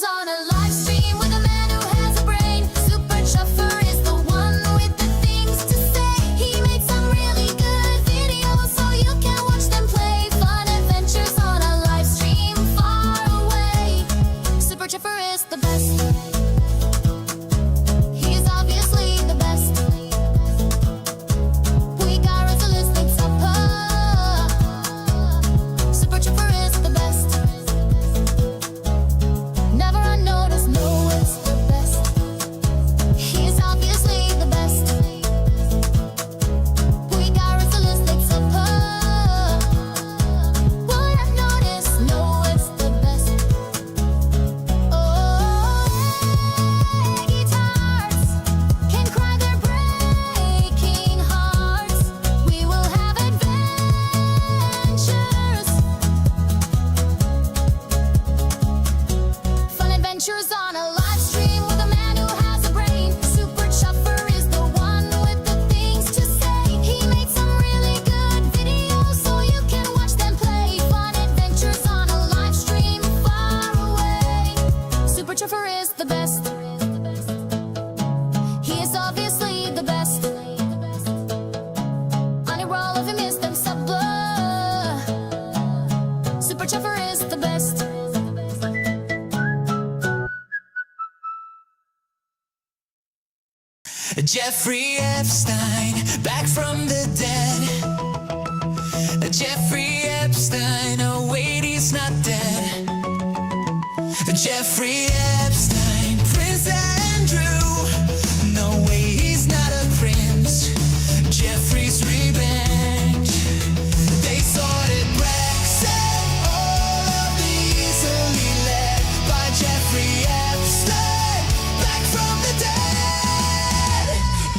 adventures on a live stream with a man who has a brain. Super Chuffer is the one with the things to say. He made some really good videos so you can watch them play. Fun adventures on a live stream far away. Super Chuffer is the best. He is obviously the best. We got us a listening supper. Super Chuffer is the best. Never unnoticed, no, it's the best. He is obviously the best. We got us a listening supper. Would have noticed, no, it's the best. Oh, guitars can cry their breaking hearts. We will have adventures. Fun adventures on a live stream with a man who has a brain. Super Chuffer is the one with the things to say. He made some really good videos so you can watch them play. Fun adventures on a live stream far away. Super Chuffer is the best. He is obviously the best. On a roll of him is them supper. Super Chuffer is the best. Jeffrey Epstein, back from the dead. Jeffrey Epstein, oh wait, he's not dead. Jeffrey Epstein, Prince Andrew, no way, he's not a prince. Jeffrey's revenge. They sorted Brexit, all of the easily led by Jeffrey Epstein, back from the dead.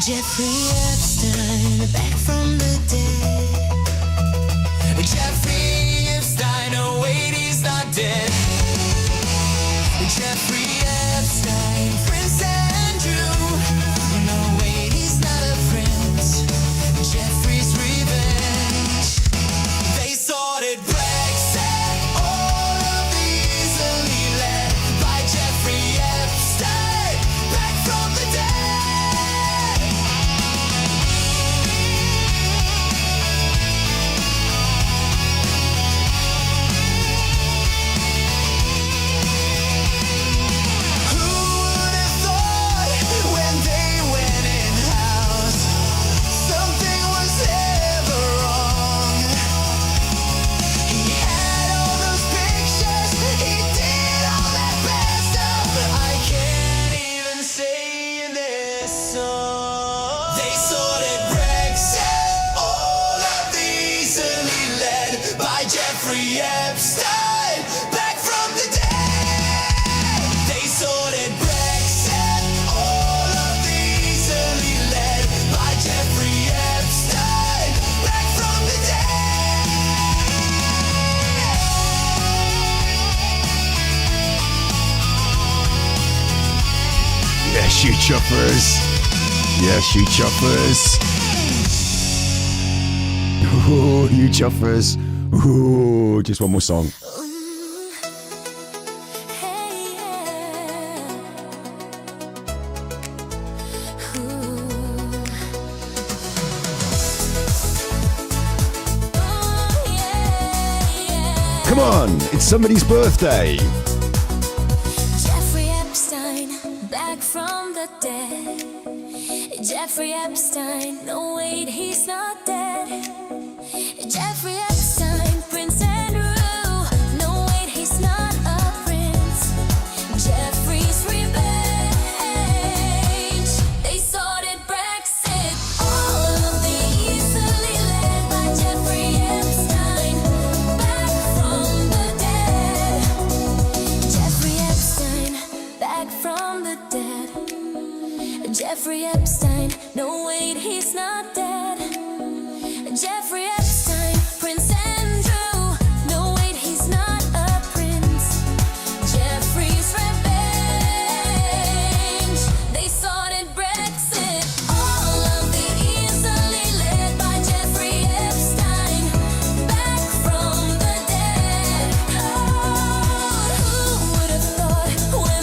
Jeffrey Epstein, back from the dead. Jeffrey Epstein, oh wait, he's not dead. Jeffrey Epstein, Prince Andrew, no wait, he's not a prince. Jeffrey's revenge. They sorted Brexit, all of the easily led by Jeffrey Epstein, back from the dead. Who would have thought when they went in house something was ever wrong? He had all those pictures, he did all that bad stuff I can't even say in this song. They sorted Brexit, all of the easily led by Jeffrey Epstein, back from the dead. They sorted Brexit, all of the easily led by Jeffrey Epstein, back from the dead. Yes, you chuffers. Yes, you chuffers. Ooh, you chuffers. Ooh, just one more song. Hey, yeah. Oh, yeah. Come on, it's somebody's birthday. Jeffrey Epstein, back from the dead. Jeffrey Epstein, no wait, he's not dead. Jeffrey Epstein, Prince Andrew, no wait, he's not a prince. Jeffrey's revenge. They sorted Brexit, all of the easily led by Jeffrey Epstein, back from the dead. Jeffrey Epstein, back from the dead. Jeffrey Epstein, no wait, he's not dead. Jeffrey Epstein, Prince Andrew, no wait, he's not a prince. Jeffrey's revenge. They sorted Brexit, all of the easily led by Jeffrey Epstein, back from the dead. Oh, who would have thought when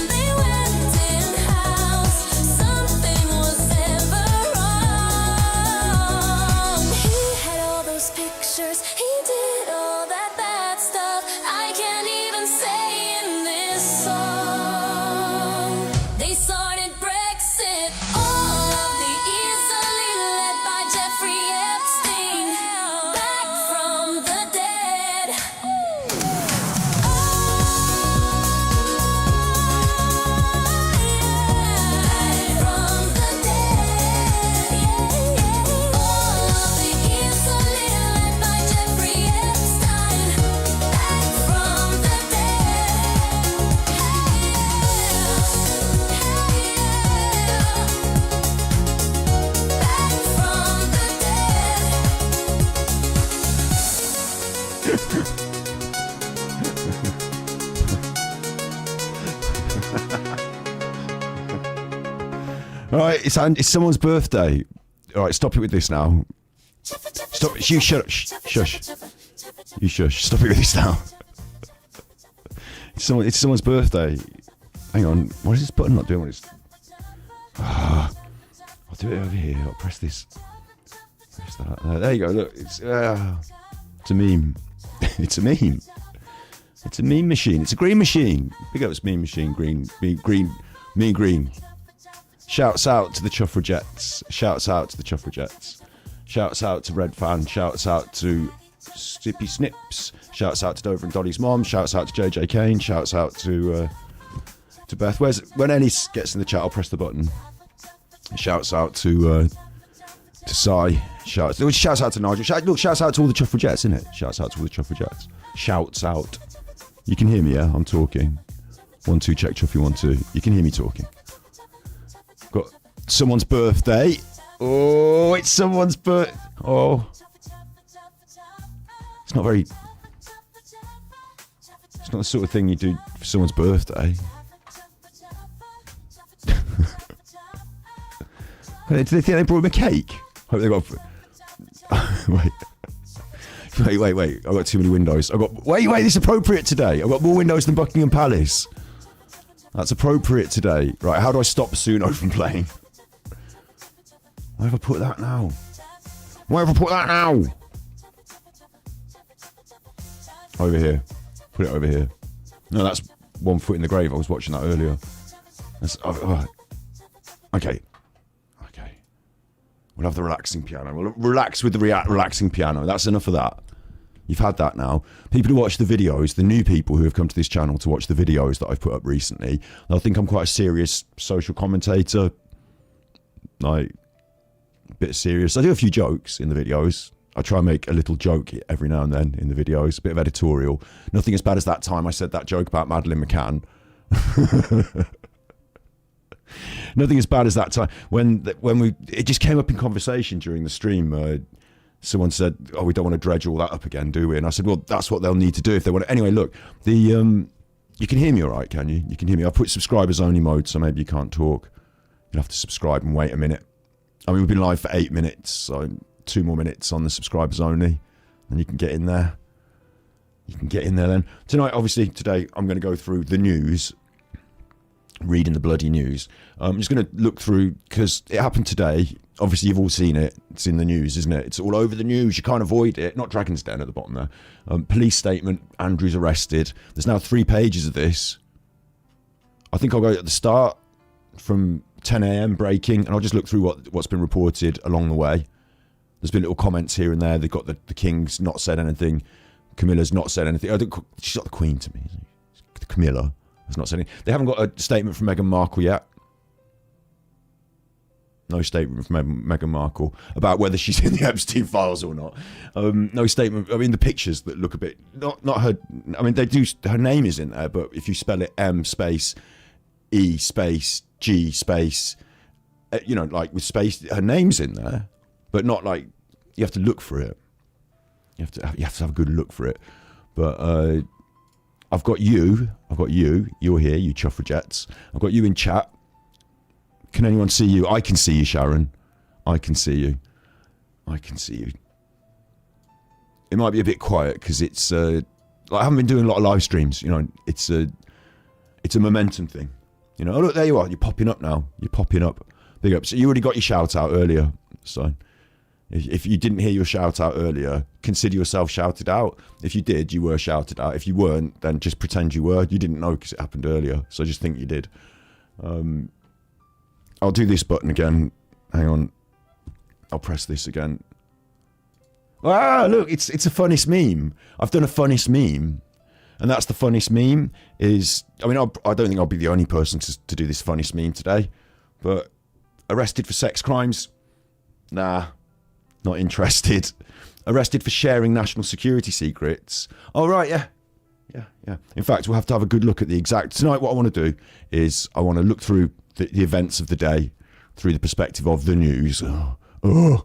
All right, it's someone's birthday. All right, stop it with this now. Stop. You shush. Shush. You shush. Stop it with this now. It's someone's birthday. Hang on. What is this button not doing? What is? I'll do it over here. I'll press this. Press that. There you go. Look, it's a meme. It's a meme. It's a meme machine. It's a green machine. Big up, it's meme machine. Green. Shouts out to the Chuffragettes. Shouts out to the Chuffragettes. Shouts out to Red Fan. Shouts out to Sippy Snips. Shouts out to Dover and Dolly's mom. Shouts out to JJ Kane. Shouts out to Beth. When Ennis gets in the chat, I'll press the button. Shouts out to Sai. Shouts out to Nigel. Shouts out to all the Chuffragettes, innit? Shouts out to all the Chuffragettes. Shouts out. You can hear me, yeah? I'm talking. 1, 2, check Chuffy, 1, 2. You can hear me talking. Got someone's birthday. Oh, it's someone's birthday. Oh. It's not the sort of thing you do for someone's birthday. Did they think they brought him a cake? Hope they got... Wait. I've got too many windows. Wait, this is appropriate today. I've got more windows than Buckingham Palace. That's appropriate today. Right, how do I stop Suno from playing? Why have I put that now? Over here. Put it over here. No, that's One Foot in the Grave. I was watching that earlier. Okay. We'll have the relaxing piano. We'll relax with the relaxing piano. That's enough of that. You've had that now. People who watch the videos, the new people who have come to this channel to watch the videos that I've put up recently, they'll think I'm quite a serious social commentator. Like, a bit serious. I do a few jokes in the videos. I try and make a little joke every now and then in the videos. A bit of editorial. Nothing as bad as that time I said that joke about Madeleine McCann. Nothing as bad as that time when it just came up in conversation during the stream. Someone said, "Oh, we don't want to dredge all that up again, do we?" And I said, "Well, that's what they'll need to do if they want to." Anyway, look, you can hear me all right, can you? You can hear me. I put subscribers only mode, so maybe you can't talk. You'll have to subscribe and wait a minute. I mean, we've been live for 8 minutes, so 2 more minutes on the subscribers only, and you can get in there. You can get in there then. Today, I'm going to go through the news. Reading the bloody news. I'm just going to look through, because it happened today. Obviously, you've all seen it. It's in the news, isn't it? It's all over the news. You can't avoid it. Not Dragon's Den at the bottom there. Police statement, Andrew's arrested. There's now 3 pages of this. I think I'll go at the start from 10 a.m. breaking, and I'll just look through what's been reported along the way. There's been little comments here and there. They've got the King's not said anything. Camilla's not said anything. She's not the Queen to me, isn't she? Camilla. Not saying they haven't got a statement from Meghan Markle yet. No statement from Meghan Markle about whether she's in the Epstein files or not. No statement. I mean, the pictures that look a bit not her. I mean, they do. Her name is in there, but if you spell it M space E space G space, like with space, her name's in there, but not like you have to look for it. You have to have a good look for it, but. I've got you, you're here, you Chuffragettes. I've got you in chat. Can anyone see you? I can see you, Sharon. I can see you. It might be a bit quiet because it's, I haven't been doing a lot of live streams, it's a momentum thing. Oh look, there you are, you're popping up now. Big up. So you already got your shout out earlier, so. If you didn't hear your shout out earlier, consider yourself shouted out. If you did, you were shouted out. If you weren't, then just pretend you were. You didn't know because it happened earlier, so just think you did. I'll do this button again. Hang on. I'll press this again. Ah, look, it's a funniest meme. I've done a funniest meme. And that's the funniest meme is... I mean, I don't think I'll be the only person to do this funniest meme today. But arrested for sex crimes? Nah. Not interested. Arrested for sharing national security secrets. Oh, right, yeah. In fact, we'll have to have a good look at the exact... Tonight, what I want to do is I want to look through the events of the day through the perspective of the news. But I'm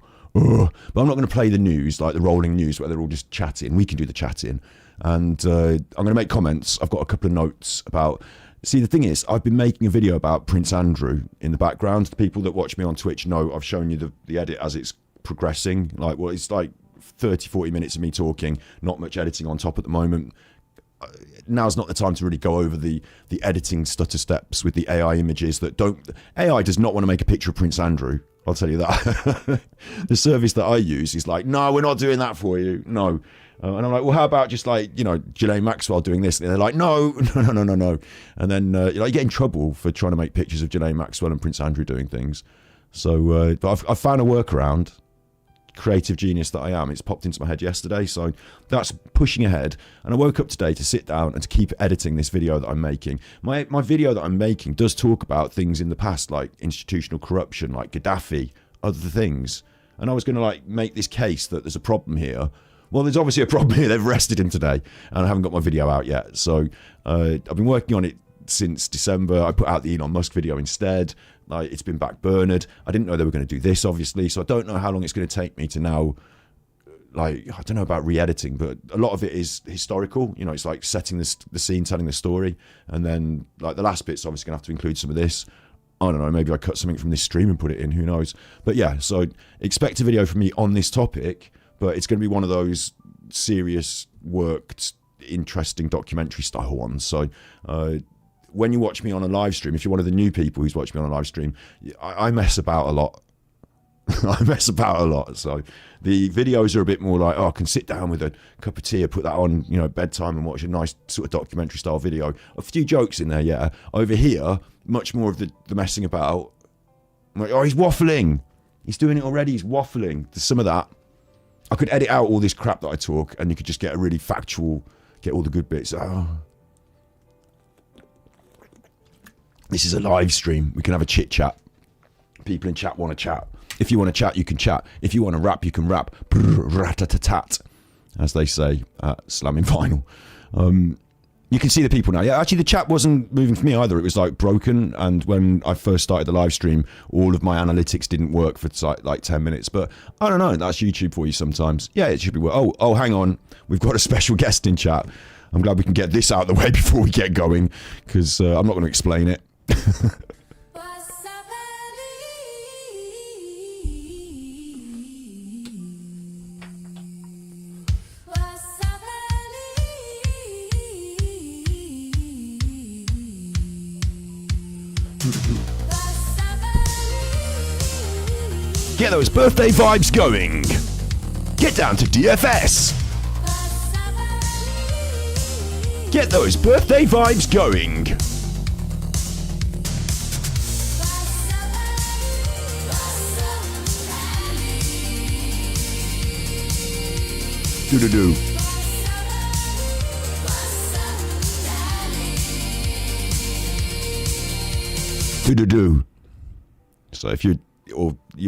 not going to play the news, like the rolling news, where they're all just chatting. We can do the chatting. And I'm going to make comments. I've got a couple of notes about See, the thing is, I've been making a video about Prince Andrew in the background. The people that watch me on Twitch know I've shown you the edit as it's progressing. Like, well, it's like 30, 40 minutes of me talking, not much editing on top at the moment. Now's not the time to really go over the editing stutter steps with the AI images that don't... AI does not want to make a picture of Prince Andrew. I'll tell you that. The service that I use is like, no, we're not doing that for you. No. And I'm like, well, how about just like, you know, Ghislaine Maxwell doing this? And they're like, no. And then you get in trouble for trying to make pictures of Ghislaine Maxwell and Prince Andrew doing things. So, but I've found a workaround. Creative genius that I am. It's popped into my head yesterday, so that's pushing ahead. And I woke up today to sit down and to keep editing this video that I'm making. My video that I'm making does talk about things in the past, like institutional corruption, like Gaddafi, other things. And I was going to like make this case that there's a problem here. Well, there's obviously a problem here. They've arrested him today, and I haven't got my video out yet. So I've been working on it since December. I put out the Elon Musk video instead. Like, it's been backburnered. I didn't know they were going to do this, obviously, so I don't know how long it's going to take me to now, like, I don't know about re-editing, but a lot of it is historical. You know, it's like setting the scene, telling the story, and then like the last bit's obviously going to have to include some of this. I don't know, maybe I cut something from this stream and put it in, who knows. But yeah, so expect a video from me on this topic, but it's going to be one of those serious, worked, interesting documentary style ones. So when you watch me on a live stream, if you're one of the new people who's watched me on a live stream, I mess about a lot. I mess about a lot. So the videos are a bit more like, oh, I can sit down with a cup of tea and put that on, you know, bedtime and watch a nice sort of documentary style video. A few jokes in there, yeah. Over here, much more of the messing about. I'm like, oh, he's waffling. He's doing it already. He's waffling. There's some of that. I could edit out all this crap that I talk, and you could just get a really factual, get all the good bits. Oh. This is a live stream. We can have a chit chat. People in chat want to chat. If you want to chat, you can chat. If you want to rap, you can rap. Rat-a-tat-tat, as they say at Slamming Vinyl. You can see the people now. Yeah, actually, the chat wasn't moving for me either. It was like broken. And when I first started the live stream, all of my analytics didn't work for like 10 minutes. But I don't know. That's YouTube for you sometimes. Yeah, it should be. Oh, hang on. We've got a special guest in chat. I'm glad we can get this out of the way before we get going, because I'm not going to explain it. Get those birthday vibes going. Get down to DFS. Get those birthday vibes going. Do-do-do. Do-do-do. So if you'll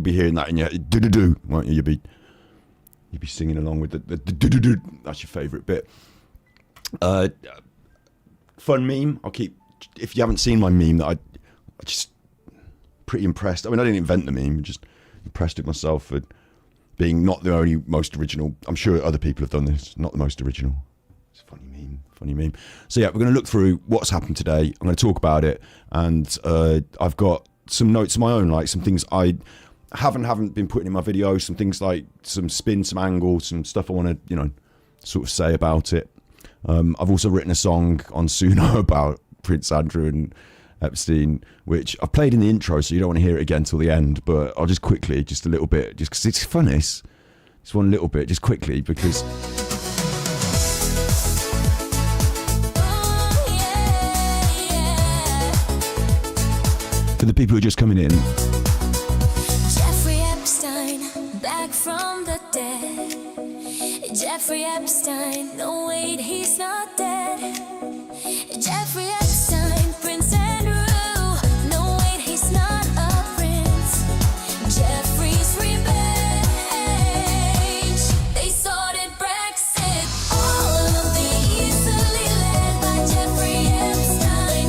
be hearing that in your do-do-do, won't you? You'll be singing along with the do-do-do. That's your favourite bit. Fun meme. I'll keep. If you haven't seen my meme, that I just pretty impressed. I mean, I didn't invent the meme. Just impressed with myself for being not the only most original. I'm sure other people have done this. Not the most original. It's a funny meme. Funny meme. So yeah, we're going to look through what's happened today. I'm going to talk about it, and I've got some notes of my own, like some things I haven't been putting in my videos, some things like some spin, some angle, some stuff I want to, you know, sort of say about it. I've also written a song on Suno about Prince Andrew and Epstein, which I've played in the intro, so you don't want to hear it again till the end, but I'll just quickly, just a little bit, just because it's fun, just one little bit, just quickly, because for the people who are just coming in, Jeffrey Epstein, back from the dead. Jeffrey Epstein, no wait, he's not dead. Jeffrey Epstein, Prince Andrew, no wait, he's not a prince. Jeffrey's revenge, they sorted Brexit. All of the easily led by Jeffrey Epstein,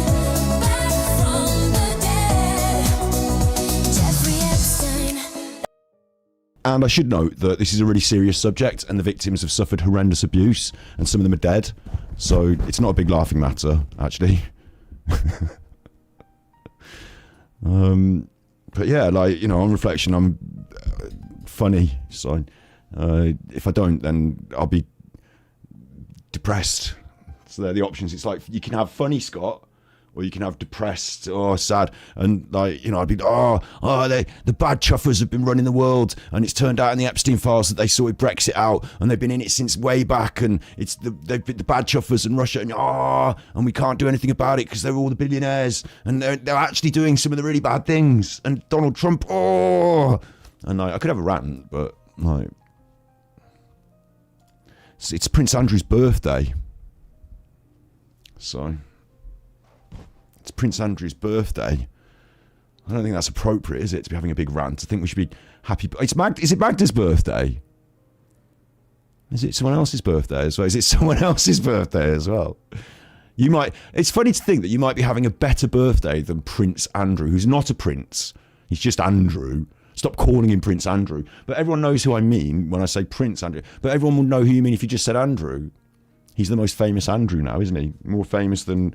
back from the dead. Jeffrey Epstein. and I should note that this is a really serious subject, and the victims have suffered horrendous abuse, and some of them are dead. So it's not a big laughing matter, actually. But yeah, like, you know, on reflection, I'm funny. So if I don't, then I'll be depressed. So they're the options. It's like you can have funny, Scott, or you can have depressed or sad. And like, you know, I'd be, the bad chuffers have been running the world, and it's turned out in the Epstein files that they sorted Brexit out, and they've been in it since way back, and it's they've been the bad chuffers in Russia, and we can't do anything about it because they're all the billionaires, and they're actually doing some of the really bad things. And Donald Trump, and like, I could have a rant, but like, it's Prince Andrew's birthday, so. It's Prince Andrew's birthday. I don't think that's appropriate, is it, to be having a big rant? I think we should be happy. Is it Magda's birthday? Is it someone else's birthday as well? Is it someone else's birthday as well? You might. It's funny to think that you might be having a better birthday than Prince Andrew, who's not a prince. He's just Andrew. Stop calling him Prince Andrew. But everyone knows who I mean when I say Prince Andrew. But everyone will know who you mean if you just said Andrew. He's the most famous Andrew now, isn't he? More famous than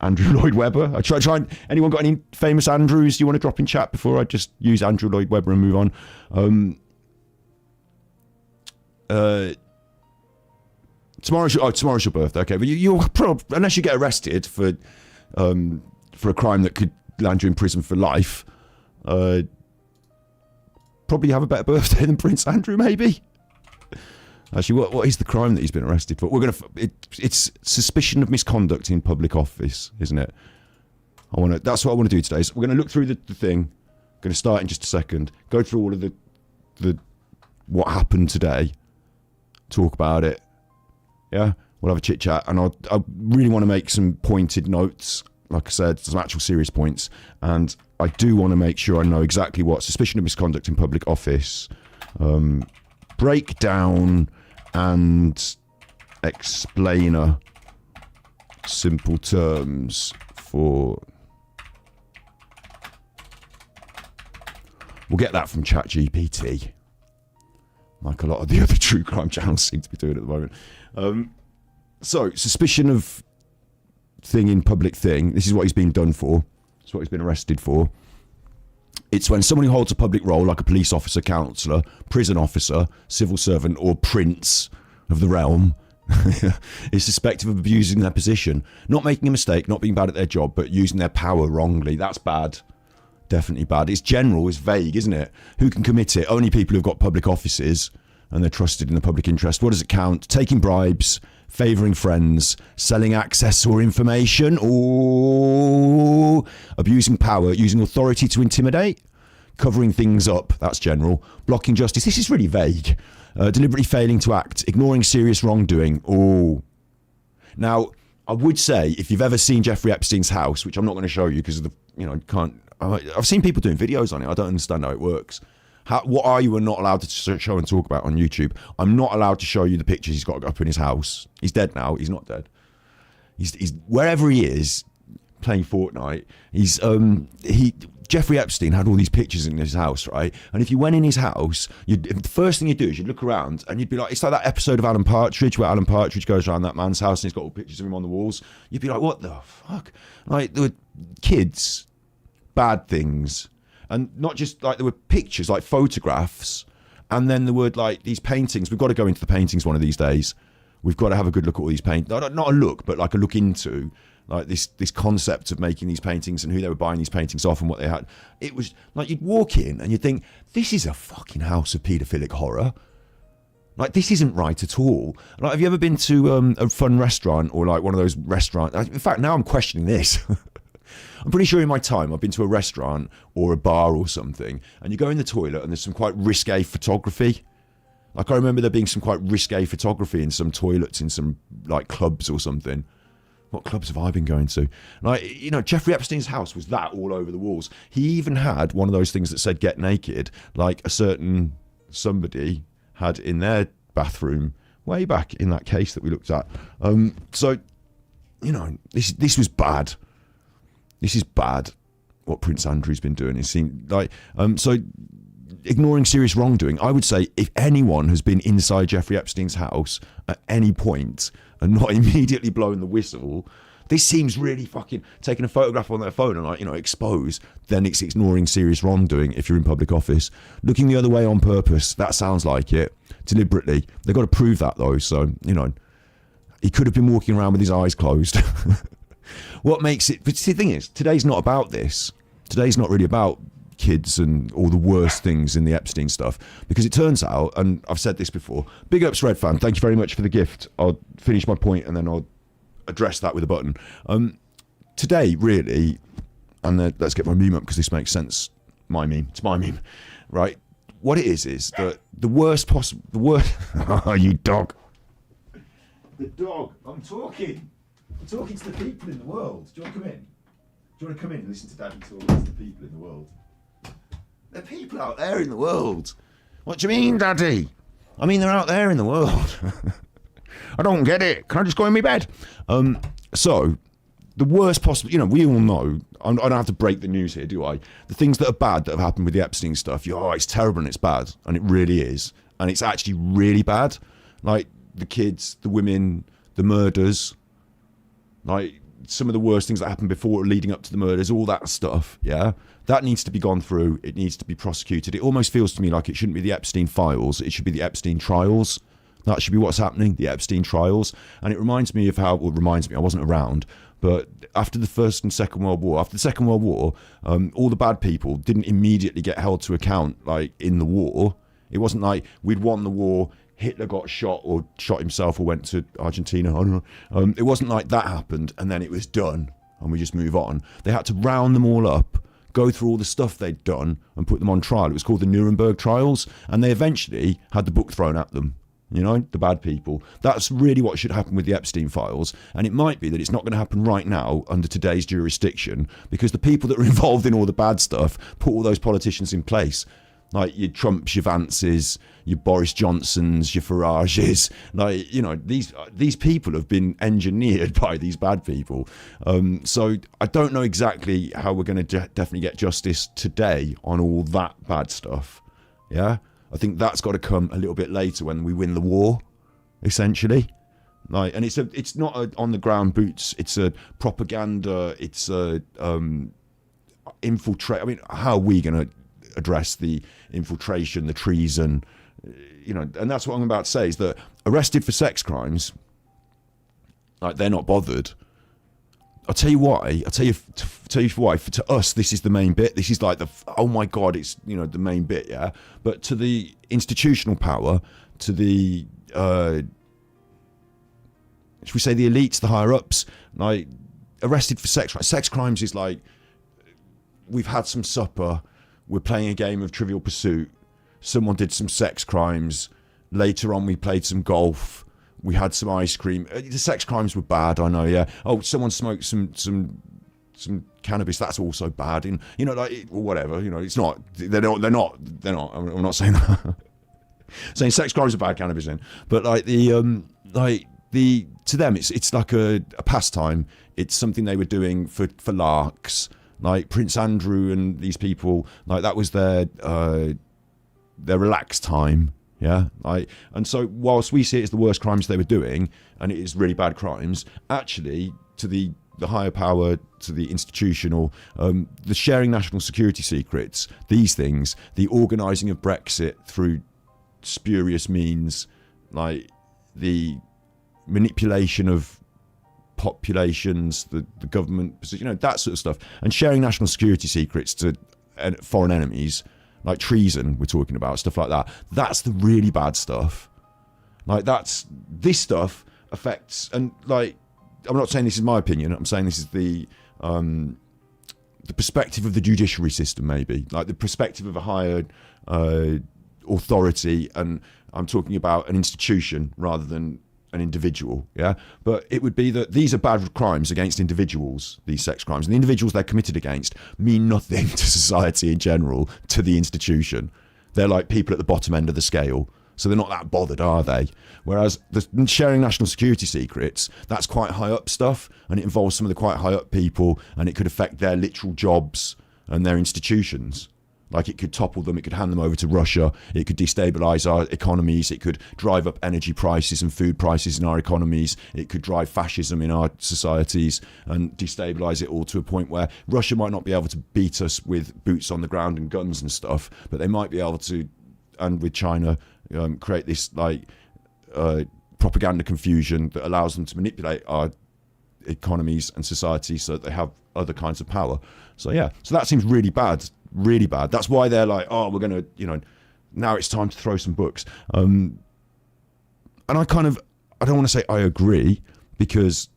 Andrew Lloyd Webber. Anyone got any famous Andrews you want to drop in chat before I just use Andrew Lloyd Webber and move on? Tomorrow's your birthday. Okay, but you'll probably, unless you get arrested for a crime that could land you in prison for life, probably have a better birthday than Prince Andrew, maybe. Actually, what is the crime that he's been arrested for? It's suspicion of misconduct in public office, isn't it? That's what I want to do today. So we're going to look through the thing. I'm going to start in just a second. Go through all of the what happened today. Talk about it. Yeah, we'll have a chit chat, and I really want to make some pointed notes. Like I said, some actual serious points, and I do want to make sure I know exactly what suspicion of misconduct in public office, breakdown, and explainer, simple terms for. We'll get that from ChatGPT, like a lot of the other true crime channels seem to be doing at the moment. So, suspicion of thing in public thing. This is what he's been done for. It's what he's been arrested for. It's when someone who holds a public role, like a police officer, counsellor, prison officer, civil servant, or prince of the realm, is suspected of abusing their position, not making a mistake, not being bad at their job, but using their power wrongly. That's bad. Definitely bad. It's general, it's vague, isn't it? Who can commit it? Only people who've got public offices and they're trusted in the public interest. What does it count? Taking bribes, favouring friends, selling access or information, or abusing power, using authority to intimidate, covering things up, that's general, blocking justice, this is really vague, deliberately failing to act, ignoring serious wrongdoing. Now, I would say, if you've ever seen Jeffrey Epstein's house, which I'm not going to show you because of the, you can't, I've seen people doing videos on it, I don't understand how it works. What are you not allowed to show and talk about on YouTube? I'm not allowed to show you the pictures he's got up in his house. He's dead now. He's not dead. He's wherever he is playing Fortnite. Jeffrey Epstein had all these pictures in his house, right? And if you went in his house, the first thing you'd do is you'd look around and you'd be like, it's like that episode of Alan Partridge where Alan Partridge goes around that man's house and he's got all pictures of him on the walls. You'd be like, what the fuck? Like, there were kids, bad things. And not just like there were pictures, like photographs, and then there were like these paintings. We've got to go into the paintings one of these days. We've got to have a good look at all these paintings. Not a look, but like a look into like this concept of making these paintings and who they were buying these paintings off and what they had. It was like you'd walk in and you'd think, this is a fucking house of paedophilic horror. Like, this isn't right at all. Like, have you ever been to a fun restaurant or like one of those restaurants? In fact, now I'm questioning this. I'm pretty sure in my time I've been to a restaurant or a bar or something, and you go in the toilet and there's some quite risque photography. Like, I remember there being some quite risque photography in some toilets in some like clubs or something. What clubs have I been going to? Like, Jeffrey Epstein's house was that all over the walls. He even had one of those things that said "get naked," like a certain somebody had in their bathroom way back in that case that we looked at. So, this was bad. This is bad, what Prince Andrew's been doing. It seemed like, so ignoring serious wrongdoing, I would say if anyone has been inside Jeffrey Epstein's house at any point and not immediately blown the whistle, This seems really fucking taking a photograph on their phone and, like, you know, expose, then it's ignoring serious wrongdoing if you're in public office. Looking the other way on purpose, that sounds like it. Deliberately. They've got to prove that, though. So, you know, he could have been walking around with his eyes closed. What makes it... But see, the thing is, today's not about this. Today's not really about kids and all the worst things in the Epstein stuff, because it turns out, and I've said this before, big ups Red Fan, thank you very much for the gift. I'll finish my point and then I'll address that with a button. Today, really, and let's get my meme up because this makes sense. My meme, it's my meme, right? What it is that the worst possible, oh, you dog. The dog, I'm talking to the people in the world. Do you want to come in? Do you want to come in and listen to Daddy talk to the people in the world? There are people out there in the world. What do you mean, Daddy? I mean, they're out there in the world. I don't get it. Can I just go in my bed? So, the worst possible, you know, we all know, I don't have to break the news here, do I? The things that are bad that have happened with the Epstein stuff, it's terrible and it's bad. And it really is. And it's actually really bad. Like, the kids, the women, the murders, like, some of the worst things that happened before leading up to the murders, all that stuff, yeah? That needs to be gone through. It needs to be prosecuted. It almost feels to me like it shouldn't be the Epstein files. It should be the Epstein trials. That should be what's happening, the Epstein trials. And it reminds me of how, well, it reminds me, I wasn't around, but after the First and Second World War, after the Second World War, all the bad people didn't immediately get held to account, like, in the war. It wasn't like we'd won the war, Hitler got shot or shot himself or went to Argentina, I don't know. It wasn't like that happened and then it was done and we just move on. They had to round them all up, go through all the stuff they'd done and put them on trial. It was called the Nuremberg trials, and they eventually had the book thrown at them. You know, the bad people. That's really what should happen with the Epstein files. And it might be that it's not going to happen right now under today's jurisdiction, because the people that are involved in all the bad stuff put all those politicians in place. Like your Trumps, your Vances, your Boris Johnsons, your Farages. Like, you know, these people have been engineered by these bad people. So I don't know exactly how we're going to definitely get justice today on all that bad stuff. Yeah? I think that's got to come a little bit later when we win the war, essentially. Like, and it's not a on the ground boots. It's a propaganda. It's a infiltrate. I mean, how are we going to address the infiltration, the treason? You know, and that's what I'm about to say, is that arrested for sex crimes, like, they're not bothered. I'll tell you why. I'll tell you why. To us, this is the main bit. This is like oh my God, it's, you know, the main bit, yeah? But to the institutional power, to the, should we say the elites, the higher ups, like, arrested for sex crimes. Sex crimes is like, we've had some supper, we're playing a game of Trivial Pursuit, someone did some sex crimes, later on we played some golf, we had some ice cream. The sex crimes were bad, I know, yeah. Oh, someone smoked some cannabis, that's also bad. And, you know, like, or whatever, you know, it's not, they're not, I'm not saying that. Saying sex crimes are bad, cannabis in. But like to them, it's like a pastime. It's something they were doing for larks. Like Prince Andrew and these people, like, that was their relaxed time. Yeah, and so whilst we see it as the worst crimes they were doing, and it is really bad crimes, actually, to the higher power, to the institutional, the sharing national security secrets, these things, the organising of Brexit through spurious means, like the manipulation of populations, the government position, you know, that sort of stuff, and sharing national security secrets to foreign enemies, like treason, we're talking about, stuff like that. That's the really bad stuff. Like, this stuff affects, and like, I'm not saying this is my opinion, I'm saying this is the perspective of the judiciary system, maybe, like the perspective of a higher authority, and I'm talking about an institution rather than an individual, yeah? But it would be that these are bad crimes against individuals, these sex crimes, and the individuals they're committed against mean nothing to society in general, to the institution. They're like people at the bottom end of the scale, so they're not that bothered, are they? Whereas the sharing national security secrets, that's quite high up stuff, and it involves some of the quite high up people, and it could affect their literal jobs and their institutions. Like it could topple them, it could hand them over to Russia, it could destabilize our economies, it could drive up energy prices and food prices in our economies, it could drive fascism in our societies and destabilize it all to a point where Russia might not be able to beat us with boots on the ground and guns and stuff, but they might be able to, and with China, create this like propaganda confusion that allows them to manipulate our economies and societies so that they have other kinds of power. So yeah, so that seems really bad. Really bad. That's why they're like, oh, we're going to, now it's time to throw some books. And I don't want to say I agree, because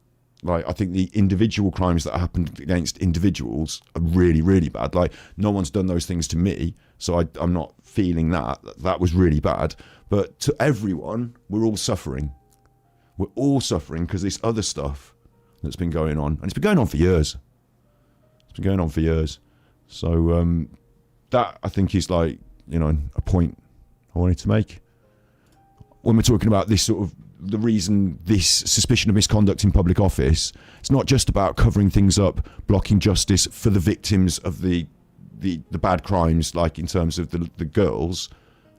like I think the individual crimes that happened against individuals are really, really bad. Like no one's done those things to me, so I'm not feeling that was really bad. But to everyone, we're all suffering. We're all suffering because this other stuff that's been going on, and it's been going on for years. It's been going on for years. So that I think is like, a point I wanted to make. When we're talking about this sort of, the reason this suspicion of misconduct in public office, it's not just about covering things up, blocking justice for the victims of the bad crimes, like in terms of the girls,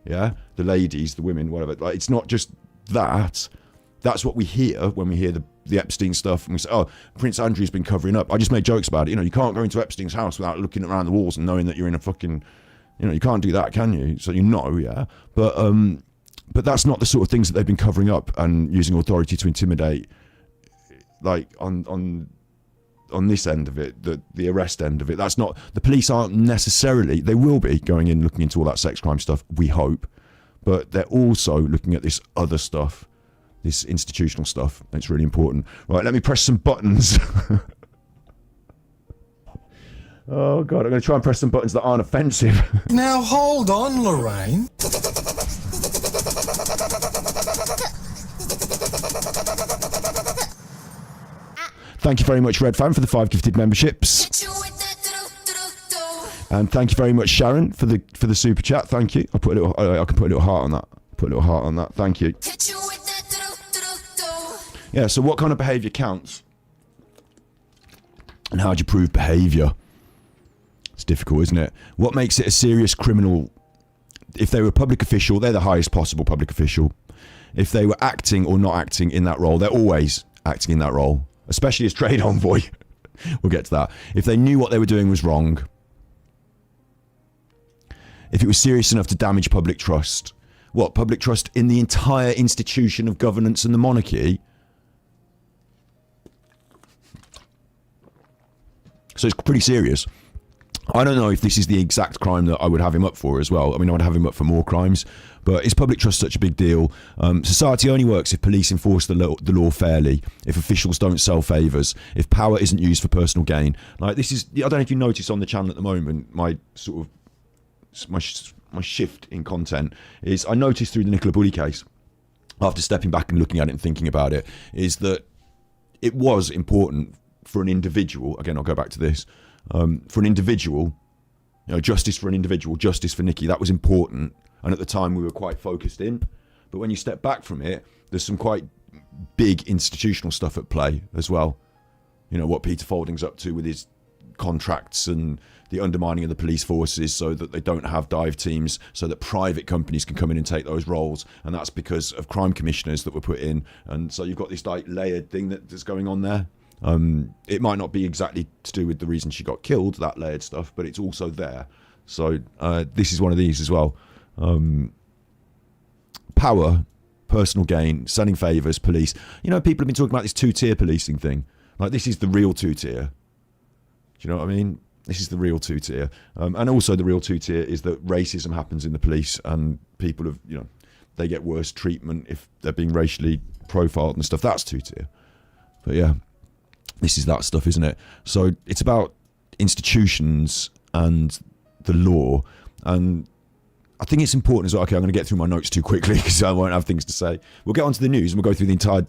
yeah, the ladies, the women, whatever. Like it's not just that. That's what we hear when we hear the Epstein stuff, and we say, oh, Prince Andrew's been covering up. I just made jokes about it. You can't go into Epstein's house without looking around the walls and knowing that you're in a fucking, you can't do that, can you? So yeah. But that's not the sort of things that they've been covering up and using authority to intimidate, like on this end of it, the arrest end of it. That's not, the police aren't necessarily, they will be going in looking into all that sex crime stuff, we hope, but they're also looking at this other stuff, this institutional stuff. It's really important. Right, let me press some buttons. Oh God, I'm going to try and press some buttons that aren't offensive. Now hold on, Lorraine. Thank you very much, Red Fan, for the 5 gifted memberships. And thank you very much, Sharon, for the super chat. Thank you. I can put a little heart on that. Put a little heart on that. Thank you. Yeah, so what kind of behaviour counts? And how do you prove behaviour? It's difficult, isn't it? What makes it a serious criminal? If they were a public official, they're the highest possible public official. If they were acting or not acting in that role, they're always acting in that role, especially as trade envoy. We'll get to that. If they knew what they were doing was wrong. If it was serious enough to damage public trust. What, public trust in the entire institution of governance and the monarchy? So it's pretty serious. I don't know if this is the exact crime that I would have him up for as well. I mean, I would have him up for more crimes, but is public trust such a big deal? Society only works if police enforce the law fairly, if officials don't sell favours, if power isn't used for personal gain. Like this is, I don't know if you notice on the channel at the moment, my sort of, my shift in content is, I noticed through the Nicola Bulley case, after stepping back and looking at it and thinking about it, is that it was important for an individual, again, I'll go back to this, for an individual, justice for an individual, justice for Nikki, that was important. And at the time we were quite focused in. But when you step back from it, there's some quite big institutional stuff at play as well. What Peter Folding's up to with his contracts and the undermining of the police forces so that they don't have dive teams, so that private companies can come in and take those roles. And that's because of crime commissioners that were put in. And so you've got this like layered thing that's going on there. It might not be exactly to do with the reason she got killed, that layered stuff, but it's also there. So this is one of these as well. Power, personal gain, selling favours, police. People have been talking about this two-tier policing thing. Like, this is the real two-tier. Do you know what I mean? This is the real two-tier. And also the real two-tier is that racism happens in the police and people have, they get worse treatment if they're being racially profiled and stuff. That's two-tier. But yeah. This is that stuff, isn't it? So it's about institutions and the law. And I think it's important as well. Okay, I'm going to get through my notes too quickly because I won't have things to say. We'll get onto the news and we'll go through the entire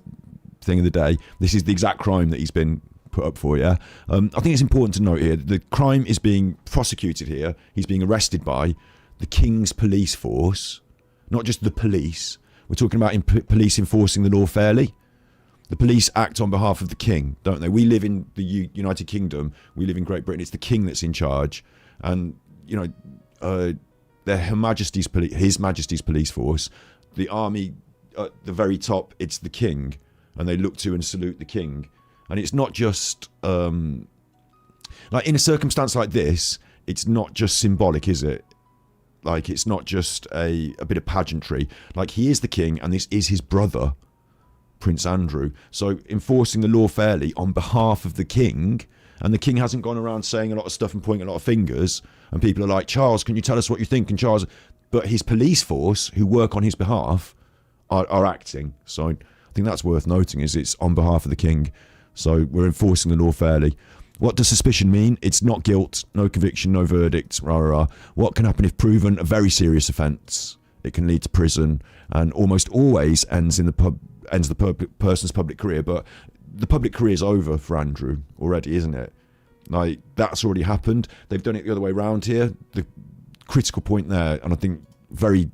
thing of the day. This is the exact crime that he's been put up for, yeah? I think it's important to note here, the crime is being prosecuted here. He's being arrested by the King's police force, not just the police. We're talking about police enforcing the law fairly. The police act on behalf of the king, don't they? We live in the United Kingdom. We live in Great Britain. It's the king that's in charge. And, they're His Majesty's police force. The army at the very top, it's the king, and they look to and salute the king. And it's not just like in a circumstance like this, it's not just symbolic, is it? Like, it's not just a bit of pageantry. Like, he is the king, and this is his brother, Prince Andrew. So enforcing the law fairly on behalf of the king, and the king hasn't gone around saying a lot of stuff and pointing a lot of fingers, and people are like, Charles, can you tell us what you think? And Charles, but his police force, who work on his behalf, are acting. So I think that's worth noting, is it's on behalf of the king. So we're enforcing the law fairly. What does suspicion mean? It's not guilt, no conviction, no verdict, rah, rah, rah. What can happen if proven? A very serious offence. It can lead to prison, and almost always ends the person's public career. But the public career is over for Andrew already, isn't it? Like, that's already happened. They've done it the other way around here. The critical point there, and I think very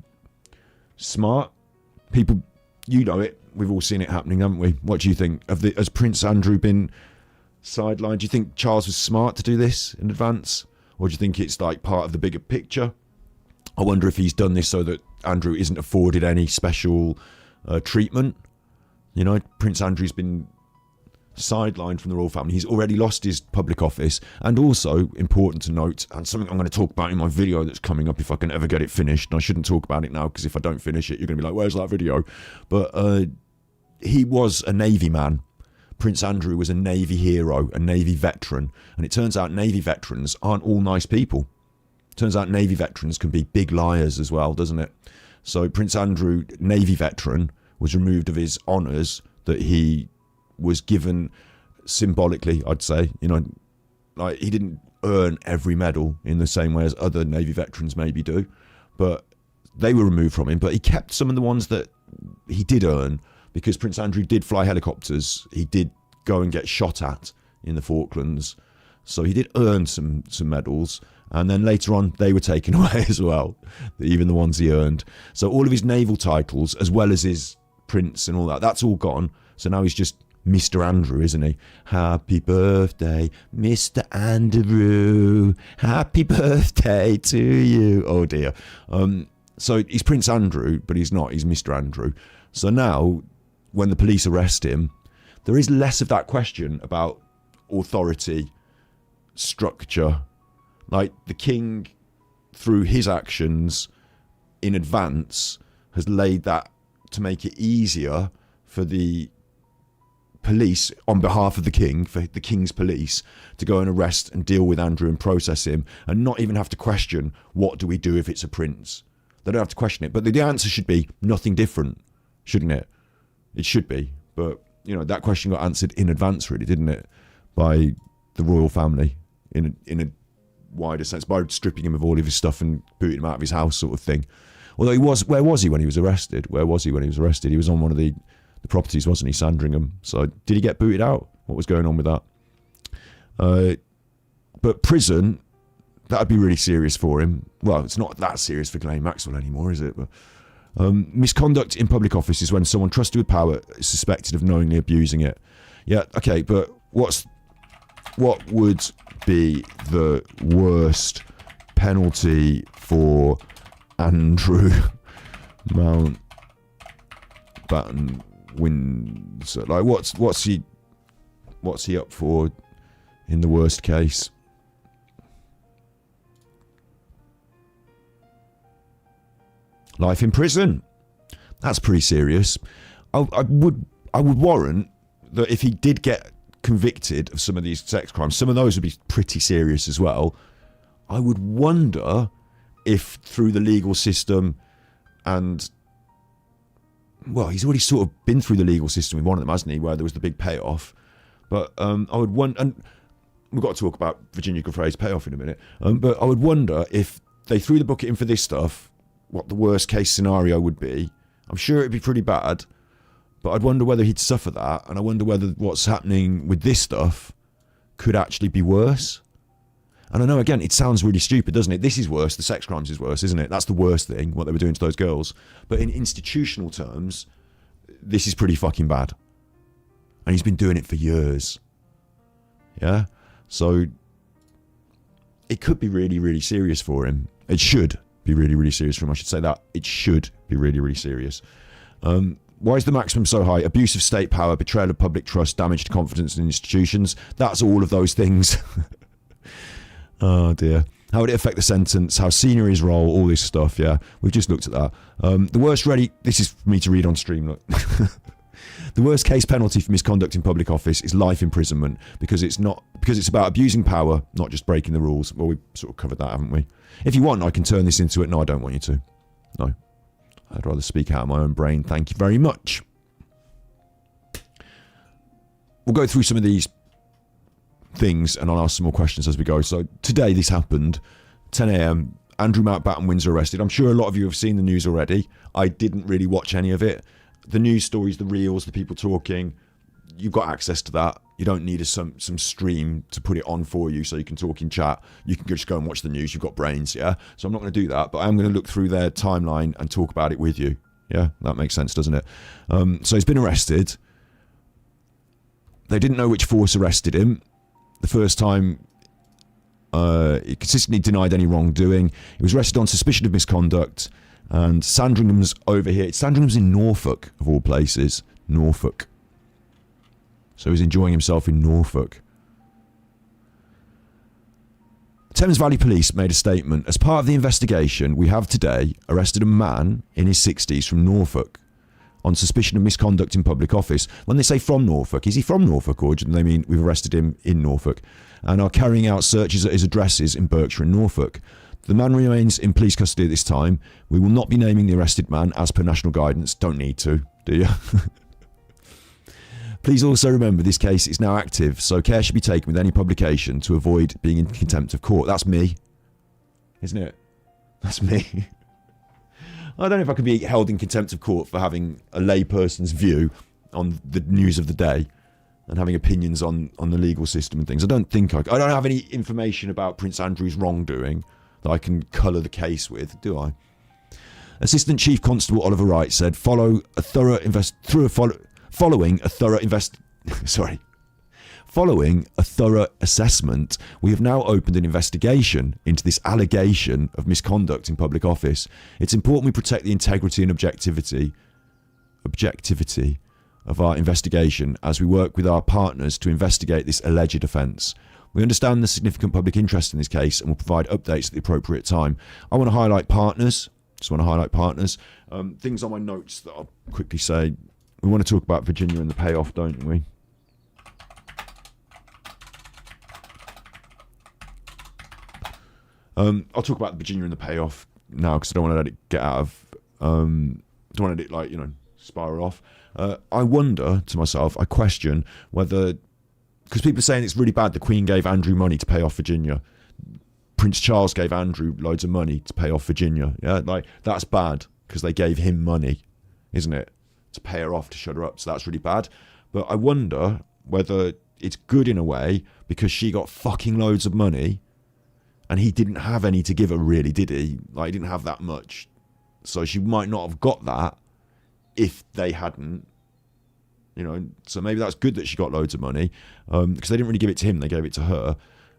smart. People, you know it. We've all seen it happening, haven't we? What do you think? Has Prince Andrew been sidelined? Do you think Charles was smart to do this in advance? Or do you think it's like part of the bigger picture? I wonder if he's done this so that Andrew isn't afforded any special treatment. You know, Prince Andrew's been sidelined from the royal family. He's already lost his public office. And also, important to note, and something I'm going to talk about in my video that's coming up if I can ever get it finished. And I shouldn't talk about it now, because if I don't finish it, you're going to be like, where's that video? But he was a Navy man. Prince Andrew was a Navy hero, a Navy veteran. And it turns out Navy veterans aren't all nice people. Turns out Navy veterans can be big liars as well, doesn't it? So Prince Andrew, Navy veteran, was removed of his honours that he was given symbolically, I'd say. You know, like, he didn't earn every medal in the same way as other Navy veterans maybe do, but they were removed from him. But he kept some of the ones that he did earn, because Prince Andrew did fly helicopters. He did go and get shot at in the Falklands. So he did earn some medals. And then later on, they were taken away as well, even the ones he earned. So all of his naval titles, as well as his prince and all that, that's all gone. So now he's just Mr. Andrew, isn't he? Happy birthday, Mr. Andrew. Happy birthday to you. Oh, dear. So he's Prince Andrew, but he's not. He's Mr. Andrew. So now, when the police arrest him, there is less of that question about authority, structure. Like, the king, through his actions in advance, has laid that to make it easier for the police, on behalf of the king, for the king's police, to go and arrest and deal with Andrew and process him, and not even have to question, what do we do if it's a prince? They don't have to question it. But the answer should be nothing different, shouldn't it? It should be. But, you know, that question got answered in advance, really, didn't it? By the royal family, in a wider sense, by stripping him of all of his stuff and booting him out of his house, sort of thing. Although where was he when he was arrested? He was on one of the properties, wasn't he? Sandringham. So did he get booted out? What was going on with that? But prison, that'd be really serious for him. Well, it's not that serious for Ghislaine Maxwell anymore, is it? But, misconduct in public office is when someone trusted with power is suspected of knowingly abusing it. Yeah, okay, but what would be the worst penalty for Andrew Mountbatten Windsor? Like, what's he up for in the worst case? Life in prison. That's pretty serious. I would warrant that if he did get convicted of some of these sex crimes, some of those would be pretty serious as well. I would wonder if through the legal system, and well, he's already sort of been through the legal system with one of them, hasn't he, where there was the big payoff. But I would wonder, and we've got to talk about Virginia Giuffre's payoff in a minute, but I would wonder if they threw the bucket in for this stuff, what the worst case scenario would be. I'm sure it'd be pretty bad, but I'd wonder whether he'd suffer that, and I wonder whether what's happening with this stuff could actually be worse. And I know, again, it sounds really stupid, doesn't it? This is worse. The sex crimes is worse, isn't it? That's the worst thing, what they were doing to those girls. But in institutional terms, this is pretty fucking bad. And he's been doing it for years. Yeah? So it could be really, really serious for him. It should be really, really serious for him. I should say that. It should be really, really serious. Why is the maximum so high? Abuse of state power, betrayal of public trust, damage to confidence in institutions. That's all of those things. Oh dear. How would it affect the sentence? How senior his role? All this stuff. Yeah, we've just looked at that. The worst this is for me to read on stream. Look. The worst case penalty for misconduct in public office is life imprisonment because it's about abusing power, not just breaking the rules. Well, we've sort of covered that, haven't we? If you want, I can turn this into it. No, I don't want you to. No. I'd rather speak out of my own brain. Thank you very much. We'll go through some of these things and I'll ask some more questions as we go. So today this happened, 10 a.m. Andrew Mountbatten Windsor arrested. I'm sure a lot of you have seen the news already. I didn't really watch any of it. The news stories, the reels, the people talking, you've got access to that. You don't need some stream to put it on for you so you can talk in chat. You can just go and watch the news. You've got brains, yeah? So I'm not going to do that, but I'm going to look through their timeline and talk about it with you. Yeah, that makes sense, doesn't it? So he's been arrested. They didn't know which force arrested him. The first time, he consistently denied any wrongdoing. He was arrested on suspicion of misconduct. And Sandringham's over here. Sandringham's in Norfolk, of all places. Norfolk. So he's enjoying himself in Norfolk. Thames Valley Police made a statement. As part of the investigation, we have today arrested a man in his 60s from Norfolk on suspicion of misconduct in public office. When they say from Norfolk, is he from Norfolk or do they mean we've arrested him in Norfolk? And are carrying out searches at his addresses in Berkshire and Norfolk. The man remains in police custody at this time. We will not be naming the arrested man as per national guidance. Don't need to, do you? Please also remember this case is now active, so care should be taken with any publication to avoid being in contempt of court. That's me, isn't it? That's me. I don't know if I could be held in contempt of court for having a layperson's view on the news of the day and having opinions on the legal system and things. I don't have any information about Prince Andrew's wrongdoing that I can colour the case with, do I? Assistant Chief Constable Oliver Wright said, following a thorough assessment, we have now opened an investigation into this allegation of misconduct in public office. It's important we protect the integrity and objectivity of our investigation as we work with our partners to investigate this alleged offence. We understand the significant public interest in this case and will provide updates at the appropriate time. I want to highlight partners. Things on my notes that I'll quickly say. We want to talk about Virginia and the payoff, don't we? I'll talk about Virginia and the payoff now because I don't want to let it get out of... don't want to let it, spiral off. I wonder to myself, I question whether... Because people are saying it's really bad the Queen gave Andrew money to pay off Virginia. Prince Charles gave Andrew loads of money to pay off Virginia. Yeah, that's bad because they gave him money, isn't it? To pay her off, to shut her up. So that's really bad. But I wonder whether it's good in a way because she got fucking loads of money and he didn't have any to give her really, did he? He didn't have that much. So she might not have got that if they hadn't. So maybe that's good that she got loads of money because they didn't really give it to him, they gave it to her.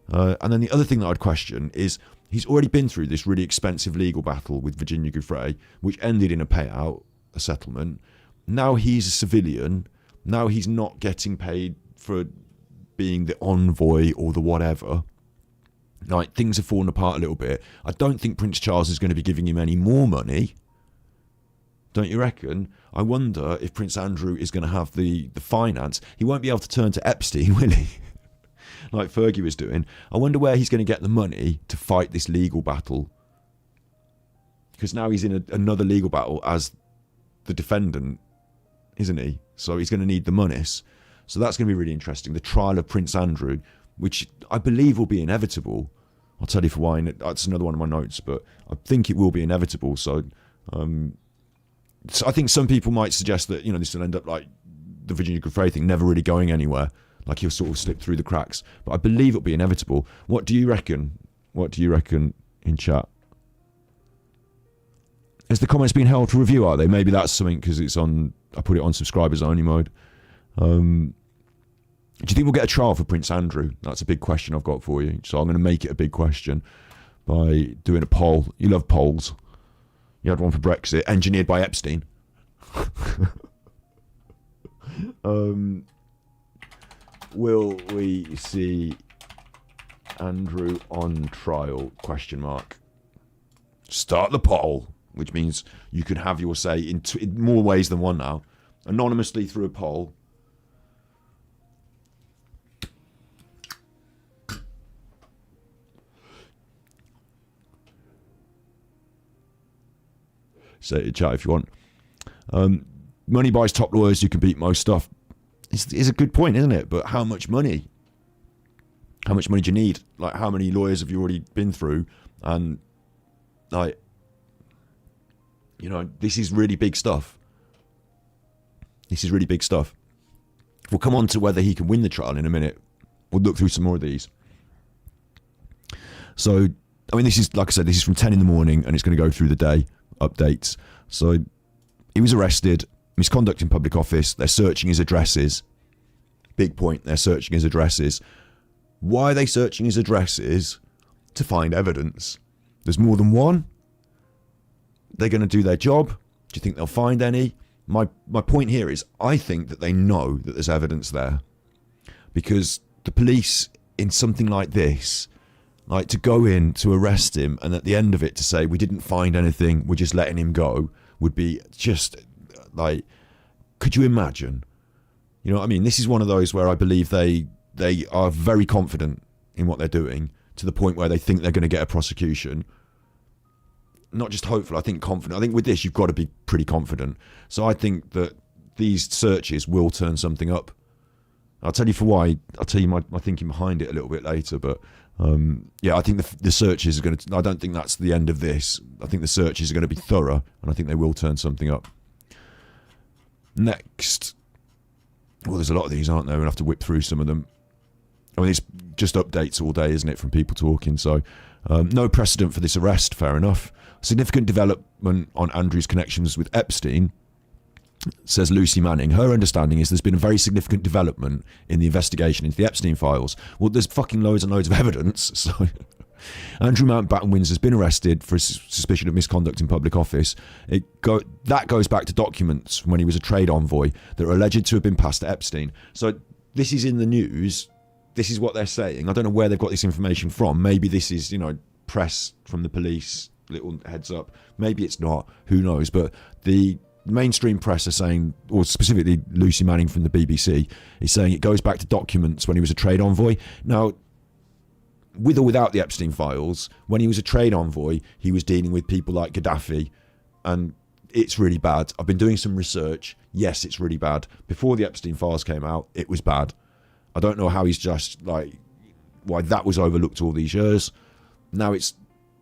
And then the other thing that I'd question is he's already been through this really expensive legal battle with Virginia Giuffre, which ended in a payout, a settlement. Now he's a civilian. Now he's not getting paid for being the envoy or the whatever. Things have fallen apart a little bit. I don't think Prince Charles is going to be giving him any more money. Don't you reckon? I wonder if Prince Andrew is going to have the finance. He won't be able to turn to Epstein, will he? Like Fergie was doing. I wonder where he's going to get the money to fight this legal battle. Because now he's in another legal battle as the defendant, isn't he? So he's going to need the monies. So that's going to be really interesting. The trial of Prince Andrew, which I believe will be inevitable. I'll tell you for why. That's another one of my notes, but I think it will be inevitable. So I think some people might suggest that, this will end up like the Virginia Giuffre thing, never really going anywhere. Like he'll sort of slip through the cracks. But I believe it'll be inevitable. What do you reckon? What do you reckon in chat? Has the comments been held to review, are they? Maybe that's something because I put it on subscribers only mode. Do you think we'll get a trial for Prince Andrew? That's a big question I've got for you. So I'm going to make it a big question. by doing a poll. You love polls. You had one for Brexit, engineered by Epstein. Will we see Andrew on trial? Question mark. Start the poll, which means you can have your say in more ways than one now. Anonymously through a poll. Say it in chat if you want. Money buys top lawyers. You can beat most stuff. It's a good point, isn't it? But how much money? How much money do you need? Like, how many lawyers have you already been through? And, like, you know, this is really big stuff. This is really big stuff. We'll come on to whether he can win the trial in a minute. We'll look through some more of these. So, I mean, this is, like I said, this is from 10 in the morning and it's going to go through the day. Updates. So, he was arrested. Misconduct in public office. They're searching his addresses. Big point. They're searching his addresses. Why are they searching his addresses? To find evidence. There's more than one. They're going to do their job. Do you think they'll find any? My point here is I think that they know that there's evidence there. Because the police, in something like this, like to go in to arrest him and at the end of it to say we didn't find anything, we're just letting him go, would be just like, could you imagine? You know what I mean? This is one of those where I believe they are very confident in what they're doing to the point where they think they're going to get a prosecution. Not just hopeful, I think confident. I think with this, you've got to be pretty confident. So I think that these searches will turn something up. I'll tell you for why. I'll tell you my thinking behind it a little bit later. But yeah, I think the searches are going to... I don't think that's the end of this. I think the searches are going to be thorough and I think they will turn something up. Next. Well, there's a lot of these, aren't there? We'll have to whip through some of them. I mean, it's just updates all day, isn't it, from people talking. So no precedent for this arrest, fair enough. Significant development on Andrew's connections with Epstein, says Lucy Manning. Her understanding is there's been a very significant development in the investigation into the Epstein files. Well, there's fucking loads and loads of evidence. So Andrew Mountbatten Windsor has been arrested for suspicion of misconduct in public office. That goes back to documents from when he was a trade envoy that are alleged to have been passed to Epstein. So this is in the news. This is what they're saying. I don't know where they've got this information from. Maybe this is, you know, press from the police, little heads up. Maybe it's not. Who knows? But the mainstream press are saying, or specifically Lucy Manning from the BBC, is saying it goes back to documents when he was a trade envoy. Now, with or without the Epstein files, when he was a trade envoy, he was dealing with people like Gaddafi, and it's really bad. I've been doing some research. Yes, it's really bad. Before the Epstein files came out, it was bad. I don't know how he's just, like, why that was overlooked all these years. Now it's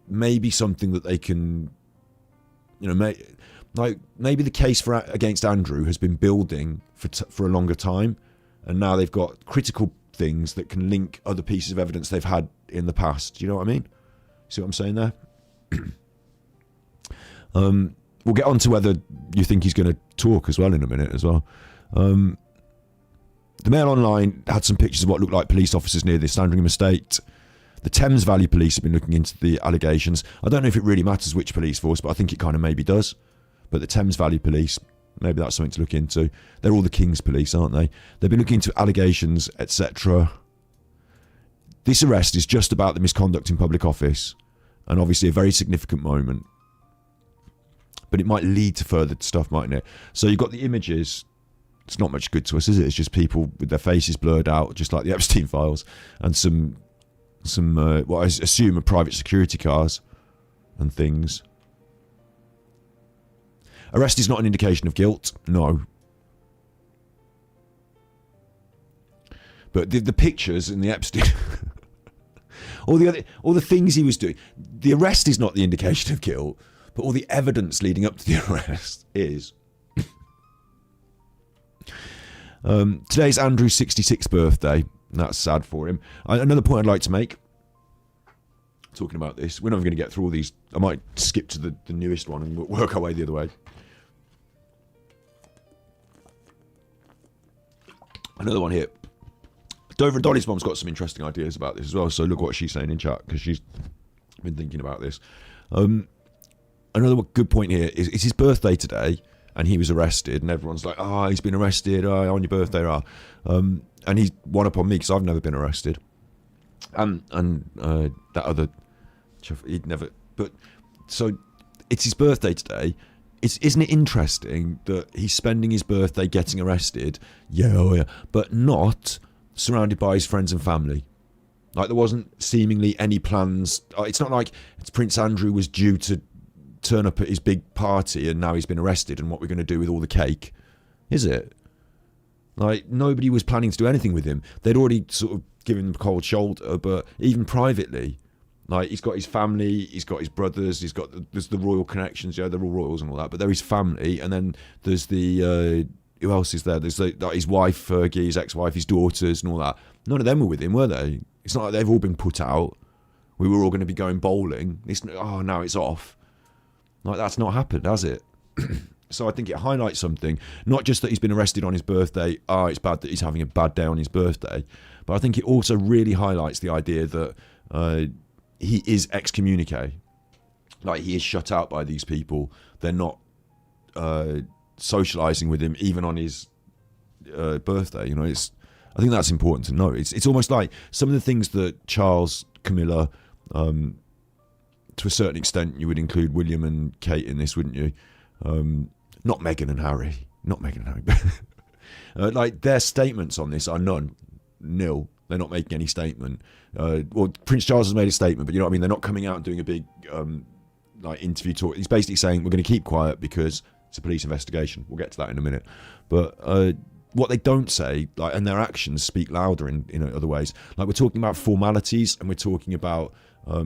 maybe something that they can, you know, maybe the case against Andrew has been building for a longer time, and now they've got critical things that can link other pieces of evidence they've had in the past. Do you know what I mean? See what I'm saying there? We'll get on to whether you think he's going to talk as well in a minute as well. The Mail Online had some pictures of what looked like police officers near the Sandringham estate. The Thames Valley Police have been looking into the allegations. I don't know if it really matters which police force, but I think it kind of maybe does. But the Thames Valley Police, maybe that's something to look into. They're all the King's Police, aren't they? They've been looking into allegations, etc. This arrest is just about the misconduct in public office, and obviously a very significant moment. But it might lead to further stuff, mightn't it? So you've got the images. It's not much good to us, is it? It's just people with their faces blurred out, just like the Epstein files, and some what I assume are private security cars and things. Arrest is not an indication of guilt, no. But the pictures in the Epstein, all the things he was doing, the arrest is not the indication of guilt, but all the evidence leading up to the arrest is. Today's Andrew's 66th birthday. That's sad for him. Another point I'd like to make, talking about this, we're not going to get through all these. I might skip to the newest one and work our way the other way. Another one here. Dover and Dolly's mom's got some interesting ideas about this as well, so look what she's saying in chat, because she's been thinking about this. Another good point here is it's his birthday today, and he was arrested, and everyone's like, "Oh, he's been arrested on your birthday." And he's one up on me because I've never been arrested, and that other, he'd never. But so it's his birthday today. Isn't it interesting that he's spending his birthday getting arrested? Yeah, but not surrounded by his friends and family. Like, there wasn't seemingly any plans. It's not like Prince Andrew was due to turn up at his big party and now he's been arrested and what we're going to do with all the cake, is it? Like, nobody was planning to do anything with him. They'd already sort of given him a cold shoulder, but even privately, like, he's got his family, he's got his brothers, there's the royal connections, they're all royals and all that, but they're his family, and then there's the, who else is there? There's his wife, Fergie, his ex-wife, his daughters and all that. None of them were with him, were they? It's not like they've all been put out. We were all going to be going bowling. Now it's off. Like, that's not happened, has it? So I think it highlights something, not just that he's been arrested on his birthday, it's bad that he's having a bad day on his birthday, but I think it also really highlights the idea that he is excommunicate. Like, he is shut out by these people. They're not socialising with him even on his birthday. You know, I think that's important to know. It's almost like some of the things that Charles, Camilla, to a certain extent, you would include William and Kate in this, wouldn't you? Not Meghan and Harry. Like, their statements on this are nil. They're not making any statement. Well, Prince Charles has made a statement, but you know what I mean? They're not coming out and doing a big interview talk. He's basically saying we're going to keep quiet because it's a police investigation. We'll get to that in a minute. But what they don't say, like, and their actions speak louder in other ways. Like, we're talking about formalities, and we're talking about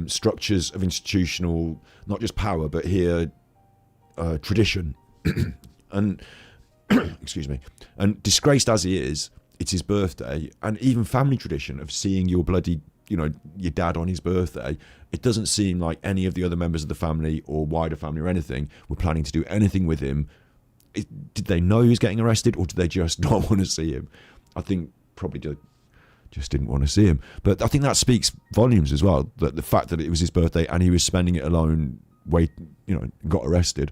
structures of institutional, not just power, but here tradition. And excuse me. And disgraced as he is, it's his birthday, and even family tradition of seeing your bloody, your dad on his birthday. It doesn't seem like any of the other members of the family or wider family or anything were planning to do anything with him. Did they know he was getting arrested, or did they just not want to see him? I think probably just didn't want to see him. But I think that speaks volumes as well, that the fact that it was his birthday and he was spending it alone, got arrested.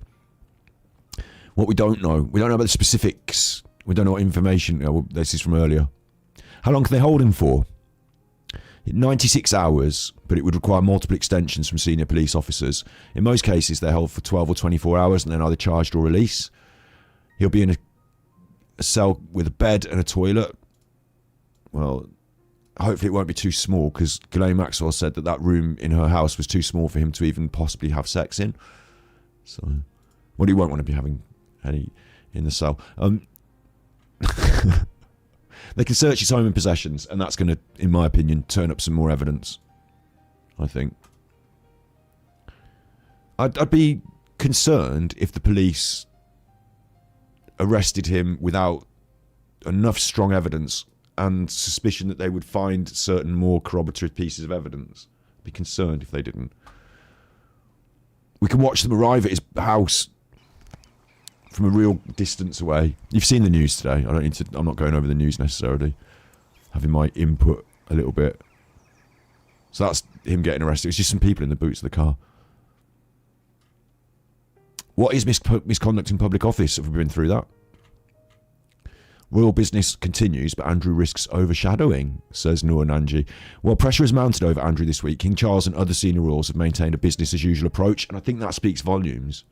What we don't know about the specifics. We don't know what information. This is from earlier. How long can they hold him for? 96 hours, but it would require multiple extensions from senior police officers. In most cases, they're held for 12 or 24 hours and then either charged or released. He'll be in a cell with a bed and a toilet. Well, hopefully it won't be too small, because Ghislaine Maxwell said that room in her house was too small for him to even possibly have sex in. So, he won't want to be having any in the cell. They can search his home and possessions, and that's going to, in my opinion, turn up some more evidence, I think. I'd be concerned if the police arrested him without enough strong evidence and suspicion that they would find certain more corroborative pieces of evidence. I'd be concerned if they didn't. We can watch them arrive at his house from a real distance away. You've seen the news today. I'm not going over the news necessarily. Having my input a little bit. So that's him getting arrested. It's just some people in the boots of the car. What is misconduct in public office? Have we been through that? Royal business continues, but Andrew risks overshadowing, says Noor Nanji. Well, pressure has mounted over Andrew this week. King Charles and other senior royals have maintained a business as usual approach, and I think that speaks volumes.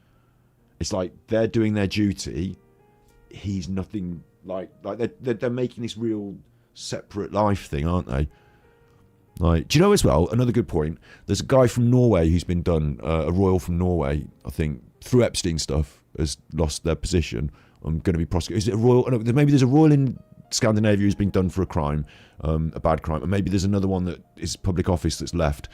It's like they're doing their duty. He's nothing like they're making this real separate life thing, aren't they? Like, do you know as well, another good point, there's a guy from Norway who's been done, a royal from Norway, I think, through Epstein stuff, has lost their position. I'm going to be prosecuted. Is it a royal? No, maybe there's a royal in Scandinavia who's been done for a crime, a bad crime, and maybe there's another one that is public office that's left.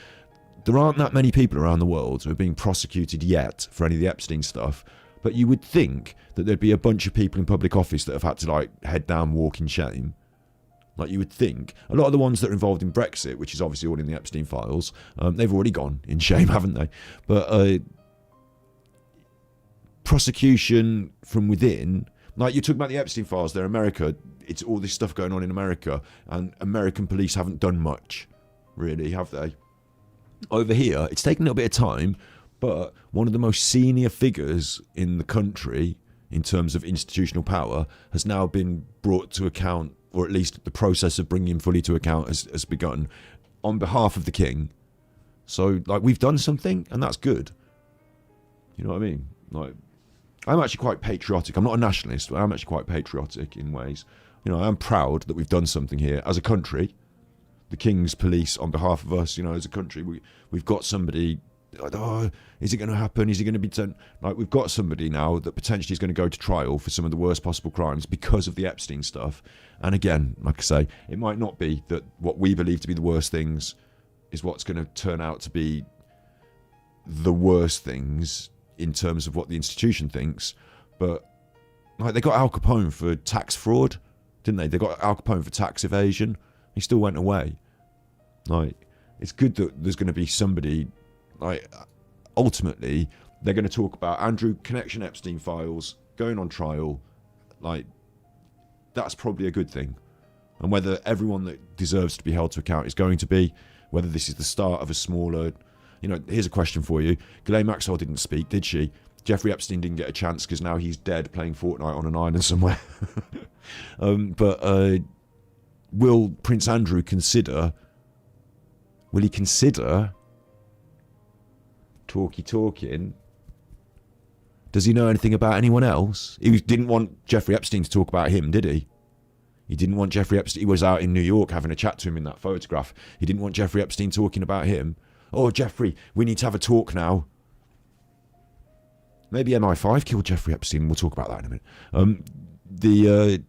There aren't that many people around the world who are being prosecuted yet for any of the Epstein stuff, but you would think that there'd be a bunch of people in public office that have had to, like, head down, walk in shame. Like, you would think. A lot of the ones that are involved in Brexit, which is obviously all in the Epstein files, they've already gone in shame, haven't they? But prosecution from within, like, you're talking about the Epstein files, they're America, it's all this stuff going on in America, and American police haven't done much, really, have they? Over here, it's taken a little bit of time, but one of the most senior figures in the country in terms of institutional power has now been brought to account, or at least the process of bringing him fully to account has begun on behalf of the king. So, like, we've done something, and that's good. You know what I mean? Like, I'm actually quite patriotic. I'm not a nationalist, but I'm actually quite patriotic in ways. You know, I'm proud that we've done something here as a country. The King's police, on behalf of us, you know, as a country, we've got somebody. Oh, is it going to happen? Is he going to be done? Like, we've got somebody now that potentially is going to go to trial for some of the worst possible crimes because of the Epstein stuff. And again, like I say, it might not be that what we believe to be the worst things is what's going to turn out to be the worst things in terms of what the institution thinks. But like, they got Al Capone for tax fraud, didn't they? They got Al Capone for tax evasion. He still went away. Like, it's good that there's going to be somebody. Like, ultimately, they're going to talk about Andrew connection Epstein files going on trial. Like, that's probably a good thing. And whether everyone that deserves to be held to account is going to be, whether this is the start of a smaller, you know, here's a question for you. Ghislaine Maxwell didn't speak, did she? Jeffrey Epstein didn't get a chance because now he's dead playing Fortnite on an island somewhere. But will Prince Andrew consider, will he consider talking? Does he know anything about anyone else? He didn't want Jeffrey Epstein to talk about him, did he? He didn't want Jeffrey Epstein. He was out in New York having a chat to him in that photograph. He didn't want Jeffrey Epstein talking about him. Oh, Jeffrey, we need to have a talk now. Maybe MI5 killed Jeffrey Epstein. We'll talk about that in a minute.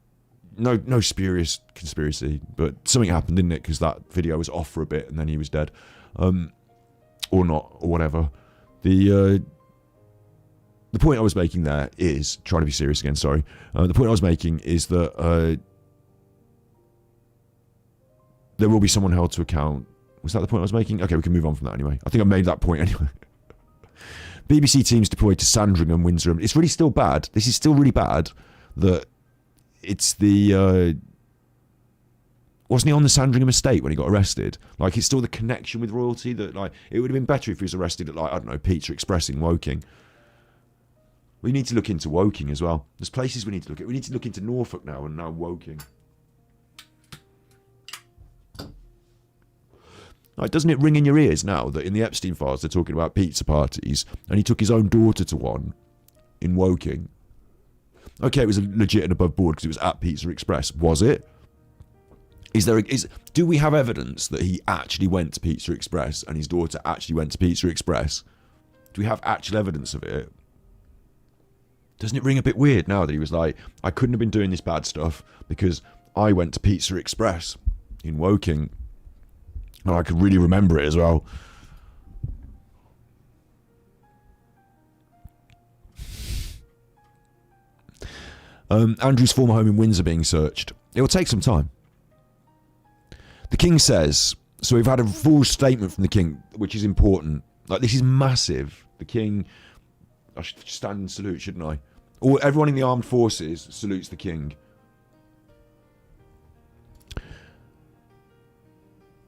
No spurious conspiracy, but something happened, didn't it? Because that video was off for a bit and then he was dead. Or not, or whatever. The point I was making there is, trying to be serious again, sorry. The point I was making is that there will be someone held to account. Was that the point I was making? Okay, we can move on from that anyway. I think I made that point anyway. BBC teams deployed to Sandringham, Windsor. It's really still bad. This is still really bad that it's the... wasn't he on the Sandringham estate when he got arrested? Like, it's still the connection with royalty that, like, it would have been better if he was arrested at, like, I don't know, Pizza Express in Woking. We need to look into Woking as well. There's places we need to look at. We need to look into Norfolk now and now Woking. Like, doesn't it ring in your ears now that in the Epstein files they're talking about pizza parties and he took his own daughter to one in Woking? Okay, it was legit and above board because it was at Pizza Express. Was it? Do we have evidence that he actually went to Pizza Express and his daughter actually went to Pizza Express? Do we have actual evidence of it? Doesn't it ring a bit weird now that he was like, I couldn't have been doing this bad stuff because I went to Pizza Express in Woking. And I could really remember it as well. Andrew's former home in Windsor being searched. It will take some time. The King says, so we've had a full statement from the King, which is important. Like, this is massive. The King, I should stand and salute, shouldn't I? Everyone in the armed forces salutes the King.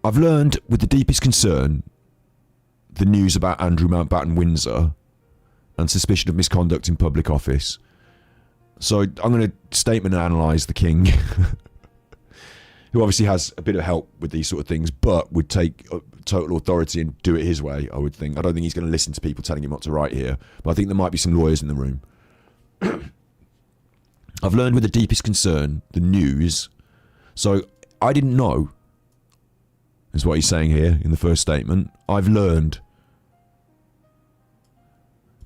I've learned with the deepest concern the news about Andrew Mountbatten Windsor and suspicion of misconduct in public office. So I'm going to statement and analyse the King, who obviously has a bit of help with these sort of things, but would take total authority and do it his way, I would think. I don't think he's going to listen to people telling him what to write here, but I think there might be some lawyers in the room. I've learned with the deepest concern the news. So I didn't know, is what he's saying here in the first statement. I've learned.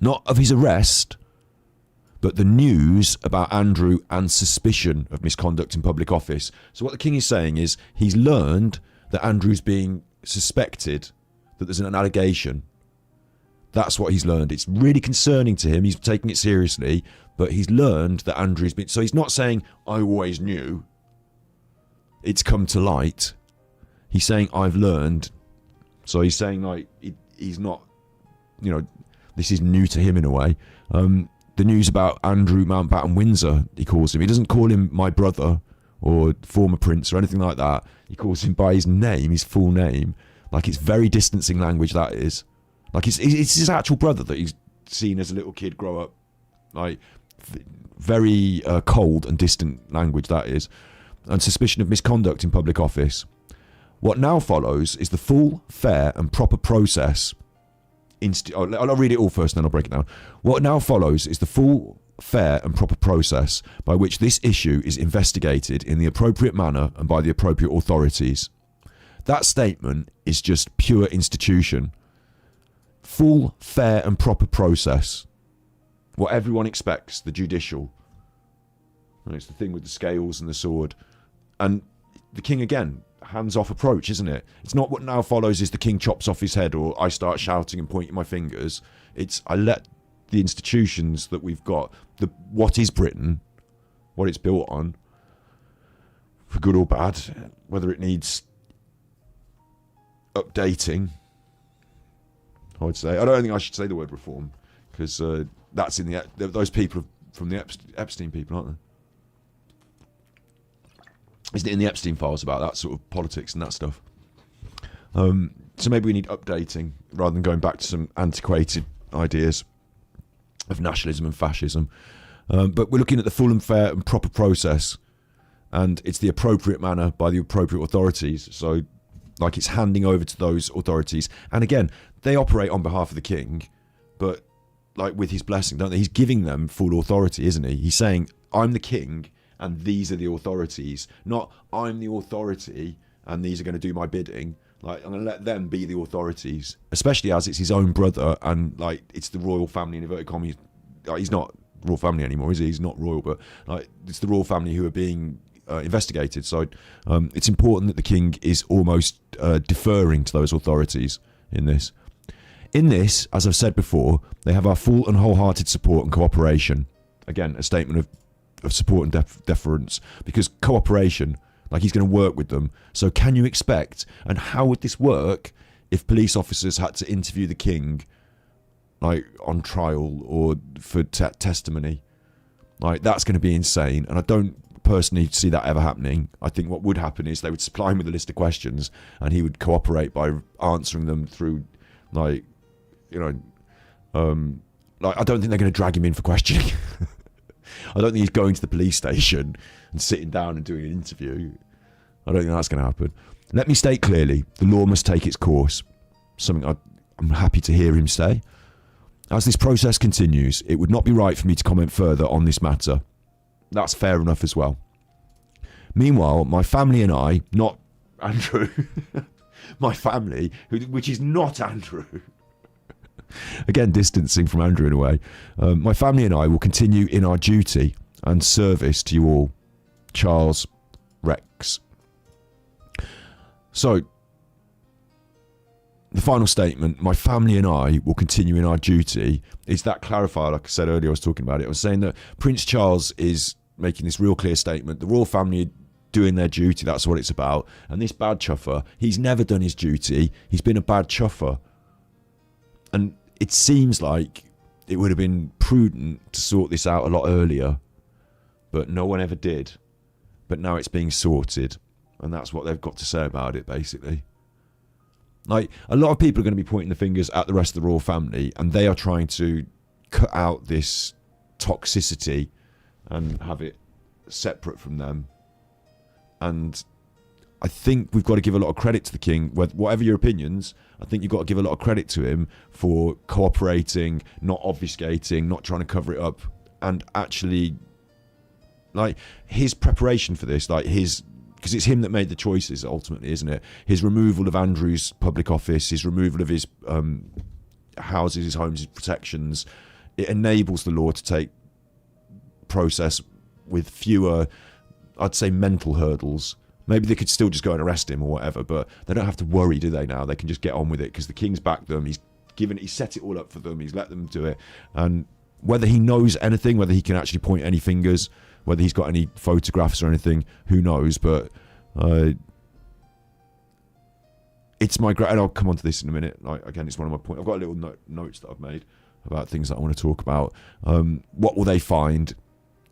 Not of his arrest, but the news about Andrew and suspicion of misconduct in public office. So what the King is saying is he's learned that Andrew's being suspected, that there's an allegation. That's what he's learned. It's really concerning to him. He's taking it seriously, but he's learned that Andrew's been... So he's not saying, I always knew. It's come to light. He's saying, I've learned. So he's saying, like, he's not, you know, this is new to him in a way. The news about Andrew Mountbatten Windsor, he calls him. He doesn't call him my brother or former prince or anything like that. He calls him by his name, his full name. Like, it's very distancing language, that is. Like, it's his actual brother that he's seen as a little kid grow up. Like, very cold and distant language, that is. And suspicion of misconduct in public office. What now follows is the full, fair and proper process. I'll read it all first and then I'll break it down. What now follows is the full, fair and proper process by which this issue is investigated in the appropriate manner and by the appropriate authorities. That statement is just pure institution. Full, fair and proper process. What everyone expects, the judicial. And it's the thing with the scales and the sword. And the king, again, hands-off approach, isn't it? It's not what now follows is the king chops off his head or I start shouting and pointing my fingers. It's I let the institutions that we've got, what is Britain, what it's built on, for good or bad, whether it needs updating, I would say. I don't think I should say the word reform, because that's in those people from the Epstein people, aren't they? Isn't it in the Epstein files about that sort of politics and that stuff? So maybe we need updating rather than going back to some antiquated ideas of nationalism and fascism. But we're looking at the full and fair and proper process, and it's the appropriate manner by the appropriate authorities. So, like, it's handing over to those authorities. And again, they operate on behalf of the king, but like with his blessing, don't they? He's giving them full authority, isn't he? He's saying, I'm the king and these are the authorities, not I'm the authority and these are going to do my bidding. Like, I'm going to let them be the authorities, especially as it's his own brother and like it's the royal family in inverted commas. Like, he's not royal family anymore, is he? He's not royal, but like it's the royal family who are being investigated. So it's important that the king is almost deferring to those authorities in this. In this, as I've said before, they have our full and wholehearted support and cooperation. Again, a statement of support and deference, because cooperation, like, he's going to work with them. So can you expect, and how would this work if police officers had to interview the king, like, on trial or for testimony? Like, that's going to be insane, and I don't personally see that ever happening. I think what would happen is they would supply him with a list of questions and he would cooperate by answering them through, like, you know, like, I don't think they're going to drag him in for questioning. I don't think he's going to the police station and sitting down and doing an interview. I don't think that's going to happen. Let me state clearly, the law must take its course. Something I'm happy to hear him say. As this process continues, it would not be right for me to comment further on this matter. That's fair enough as well. Meanwhile, my family and I, not Andrew, my family, which is not Andrew, again distancing from Andrew in a way, my family and I will continue in our duty and service to you all. Charles Rex. So, the final statement, my family and I will continue in our duty, is that clarified? Like I said earlier, I was talking about it. I was saying that Prince Charles is making this real clear statement. The royal family are doing their duty. That's what it's about. And this bad chuffer, he's never done his duty. He's been a bad chuffer. And it seems like it would have been prudent to sort this out a lot earlier. But no one ever did. But now it's being sorted. And that's what they've got to say about it, basically. Like, a lot of people are going to be pointing the fingers at the rest of the royal family, and they are trying to cut out this toxicity and have it separate from them. And I think we've got to give a lot of credit to the king. Whatever your opinions, I think you've got to give a lot of credit to him for cooperating, not obfuscating, not trying to cover it up, and actually, like, his preparation for this, like his... because it's him that made the choices ultimately, isn't it? His removal of Andrew's public office, his removal of his houses, his homes, his protections, it enables the law to take process with fewer, I'd say, mental hurdles. Maybe they could still just go and arrest him or whatever, but they don't have to worry, do they now? They can just get on with it because the king's backed them. He's set it all up for them. He's let them do it. And whether he knows anything, whether he can actually point any fingers, whether he's got any photographs or anything, who knows? But it's my and I'll come on to this in a minute. Like, again, it's one of my points. I've got a little notes that I've made about things that I want to talk about. What will they find,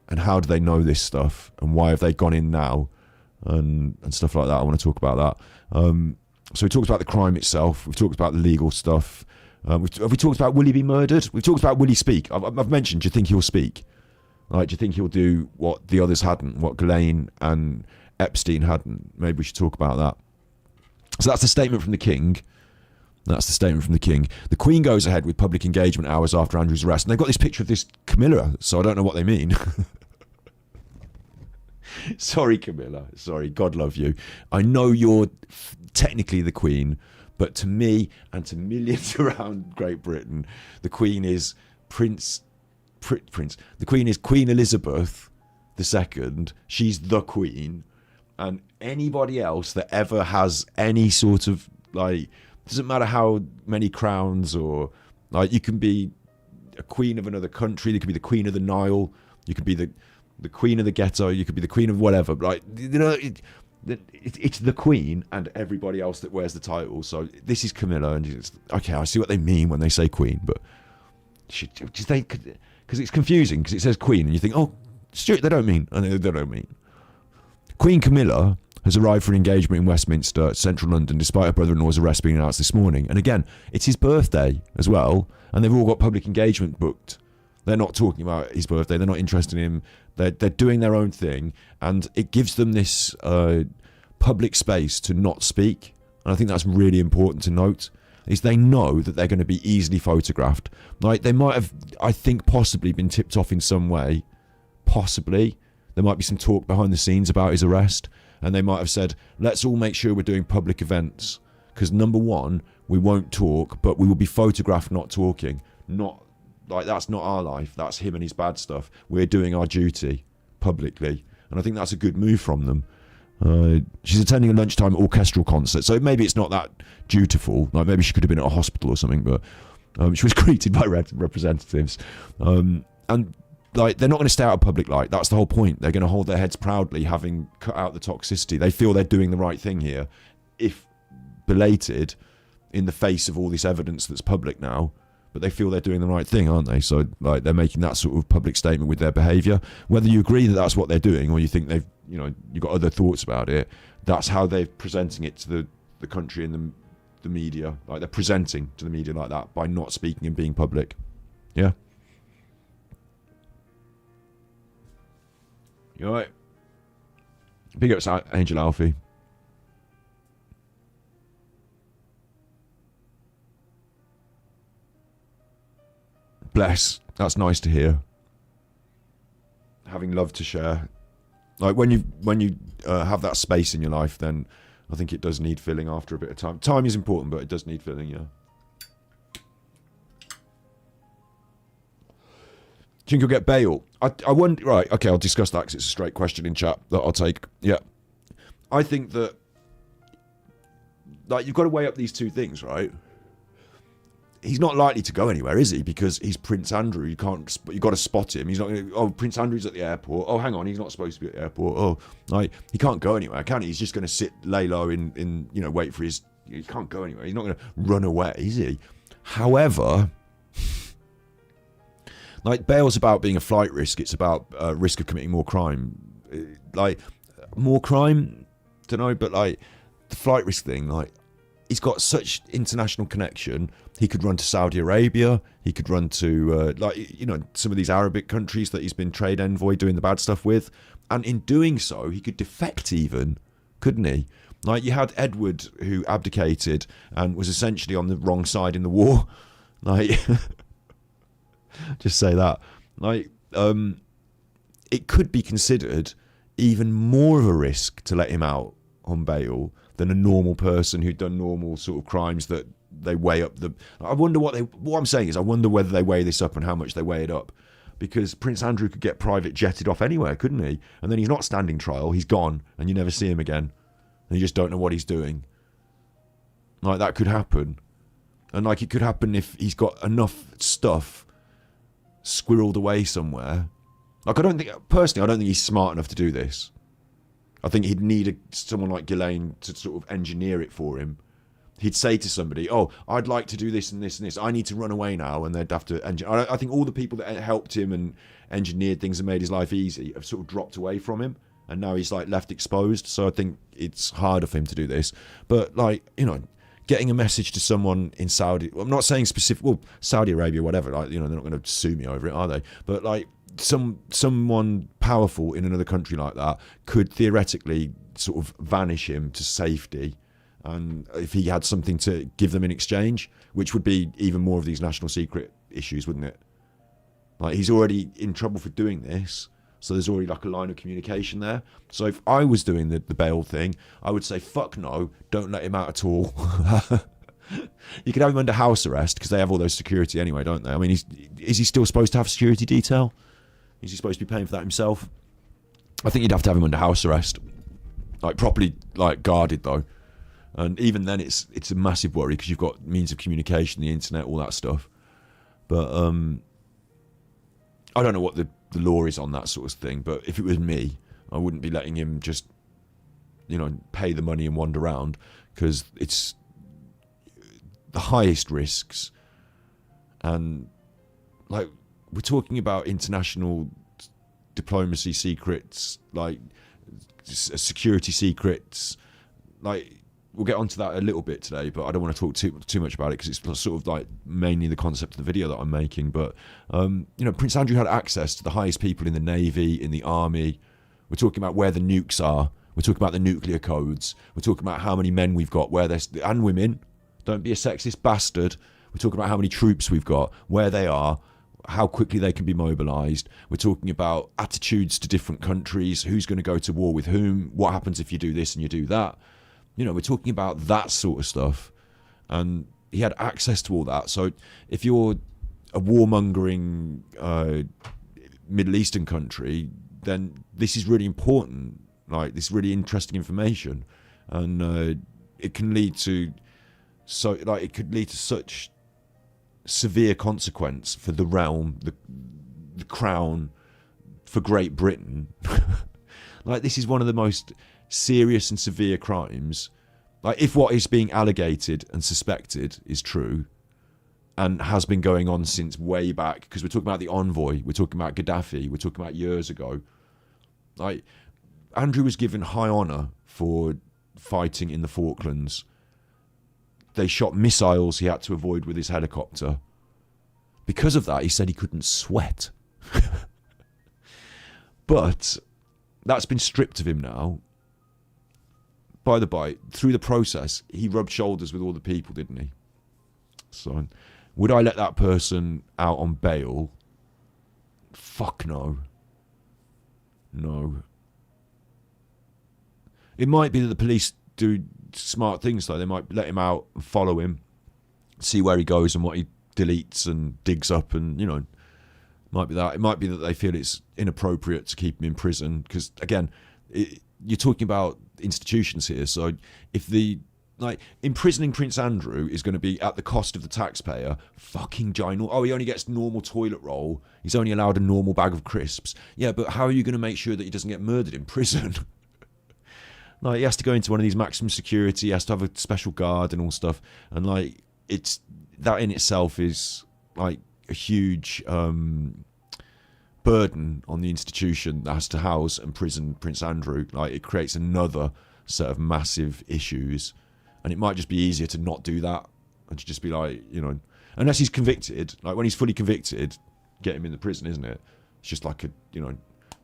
and how do they know this stuff, and why have they gone in now, and stuff like that. I want to talk about that. So we talked about the crime itself. We've talked about the legal stuff. Have we talked about will he be murdered? We've talked about will he speak. I've mentioned, do you think he'll speak? Like, do you think he'll do what the others hadn't, what Ghislaine and Epstein hadn't? Maybe we should talk about that. So that's the statement from the King. That's the statement from the King. The Queen goes ahead with public engagement hours after Andrew's arrest. And they've got this picture of this Camilla, so I don't know what they mean. Sorry, Camilla. Sorry, God love you. I know you're technically the Queen, but to me and to millions around Great Britain, the Queen is Prince. The Queen is Queen Elizabeth II. She's the Queen. And anybody else that ever has any sort of, like, doesn't matter how many crowns, or like, you can be a queen of another country, you could be the Queen of the Nile, you could be the Queen of the Ghetto, you could be the Queen of whatever. Like, you know, it's the Queen and everybody else that wears the title. So this is Camilla, and it's, okay, I see what they mean when they say Queen, but because it's confusing, because it says Queen and you think, oh, Stuart, they don't mean, and they don't mean. Queen Camilla has arrived for an engagement in Westminster, central London, despite her brother-in-law's arrest being announced this morning. And again, it's his birthday as well, and they've all got public engagement booked. They're not talking about his birthday. They're not interested in him. They're doing their own thing, and it gives them this public space to not speak. And I think that's really important to note, is they know that they're going to be easily photographed. Like, they might have, I think, possibly been tipped off in some way. Possibly. There might be some talk behind the scenes about his arrest, and they might have said, let's all make sure we're doing public events, because number one, we won't talk, but we will be photographed not talking. Not like, that's not our life, that's him and his bad stuff. We're doing our duty publicly, and I think that's a good move from them. She's attending a lunchtime orchestral concert, so maybe it's not that dutiful. Like, maybe she could have been at a hospital or something, but she was greeted by representatives, and like, they're not going to stay out of public light. That's the whole point. They're going to hold their heads proudly, having cut out the toxicity. They feel they're doing the right thing here, if belated, in the face of all this evidence that's public now. But they feel they're doing the right thing, aren't they? So, like, they're making that sort of public statement with their behaviour. Whether you agree that that's what they're doing, or you think they've, you know, you've got other thoughts about it, that's how they're presenting it to the country and the media. Like, they're presenting to the media like that by not speaking and being public. Yeah. You alright? Big ups, Angel Alfie. Bless. That's nice to hear. Having love to share. Like, when you have that space in your life, then I think it does need filling after a bit of time. Time is important, but it does need filling, yeah. Do you think you'll get bail? I wonder, right, okay, I'll discuss that because it's a straight question in chat that I'll take. Yeah. I think that, like, you've got to weigh up these two things, right? He's not likely to go anywhere, is he? Because he's Prince Andrew. You've got to spot him. He's not going to, oh, Prince Andrew's at the airport. Oh, hang on, he's not supposed to be at the airport. Oh, like, he can't go anywhere, can he? He's just going to lay low in, you know, wait for his, he can't go anywhere. He's not going to run away, is he? However, like, bail's about being a flight risk. It's about risk of committing more crime. Like, more crime? Don't know, but, like, the flight risk thing, like, he's got such international connection. He could run to Saudi Arabia. He could run to, like, you know, some of these Arabic countries that he's been trade envoy doing the bad stuff with. And in doing so, he could defect even, couldn't he? Like, you had Edward, who abdicated and was essentially on the wrong side in the war. Like... Just say that. Like, it could be considered even more of a risk to let him out on bail than a normal person who'd done normal sort of crimes that they weigh up the... I wonder what I'm saying is, I wonder whether they weigh this up and how much they weigh it up. Because Prince Andrew could get private jetted off anywhere, couldn't he? And then he's not standing trial, he's gone, and you never see him again. And you just don't know what he's doing. Like, that could happen. And, like, it could happen if he's got enough stuff squirreled away somewhere. Like, I don't think he's smart enough to do this. I think he'd need someone like Ghislaine to sort of engineer it for him. He'd say to somebody, oh, I'd like to do this and this and this. I need to run away now. And they'd have to... I think all the people that helped him and engineered things and made his life easy have sort of dropped away from him. and now he's like left exposed. So I think it's harder for him to do this. But like, you know, getting a message to someone in Saudi, I'm not saying specific, well, Saudi Arabia, whatever, like, you know, they're not going to sue me over it, are they? But like someone powerful in another country like that could theoretically sort of vanish him to safety. And if he had something to give them in exchange, which would be even more of these national secret issues, wouldn't it? Like, he's already in trouble for doing this, so there's already like a line of communication there. So if I was doing the bail thing, I would say, fuck no, don't let him out at all. You could have him under house arrest, because they have all those security anyway, don't they? I mean, is he still supposed to have security detail? Is he supposed to be paying for that himself? I think you'd have to have him under house arrest, like properly like guarded though. And even then, it's a massive worry, because you've got means of communication, the internet, all that stuff. But I don't know what the law is on that sort of thing. But if it was me, I wouldn't be letting him just, you know, pay the money and wander around, because it's the highest risks. And like, we're talking about international diplomacy secrets, like security secrets, like. We'll get onto that a little bit today, but I don't want to talk too much about it, because it's sort of like mainly the concept of the video that I'm making. But, you know, Prince Andrew had access to the highest people in the Navy, in the Army. We're talking about where the nukes are. We're talking about the nuclear codes. We're talking about how many men we've got, where there's, and women. Don't be a sexist bastard. We're talking about how many troops we've got, where they are, how quickly they can be mobilised. We're talking about attitudes to different countries, who's going to go to war with whom, what happens if you do this and you do that. You know, we're talking about that sort of stuff, and he had access to all that. So if you're a warmongering Middle Eastern country, then this is really important. Like, this is really interesting information, and it can lead to it could lead to such severe consequence for the realm, the crown, for Great Britain. Like, this is one of the most serious and severe crimes. Like, if what is being allegated and suspected is true, and has been going on since way back, because we're talking about the envoy, we're talking about Gaddafi, we're talking about years ago. Like, Andrew was given high honour for fighting in the Falklands. They shot missiles he had to avoid with his helicopter. Because of that, he said he couldn't sweat. But that's been stripped of him now. By the by, through the process, he rubbed shoulders with all the people, didn't he? So, would I let that person out on bail? Fuck no. No. It might be that the police do smart things, though. They might let him out and follow him, see where he goes and what he deletes and digs up, and, you know, might be that. It might be that they feel it's inappropriate to keep him in prison, because, again, you're talking about institutions here. So if imprisoning Prince Andrew is going to be at the cost of the taxpayer, fucking ginormous. Oh, he only gets normal toilet roll. He's only allowed a normal bag of crisps. Yeah, but how are you going to make sure that he doesn't get murdered in prison? Like, he has to go into one of these maximum security. He has to have a special guard and all stuff. And like, it's that in itself is like a huge burden on the institution that has to house and prison Prince Andrew. Like, it creates another set of massive issues, and it might just be easier to not do that and to just be like, you know, unless he's convicted. Like, when he's fully convicted, get him in the prison, isn't it? It's just like a, you know,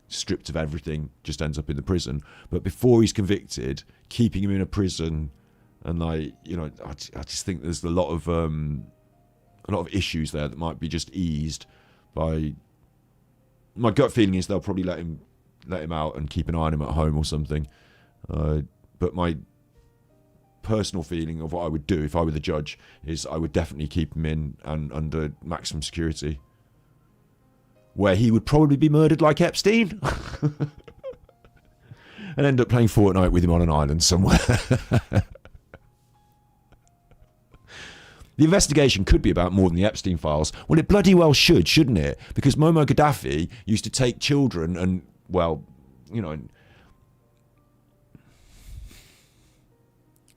stripped of everything, just ends up in the prison. But before he's convicted, keeping him in a prison, and like, you know, I just think there's a lot of issues there that might be just eased by. My gut feeling is they'll probably let him out and keep an eye on him at home or something. But my personal feeling of what I would do if I were the judge is I would definitely keep him in and under maximum security, where he would probably be murdered like Epstein and end up playing Fortnite with him on an island somewhere. The investigation could be about more than the Epstein files. Well, it bloody well should, shouldn't it? Because Muammar Gaddafi used to take children and, well, you know, and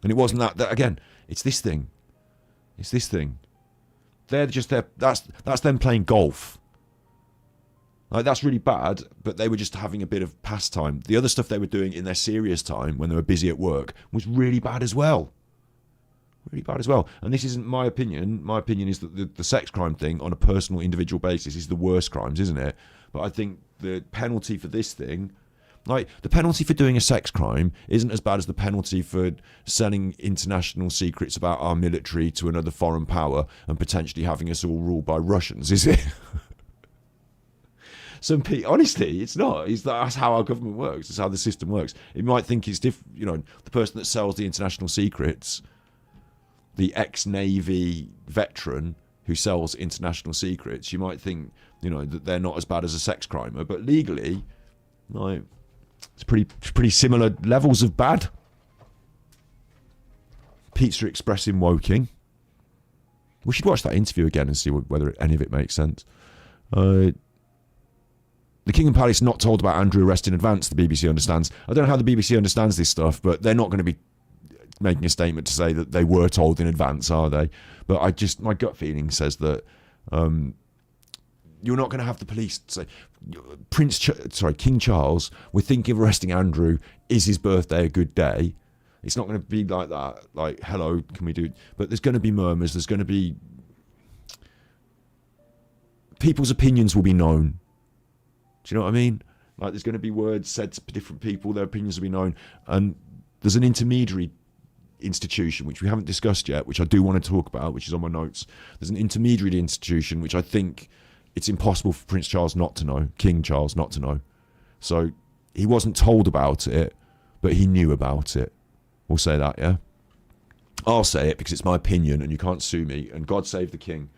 it wasn't that again, it's this thing. It's this thing. They're just there. That's them playing golf. Like, that's really bad, but they were just having a bit of pastime. The other stuff they were doing in their serious time, when they were busy at work, was really bad as well. Really bad as well. And this isn't my opinion. My opinion is that the sex crime thing, on a personal, individual basis, is the worst crimes, isn't it? But I think the penalty for this thing, like, the penalty for doing a sex crime isn't as bad as the penalty for selling international secrets about our military to another foreign power and potentially having us all ruled by Russians, is it? Honestly, it's not. That's how our government works. It's how the system works. It might think it's different. You know, the person that sells the international secrets, the ex-Navy veteran who sells international secrets, you might think, you know, that they're not as bad as a sex crimer, but legally, like, it's pretty similar levels of bad. Pizza Express in Woking. We should watch that interview again and see whether any of it makes sense. The King and Palace not told about Andrew arrest in advance, the BBC understands. I don't know how the BBC understands this stuff, but they're not going to be making a statement to say that they were told in advance, are they? But my gut feeling says that you're not going to have the police say, King Charles, we're thinking of arresting Andrew. Is his birthday a good day? It's not going to be like that. Like, hello, can we do? But there's going to be murmurs. There's going to be people's opinions will be known. Do you know what I mean? Like, there's going to be words said to different people. Their opinions will be known, and there's an intermediary institution which we haven't discussed yet, which I do want to talk about, which is on my notes. There's an intermediary institution which I think it's impossible for Prince Charles not to know, King Charles not to know. So he wasn't told about it, but he knew about it. We'll say that, yeah? I'll say it because it's my opinion and you can't sue me, and God save the King.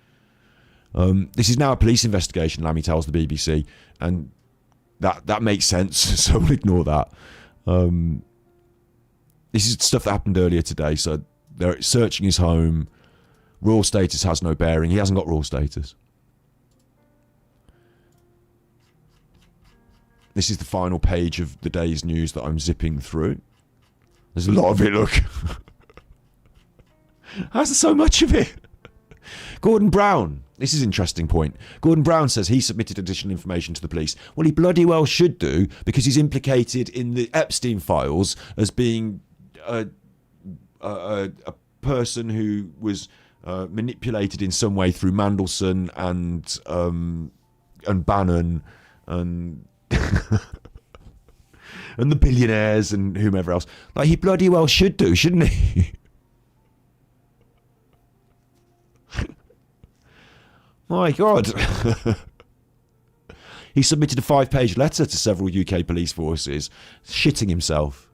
This is now a police investigation, Lammy tells the BBC, and that makes sense, so we'll ignore that. This is stuff that happened earlier today, so they're searching his home. Royal status has no bearing. He hasn't got royal status. This is the final page of the day's news that I'm zipping through. There's a lot of it, look. How's there so much of it? Gordon Brown. This is an interesting point. Gordon Brown says he submitted additional information to the police. Well, he bloody well should do, because he's implicated in the Epstein files as being a person who was manipulated in some way through Mandelson and Bannon and and the billionaires and whomever else. Like, he bloody well should do, shouldn't he? My God. He submitted a 5-page letter to several UK police forces, shitting himself,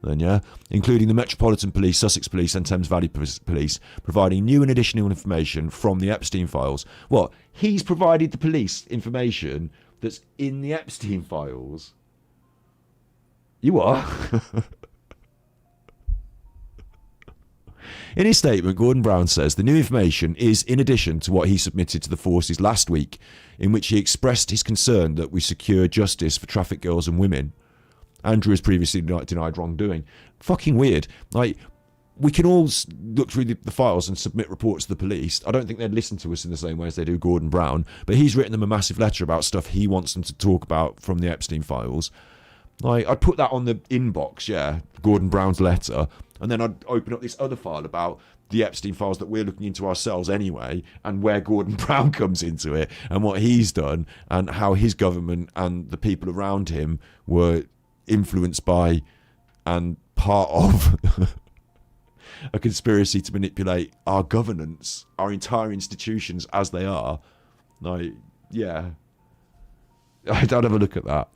then, yeah, including the Metropolitan Police, Sussex Police and Thames Valley Police, providing new and additional information from the Epstein files. What? He's provided the police information that's in the Epstein files? You are? In his statement, Gordon Brown says the new information is in addition to what he submitted to the forces last week, in which he expressed his concern that we secure justice for trafficked girls and women. Andrew has previously denied wrongdoing. Fucking weird. Like, we can all look through the files and submit reports to the police. I don't think they'd listen to us in the same way as they do Gordon Brown, but he's written them a massive letter about stuff he wants them to talk about from the Epstein files. Like, I'd put that on the inbox, yeah, Gordon Brown's letter, and then I'd open up this other file about the Epstein files that we're looking into ourselves anyway, and where Gordon Brown comes into it, and what he's done, and how his government and the people around him were influenced by and part of a conspiracy to manipulate our governance, our entire institutions as they are. Like, yeah. I'd have a look at that.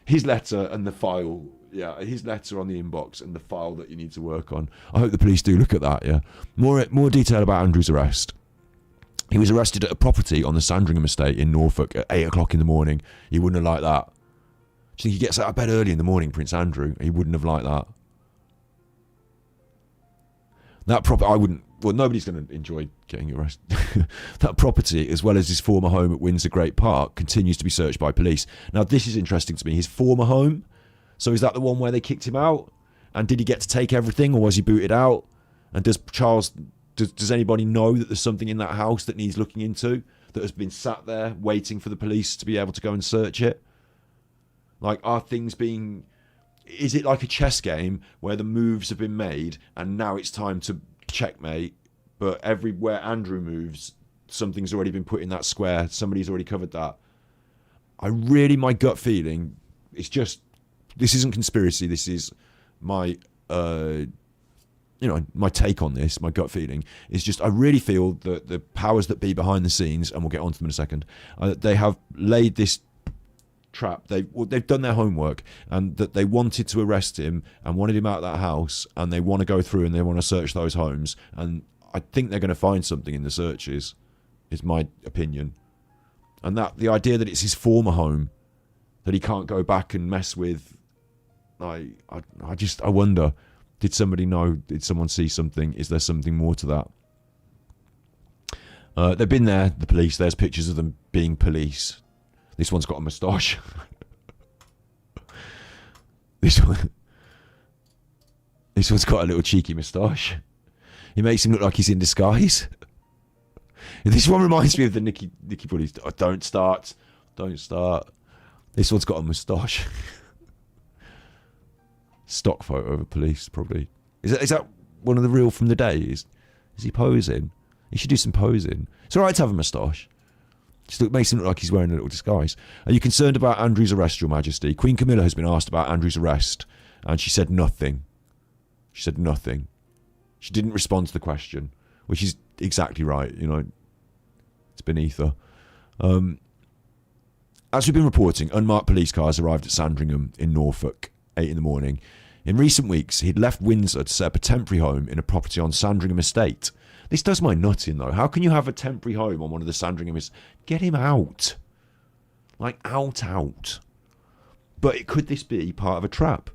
His letter and the file, yeah, his letter on the inbox and the file that you need to work on. I hope the police do look at that, yeah. More detail about Andrew's arrest. He was arrested at a property on the Sandringham estate in Norfolk at 8 o'clock in the morning. He wouldn't have liked that. Do you think he gets out of bed early in the morning, Prince Andrew? He wouldn't have liked that. I wouldn't. Well, nobody's going to enjoy getting arrested. That property, as well as his former home at Windsor Great Park, continues to be searched by police. Now, this is interesting to me. His former home? So is that the one where they kicked him out? And did he get to take everything, or was he booted out? And does anybody know that there's something in that house that needs looking into? that has been sat there waiting for the police to be able to go and search it? Like, are things being... Is it like a chess game where the moves have been made and now it's time to checkmate, but everywhere Andrew moves, something's already been put in that square, somebody's already covered that? My gut feeling, it's just, this isn't conspiracy, this is my, my take on this, my gut feeling, is just, I really feel that the powers that be behind the scenes, and we'll get onto them in a second, they have laid this trap. They've done their homework, and that they wanted to arrest him and wanted him out of that house, and they want to go through and they want to search those homes, and I think they're going to find something in the searches, is my opinion. And that the idea that it's his former home that he can't go back and mess with, I wonder, did somebody know, did someone see something, is there something more to that? They've been there, the police, there's pictures of them being police. This one's got a moustache. This one's got a little cheeky moustache. He makes him look like he's in disguise. This one reminds me of the Nicky Bullies. Oh, don't start. This one's got a moustache. Stock photo of a police, probably. Is that one of the real from the day? Is he posing? He should do some posing. It's all right to have a moustache. Just makes him look like he's wearing a little disguise. Are you concerned about Andrew's arrest, Your Majesty? Queen Camilla has been asked about Andrew's arrest, and she said nothing. She didn't respond to the question, which is exactly right. It's beneath her. As we've been reporting, unmarked police cars arrived at Sandringham in Norfolk, 8 in the morning. In recent weeks, he'd left Windsor to set up a temporary home in a property on Sandringham Estate. This does my nut in, though. How can you have a temporary home on one of the Sandringham estates? Get him out. Like, out. But could this be part of a trap?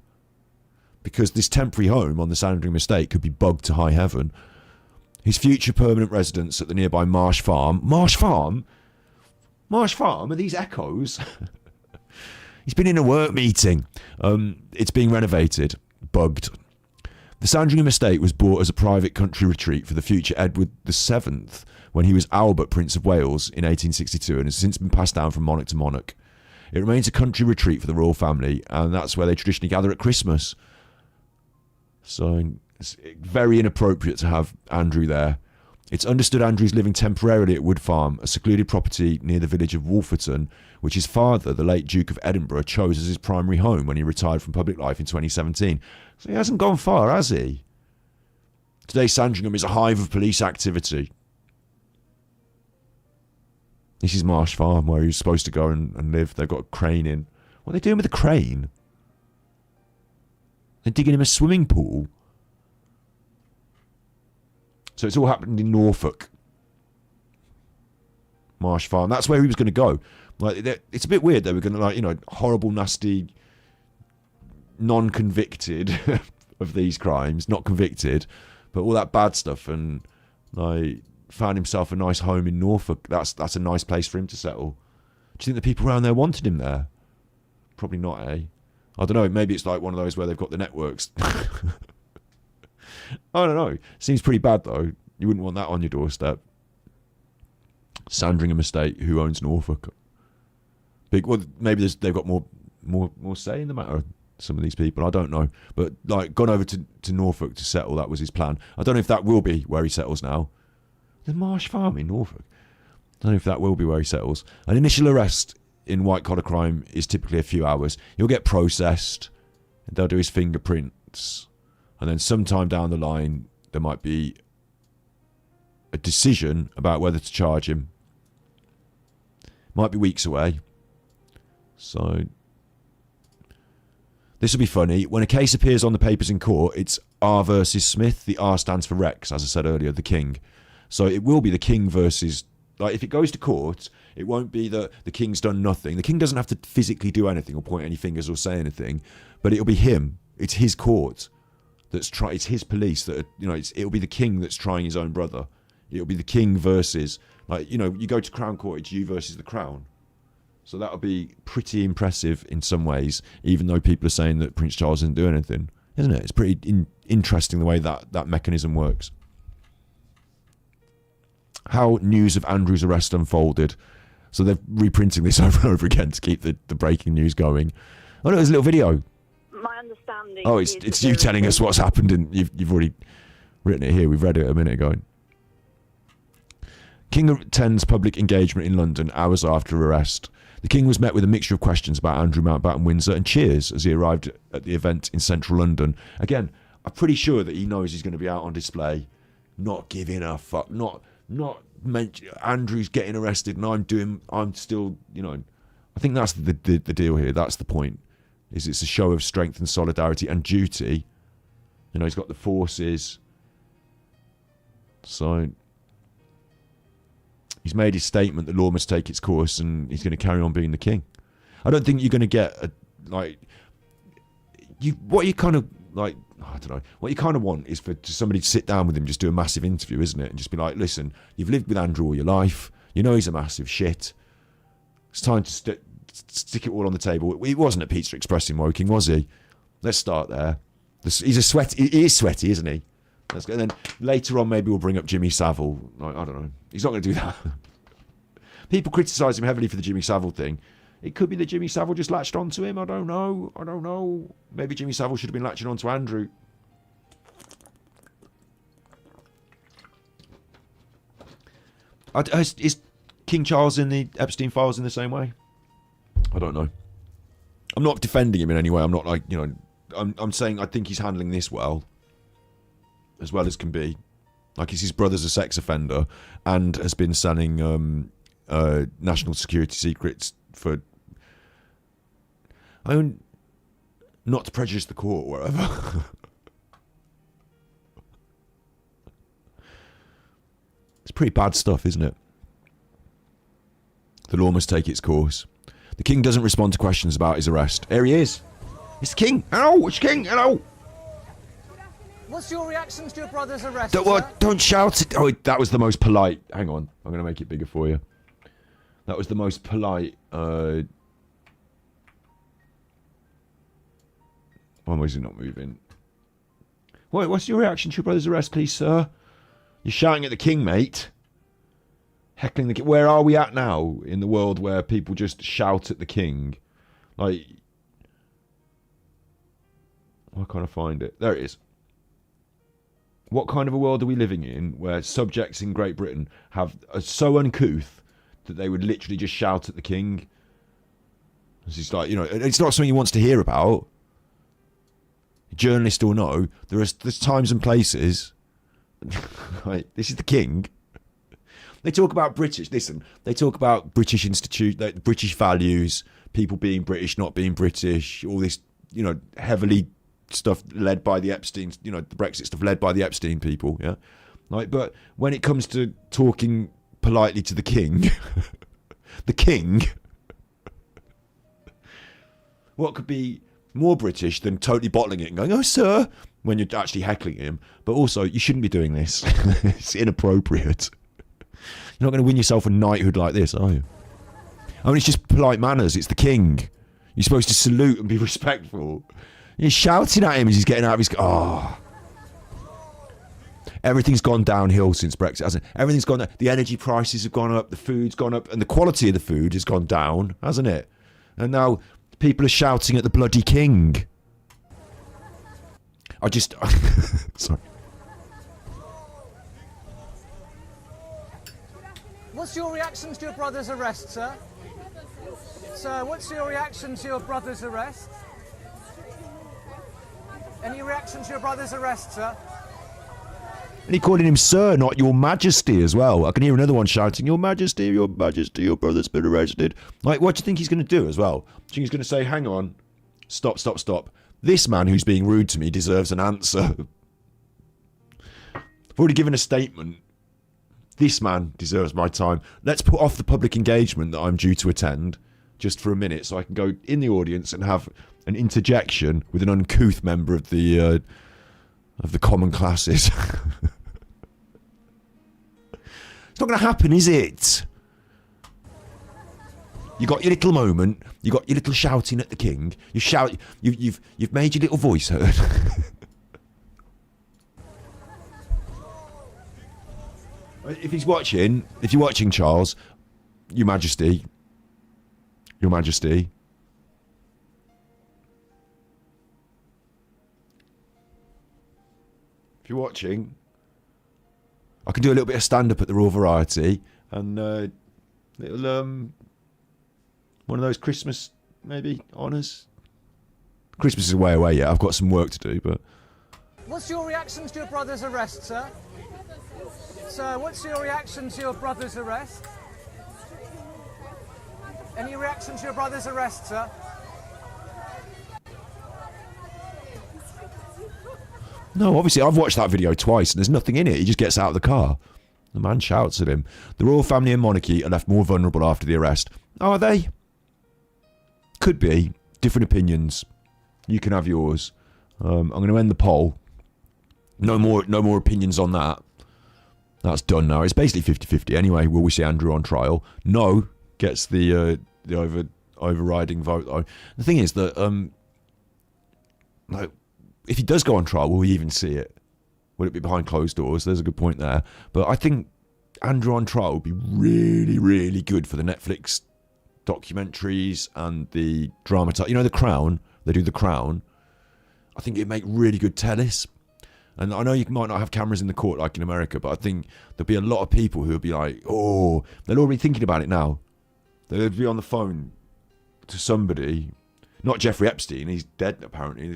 Because this temporary home on the Sandringham Estate could be bugged to high heaven. His future permanent residence at the nearby Marsh Farm. Marsh Farm? Are these echoes? He's been in a work meeting. It's being renovated. Bugged. The Sandringham Estate was bought as a private country retreat for the future Edward VII when he was Albert, Prince of Wales, in 1862, and has since been passed down from monarch to monarch. It remains a country retreat for the royal family, and that's where they traditionally gather at Christmas. So it's very inappropriate to have Andrew there. It's understood Andrew's living temporarily at Wood Farm, a secluded property near the village of Wolferton, which his father, the late Duke of Edinburgh, chose as his primary home when he retired from public life in 2017. So he hasn't gone far, has he? Today, Sandringham is a hive of police activity. This is Marsh Farm, where he was supposed to go and live. They've got a crane in. What are they doing with the crane? They're digging him a swimming pool. So it's all happened in Norfolk. Marsh Farm. That's where he was going to go. Like, it's a bit weird. They were going to, horrible, nasty, non-convicted of these crimes, not convicted, but all that bad stuff, and found himself a nice home in Norfolk. That's a nice place for him to settle. Do you think the people around there wanted him there? Probably not, eh? I don't know. Maybe it's like one of those where they've got the networks. I don't know. Seems pretty bad, though. You wouldn't want that on your doorstep. Sandringham Estate, who owns Norfolk? Well, maybe they've got more say in the matter. Some of these people, I don't know. But gone over to Norfolk to settle. That was his plan. I don't know if that will be where he settles now. The Marsh Farm in Norfolk. I don't know if that will be where he settles. An initial arrest in white-collar crime is typically a few hours. He'll get processed, and they'll do his fingerprints, and then sometime down the line, there might be a decision about whether to charge him. Might be weeks away. So this will be funny. When a case appears on the papers in court, it's R versus Smith. The R stands for Rex, as I said earlier, the king. So it will be the king versus... if it goes to court, it won't be that the king's done nothing. The king doesn't have to physically do anything or point any fingers or say anything, but it'll be him. It's his court that's it's his police that it'll be the king that's trying his own brother. It'll be the king versus you go to Crown Court, it's you versus the crown. So that'll be pretty impressive in some ways, even though people are saying that Prince Charles didn't do anything, isn't it? It's pretty interesting the way that mechanism works. how news of Andrew's arrest unfolded. So they're reprinting this over and over again to keep the breaking news going. Oh no, there's a little video. My understanding. Oh, it's you telling us what's happened, and you've already written it here. We've read it a minute ago. King attends public engagement in London hours after arrest. The King was met with a mixture of questions about Andrew Mountbatten Windsor and cheers as he arrived at the event in central London. Again, I'm pretty sure that he knows he's going to be out on display, not giving a fuck, not mention Andrew's getting arrested and I'm still, I think that's the deal here. That's the point. Is it's a show of strength and solidarity and duty. He's got the forces. So he's made his statement that law must take its course and he's going to carry on being the king. I don't think you're going to get what you kind of want is for somebody to sit down with him, just do a massive interview, isn't it? And just be like, listen, you've lived with Andrew all your life. He's a massive shit. It's time to stick it all on the table. He wasn't at Pizza Express in Woking, was he? Let's start there. He is sweaty, isn't he? And then later on, maybe we'll bring up Jimmy Savile. I don't know. He's not going to do that. People criticise him heavily for the Jimmy Savile thing. It could be that Jimmy Savile just latched onto him. I don't know. Maybe Jimmy Savile should have been latching onto Andrew. Is King Charles in the Epstein files in the same way? I don't know. I'm not defending him in any way. I'm not I'm saying I think he's handling this well as can be. Like, his brother's a sex offender and has been selling national security secrets for, not to prejudice the court or whatever. It's pretty bad stuff, isn't it? The law must take its course. The King doesn't respond to questions about his arrest. There he is. It's the King. Hello, it's the King. Hello. What's your reaction to your brother's arrest? Don't shout it. Oh, that was the most polite. Hang on. I'm going to make it bigger for you. That was the most polite. Why was it not moving? What's your reaction to your brother's arrest, please, sir? You're shouting at the King, mate. Heckling the King. Where are we at now in the world where people just shout at the King? Like, why can't I find it? There it is. What kind of a world are we living in where subjects in Great Britain are so uncouth that they would literally just shout at the King? It's like, it's not something he wants to hear about. Journalists all know there's times and places. Right, this is the King. They talk about British. Listen, they talk about British British values, people being British, not being British, all this, heavily stuff led by the Epstein, the Brexit stuff led by the Epstein people, yeah. Like, but when it comes to talking politely to the King, the King, what could be more British than totally bottling it and going, "Oh, sir," when you're actually heckling him? But also, you shouldn't be doing this. It's inappropriate. You're not going to win yourself a knighthood like this, are you? I mean, it's just polite manners. It's the King. You're supposed to salute and be respectful. You're shouting at him as he's getting out of his... Oh. Everything's gone downhill since Brexit, hasn't it? Everything's gone down. The energy prices have gone up, the food's gone up, and the quality of the food has gone down, hasn't it? And now people are shouting at the bloody King. Sorry. What's your reaction to your brother's arrest, sir? Sir, what's your reaction to your brother's arrest? Any reaction to your brother's arrest, sir? And he calling him sir, not your majesty as well. I can hear another one shouting, your majesty, your brother's been arrested. Like, what do you think he's going to do as well? Do you think he's going to say, hang on, stop. This man who's being rude to me deserves an answer. I've already given a statement. This man deserves my time. Let's put off the public engagement that I'm due to attend just for a minute so I can go in the audience and have an interjection with an uncouth member of the common classes. It's not going to happen, is it? You got your little moment. You got your little shouting at the King. You shout. You've made your little voice heard. If you're watching, Charles, Your Majesty. If you're watching, I can do a little bit of stand-up at the Royal Variety and little one of those Christmas maybe honours. Christmas is way away yet. I've got some work to do, but. What's your reaction to your brother's arrest, sir? Sir, what's your reaction to your brother's arrest? Any reaction to your brother's arrest, sir? No, obviously, I've watched that video twice and there's nothing in it. He just gets out of the car. The man shouts at him. The royal family and monarchy are left more vulnerable after the arrest. Are they? Could be. Different opinions. You can have yours. I'm going to end the poll. No more opinions on that. That's done now. It's basically 50-50 anyway. Will we see Andrew on trial? No gets the overriding vote though. The thing is that like, if he does go on trial, will we even see it? Will it be behind closed doors? There's a good point there. But I think Andrew on trial would be really, really good for the Netflix documentaries and the drama. You know, The Crown. They do The Crown. I think it'd make really good tellis. And I know you might not have cameras in the court like in America, but I think there'll be a lot of people who will be like, oh, they're already thinking about it now. They'll be on the phone to somebody, not Jeffrey Epstein, he's dead apparently.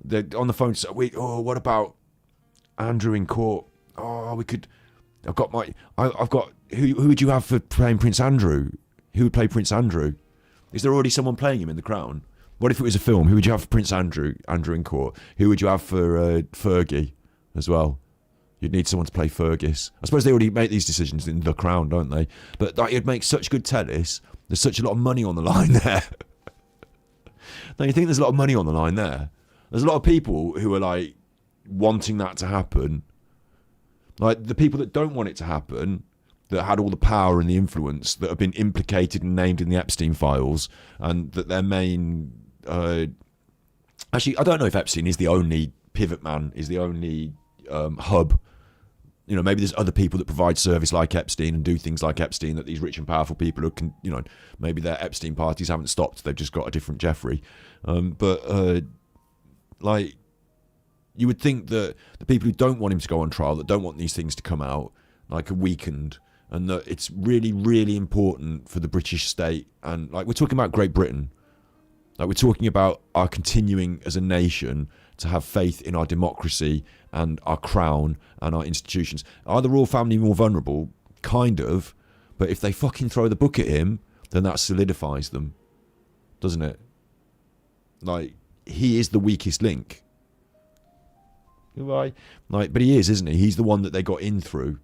They're on the phone to say, wait, oh, what about Andrew in court? Oh, we could, I've got, who would you have for playing Prince Andrew? Who would play Prince Andrew? Is there already someone playing him in The Crown? What if it was a film? Who would you have for Prince Andrew in court? Who would you have for Fergie as well? You'd need someone to play Fergus. I suppose they already make these decisions in The Crown, don't they? But like, it'd make such good tellis. There's such a lot of money on the line there. Don't you think there's a lot of money on the line there? There's a lot of people who are like wanting that to happen. Like the people that don't want it to happen, that had all the power and the influence, that have been implicated and named in the Epstein files, and that their main... actually, I don't know if Epstein is the only pivot man, is the only hub. You know, maybe there's other people that provide service like Epstein and do things like Epstein that these rich and powerful people who can, you know, maybe their Epstein parties haven't stopped. They've just got a different Jeffrey. Like, you would think that the people who don't want him to go on trial, that don't want these things to come out, like, are weakened, and that it's really, really important for the British state. And like, we're talking about Great Britain. Like, we're talking about our continuing as a nation to have faith in our democracy and our crown and our institutions. Are the royal family more vulnerable? Kind of. But if they fucking throw the book at him, then that solidifies them. Doesn't it? Like, he is the weakest link. Goodbye. Like, but he is, isn't he? He's the one that they got in through.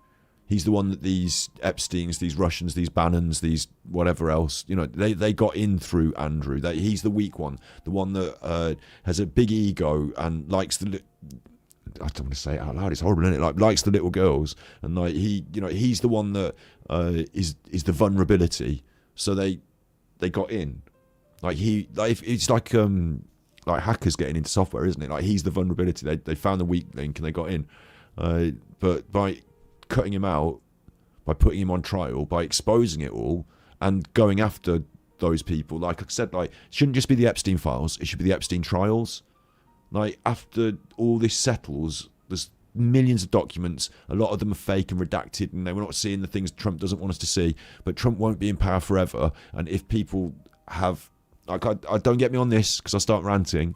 He's the one that these Epsteins, these Russians, these Bannons, these whatever else, you know, they got in through Andrew. He's the weak one, the one that has a big ego and likes the. I don't want to say it out loud. It's horrible, isn't it? Like, likes the little girls, and like he, you know, he's the one that is the vulnerability. So they got in. Like it's like hackers getting into software, isn't it? Like, he's the vulnerability. They found the weak link and they got in. But by cutting him out, by putting him on trial, by exposing it all and going after those people, like I said, like, it shouldn't just be the Epstein files, it should be the Epstein trials. Like, after all this settles, there's millions of documents, a lot of them are fake and redacted, and we're not seeing the things Trump doesn't want us to see. But Trump won't be in power forever, and if people have, like, I don't get me on this because I start ranting,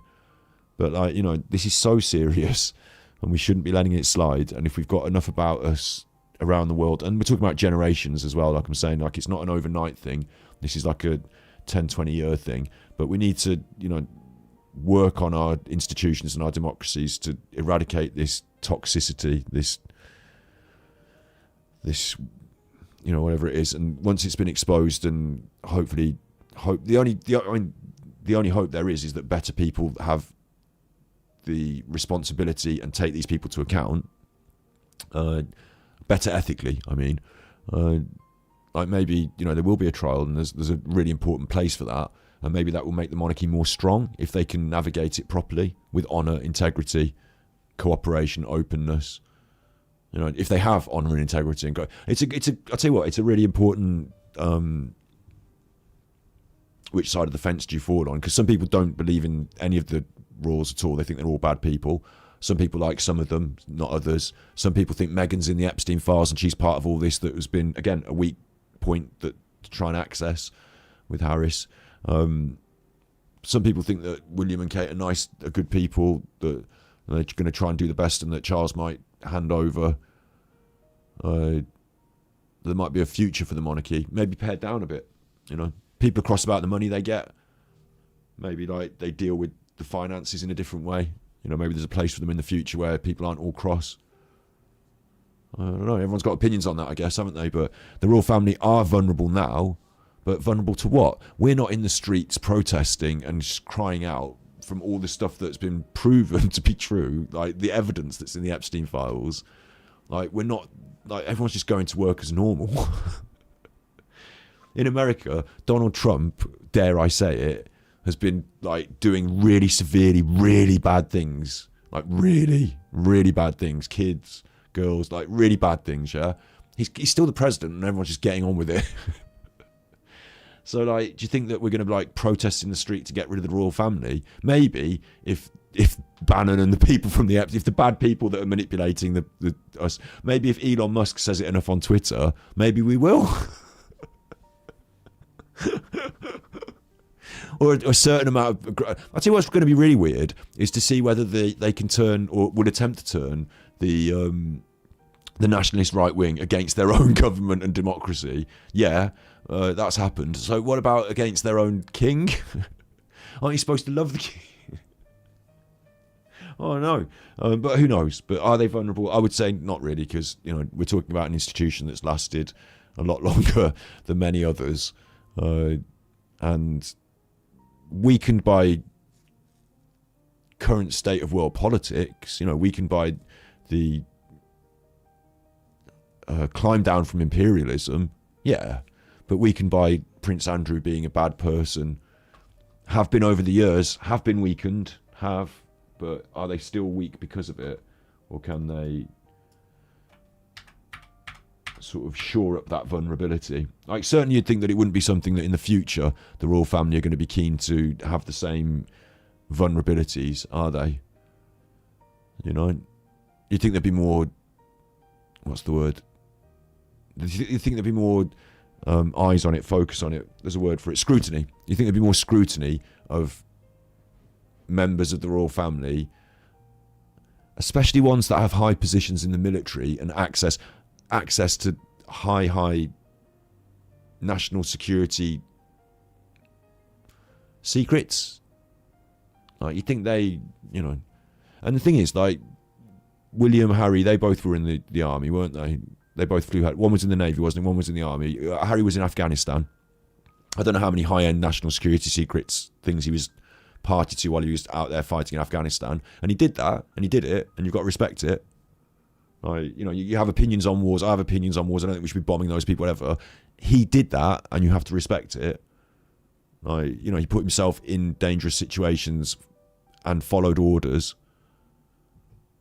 but like, you know, this is so serious and we shouldn't be letting it slide. And if we've got enough about us around the world, and we're talking about generations as well, like I'm saying, like, it's not an overnight thing. This is like a 10-20 year thing, but we need to, you know, work on our institutions and our democracies to eradicate this toxicity, this you know, whatever it is. And once it's been exposed, and hopefully the only hope there is that better people have the responsibility and take these people to account, better ethically, I mean, like, maybe, you know, there will be a trial, and there's a really important place for that, and maybe that will make the monarchy more strong if they can navigate it properly with honour, integrity, cooperation, openness. You know, if they have honour and integrity and go, I'll tell you what, it's a really important. Which side of the fence do you fall on? Because some people don't believe in any of the rules at all. They think they're all bad people. Some people like some of them, not others. Some people think Meghan's in the Epstein files and she's part of all this that has been, again, a weak point that to try and access with Harris. Some people think that William and Kate are good people, that they're going to try and do the best and that Charles might hand over. There might be a future for the monarchy, maybe pared down a bit, you know. People are cross about the money they get. Maybe like they deal with the finances in a different way. You know, maybe there's a place for them in the future where people aren't all cross. I don't know. Everyone's got opinions on that, I guess, haven't they? But the royal family are vulnerable now. But vulnerable to what? We're not in the streets protesting and just crying out from all the stuff that's been proven to be true, like the evidence that's in the Epstein files. Like, we're not, like, everyone's just going to work as normal. In America, Donald Trump, dare I say it, has been like doing really severely, really bad things. Like really, really bad things. Kids, girls, like really bad things, yeah? He's still the president and everyone's just getting on with it. So like, do you think that we're going to be like protesting the street to get rid of the royal family? Maybe if Bannon and the people from if the bad people that are manipulating us, maybe if Elon Musk says it enough on Twitter, maybe we will. Or a certain amount of... I'll tell you what's going to be really weird is to see whether they can turn or would attempt to turn the nationalist right wing against their own government and democracy. Yeah, that's happened. So what about against their own king? Aren't you supposed to love the king? Oh no, but who knows? But are they vulnerable? I would say not really, because you know we're talking about an institution that's lasted a lot longer than many others. And weakened by current state of world politics, you know, weakened by the climb down from imperialism, yeah, but weakened by Prince Andrew being a bad person, have been over the years, have been weakened, but are they still weak because of it, or can they sort of shore up that vulnerability? Like, certainly you'd think that it wouldn't be something that in the future the royal family are going to be keen to have the same vulnerabilities, are they? You know, you'd think there'd be more, what's the word? You think there'd be more eyes on it, focus on it, there's a word for it, scrutiny. You think there'd be more scrutiny of members of the royal family, especially ones that have high positions in the military and access to high national security secrets. Like, you think they, you know, and the thing is, like, William, Harry, they both were in the army, weren't they? They both flew. One was in the Navy, wasn't he? One was in the army. Harry was in Afghanistan. I don't know how many high-end national security secrets things he was party to while he was out there fighting in Afghanistan. And he did that, and he did it, and you've got to respect it. Like, you know, you have opinions on wars. I have opinions on wars. I don't think we should be bombing those people, whatever. He did that, and you have to respect it. Like, you know, he put himself in dangerous situations and followed orders.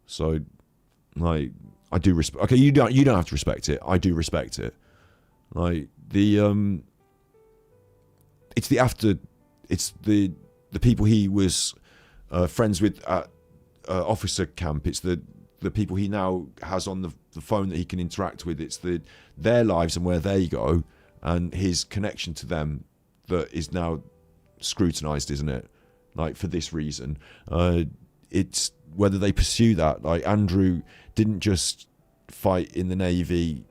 So, like, I do respect. Okay, you don't have to respect it. I do respect it. Like, it's the people he was friends with at officer camp. It's the people he now has on the phone that he can interact with. It's their lives and where they go and his connection to them that is now scrutinised, isn't it? Like, for this reason. It's whether they pursue that. Like, Andrew didn't just fight in the Navy.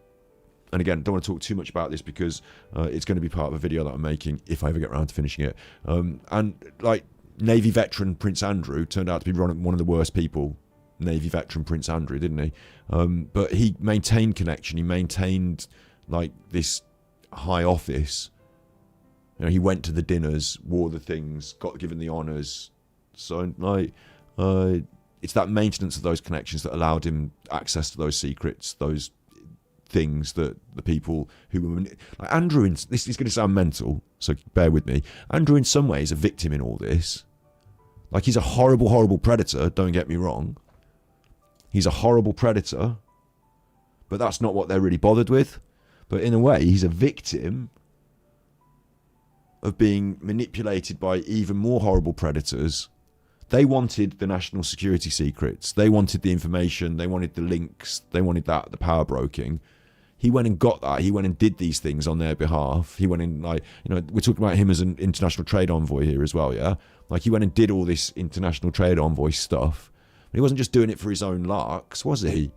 And again, don't want to talk too much about this because it's going to be part of a video that I'm making if I ever get around to finishing it. And like, Navy veteran Prince Andrew turned out to be one of the worst people. Navy veteran Prince Andrew, didn't he? But he maintained connection. He maintained like this high office. You know, he went to the dinners, wore the things, got given the honours. So like, it's that maintenance of those connections that allowed him access to those secrets, those things that the people who were like Andrew. This is going to sound mental, so bear with me. Andrew, in some ways, a victim in all this. Like, he's a horrible, horrible predator. Don't get me wrong. He's a horrible predator, but that's not what they're really bothered with. But in a way, he's a victim of being manipulated by even more horrible predators. They wanted the national security secrets. They wanted the information. They wanted the links. They wanted that, the power broking. He went and got that. He went and did these things on their behalf. He went in, like, you know, we're talking about him as an international trade envoy here as well, yeah? Like, he went and did all this international trade envoy stuff. But he wasn't just doing it for his own larks, was he?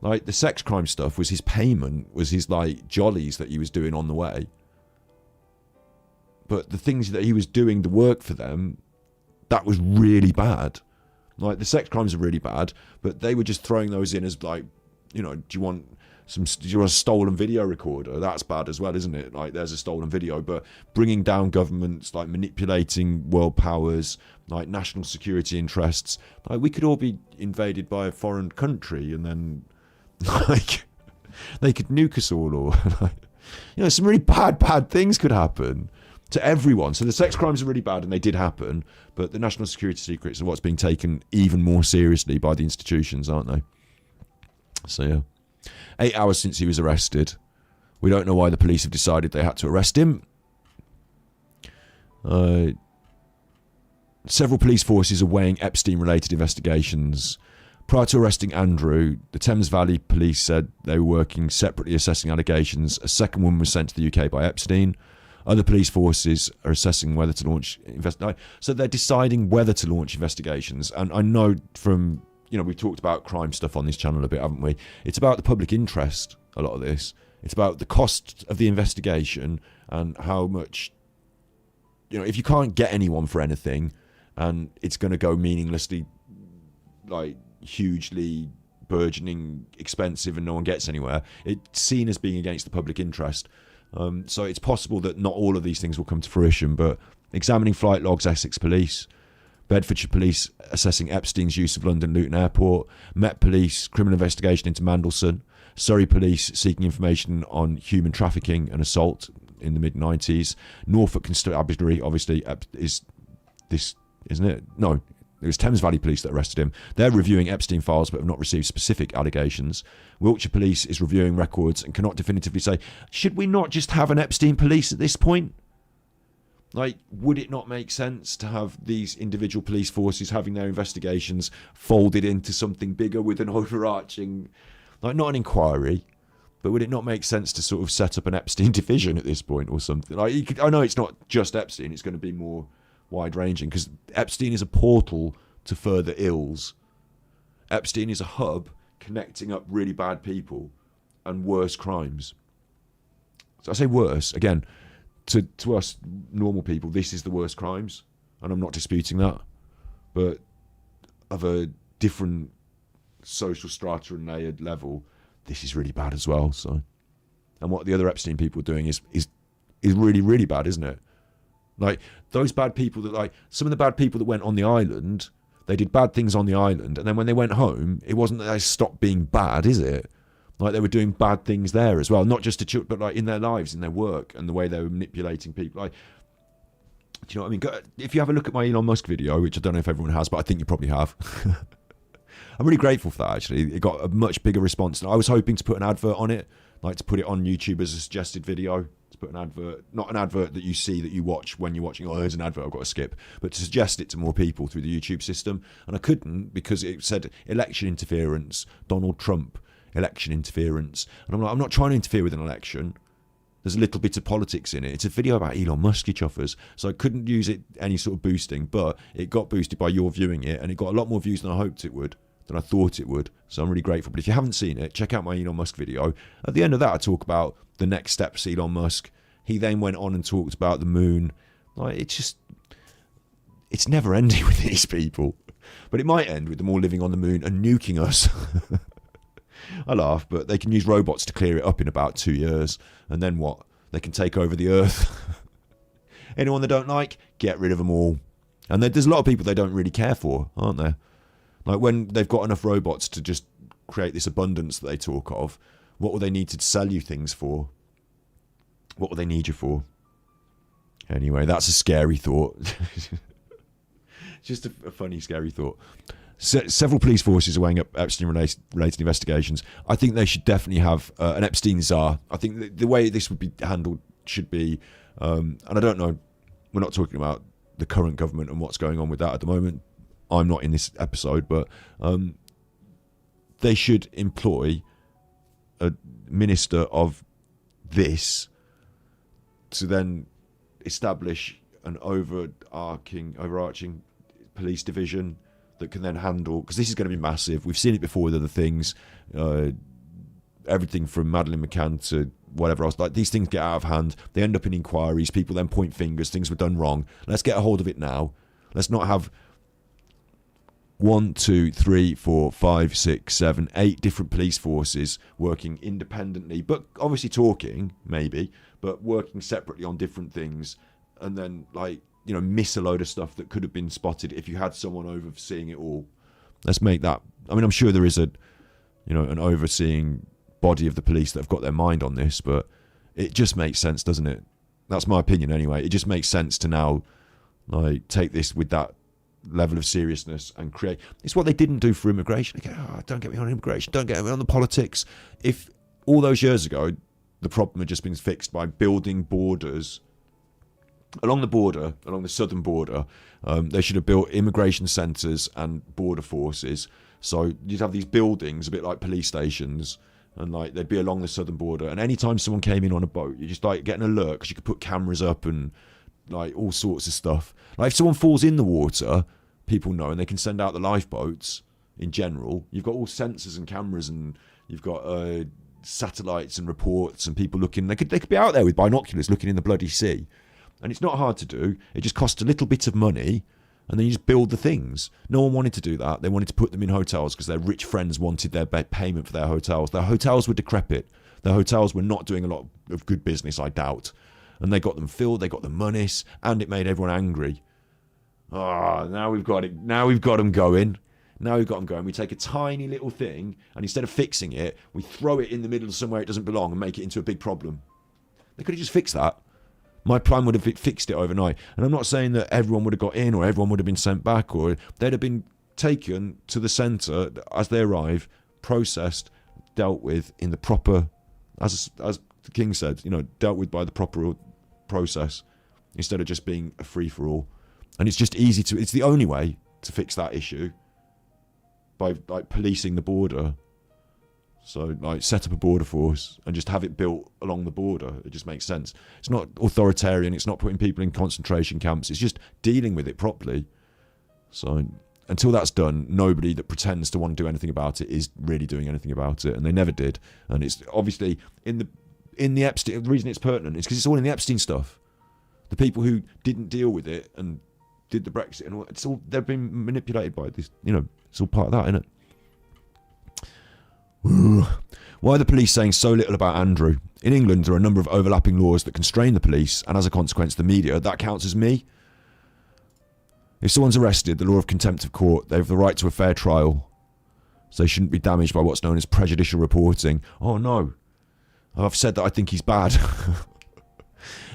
Like, the sex crime stuff was his payment, was his, like, jollies that he was doing on the way. But the things that he was doing, the work for them, that was really bad. Like, the sex crimes are really bad, but they were just throwing those in as, like, you know, do you want a stolen video recorder? That's bad as well, isn't it? Like, there's a stolen video. But bringing down governments, like manipulating world powers, like national security interests, like, we could all be invaded by a foreign country and then, like, they could nuke us all, or like, you know, some really bad things could happen to everyone. So the sex crimes are really bad, and they did happen, but the national security secrets are what's being taken even more seriously by the institutions, aren't they? So yeah, 8 hours since he was arrested. We don't know why the police have decided they had to arrest him. Several police forces are weighing Epstein-related investigations. Prior to arresting Andrew, the Thames Valley police said they were working separately assessing allegations. A second woman was sent to the UK by Epstein. Other police forces are assessing whether to launch so they're deciding whether to launch investigations. And I know from, you know, we've talked about crime stuff on this channel a bit, haven't we? It's about the public interest, a lot of this. It's about the cost of the investigation and how much, you know, if you can't get anyone for anything and it's going to go meaninglessly, like, hugely burgeoning expensive and no one gets anywhere, it's seen as being against the public interest. So it's possible that not all of these things will come to fruition, but examining flight logs, Essex Police, Bedfordshire Police assessing Epstein's use of London Luton Airport, Met Police, criminal investigation into Mandelson, Surrey Police seeking information on human trafficking and assault in the mid-90s, Norfolk Constabulary, obviously, is this, isn't it? No, it was Thames Valley Police that arrested him. They're reviewing Epstein files but have not received specific allegations. Wiltshire Police is reviewing records and cannot definitively say, should we not just have an Epstein police at this point? Like, would it not make sense to have these individual police forces having their investigations folded into something bigger with an overarching, like, not an inquiry, but would it not make sense to sort of set up an Epstein division at this point or something? Like, you could, I know it's not just Epstein, it's going to be more wide-ranging, because Epstein is a portal to further ills. Epstein is a hub connecting up really bad people and worse crimes. So I say worse, again, to us normal people, this is the worst crimes, and I'm not disputing that, but of a different social strata and layered level, this is really bad as well. So, and what the other Epstein people are doing is really, really bad, isn't it? Like, those bad people that, like, some of the bad people that went on the island, they did bad things on the island, and then when they went home, it wasn't that they stopped being bad, is it? Like, they were doing bad things there as well, not just to children, but like in their lives, in their work, and the way they were manipulating people. Like, do you know what I mean? If you have a look at my Elon Musk video, which I don't know if everyone has, but I think you probably have. I'm really grateful for that, actually. It got a much bigger response than I was hoping to put an advert on it, like to put it on YouTube as a suggested video. Put an advert, not an advert that you see, that you watch when you're watching, oh, there's an advert I've got to skip, but to suggest it to more people through the YouTube system. And I couldn't, because it said election interference, Donald Trump, election interference. And I'm like, I'm not trying to interfere with an election. There's a little bit of politics in it. It's a video about Elon Musk, you chuffers. So I couldn't use it any sort of boosting, but it got boosted by your viewing it, and it got a lot more views than I hoped it would, than I thought it would. So I'm really grateful. But if you haven't seen it, check out my Elon Musk video. At the end of that, I talk about the next steps, Elon Musk. He then went on and talked about the moon. Like, it's never ending with these people. But it might end with them all living on the moon and nuking us. I laugh, but they can use robots to clear it up in about 2 years. And then what? They can take over the earth. Anyone they don't like, get rid of them all. And there's a lot of people they don't really care for, aren't there? Like, when they've got enough robots to just create this abundance that they talk of, what will they need to sell you things for? What will they need you for? Anyway, that's a scary thought. Just a funny, scary thought. several police forces are weighing up Epstein-related investigations. I think they should definitely have an Epstein czar. I think the way this would be handled should be, and I don't know, we're not talking about the current government and what's going on with that at the moment. I'm not in this episode, but they should employ a minister of this to then establish an overarching police division that can then handle, because this is going to be massive. We've seen it before with other things, everything from Madeleine McCann to whatever else. Like, these things get out of hand, they end up in inquiries, people then point fingers, things were done wrong. Let's get a hold of it now. Let's not have 1, 2, 3, 4, 5, 6, 7, 8 different police forces working independently, but obviously talking, maybe, but working separately on different things, and then, like, you know, miss a load of stuff that could have been spotted if you had someone overseeing it all. Let's make that. I mean, I'm sure there is an overseeing body of the police that have got their mind on this, but it just makes sense, doesn't it? That's my opinion anyway. It just makes sense to now, like, take this with that level of seriousness and create. It's what they didn't do for immigration. They go, oh, don't get me on immigration, don't get me on the politics. If all those years ago the problem had just been fixed by building borders along the southern border, they should have built immigration centres and border forces. So you'd have these buildings, a bit like police stations, and like they'd be along the southern border. And anytime someone came in on a boat, you just like get an alert, because you could put cameras up and like all sorts of stuff. Like if someone falls in the water, people know, and they can send out the lifeboats. In general, you've got all sensors and cameras, and you've got satellites and reports, and people looking. They could be out there with binoculars looking in the bloody sea. And it's not hard to do. It just costs a little bit of money, and then you just build the things. No one wanted to do that. They wanted to put them in hotels because their rich friends wanted their payment for their hotels. Their hotels were decrepit. Their hotels were not doing a lot of good business, I doubt. And they got them filled, they got them monies, and it made everyone angry. Now we've got it. Now we've got them going. We take a tiny little thing, and instead of fixing it, we throw it in the middle of somewhere it doesn't belong and make it into a big problem. They could have just fixed that. My plan would have fixed it overnight. And I'm not saying that everyone would have got in or everyone would have been sent back, or they'd have been taken to the centre as they arrive, processed, dealt with in the proper, as the King said, dealt with by the proper process, instead of just being a free-for-all. And it's just it's the only way to fix that issue, by like policing the border. So, like, set up a border force and just have it built along the border. It just makes sense. It's not authoritarian. It's not putting people in concentration camps. It's just dealing with it properly. So, until that's done, nobody that pretends to want to do anything about it is really doing anything about it, and they never did. And it's obviously in the Epstein. The reason it's pertinent is because it's all in the Epstein stuff. The people who didn't deal with it and did the Brexit and all, they've been manipulated by this. It's all part of that, isn't it? Why are the police saying so little about Andrew? In England, there are a number of overlapping laws that constrain the police, and as a consequence, the media. That counts as me. If someone's arrested, the law of contempt of court, they have the right to a fair trial. So they shouldn't be damaged by what's known as prejudicial reporting. Oh no, I've said that I think he's bad.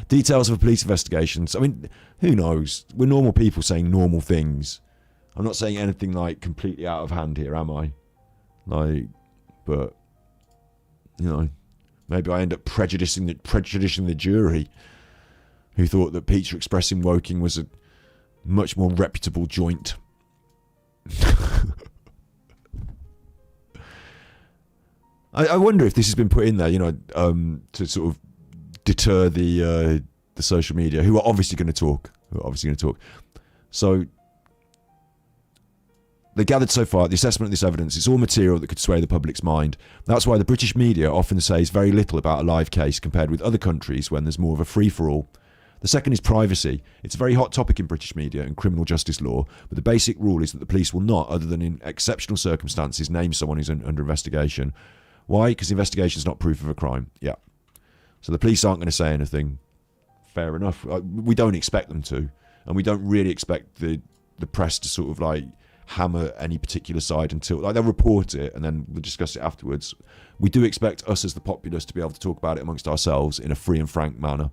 Details of a police investigations. I mean, who knows? We're normal people saying normal things. I'm not saying anything like completely out of hand here, am I? But, maybe I end up prejudicing the jury, who thought that Pizza Express in Woking was a much more reputable joint. I wonder if this has been put in there, to sort of deter the social media, who are obviously going to talk. So, they gathered so far, the assessment of this evidence, it's all material that could sway the public's mind. That's why the British media often says very little about a live case compared with other countries when there's more of a free-for-all. The second is privacy. It's a very hot topic in British media and criminal justice law, but the basic rule is that the police will not, other than in exceptional circumstances, name someone who's under investigation. Why? Because the investigation is not proof of a crime. Yeah. So the police aren't going to say anything. Fair enough. We don't expect them to, and we don't really expect the press to sort of like hammer any particular side until they'll report it and then we'll discuss it afterwards. We do expect us as the populace to be able to talk about it amongst ourselves in a free and frank manner.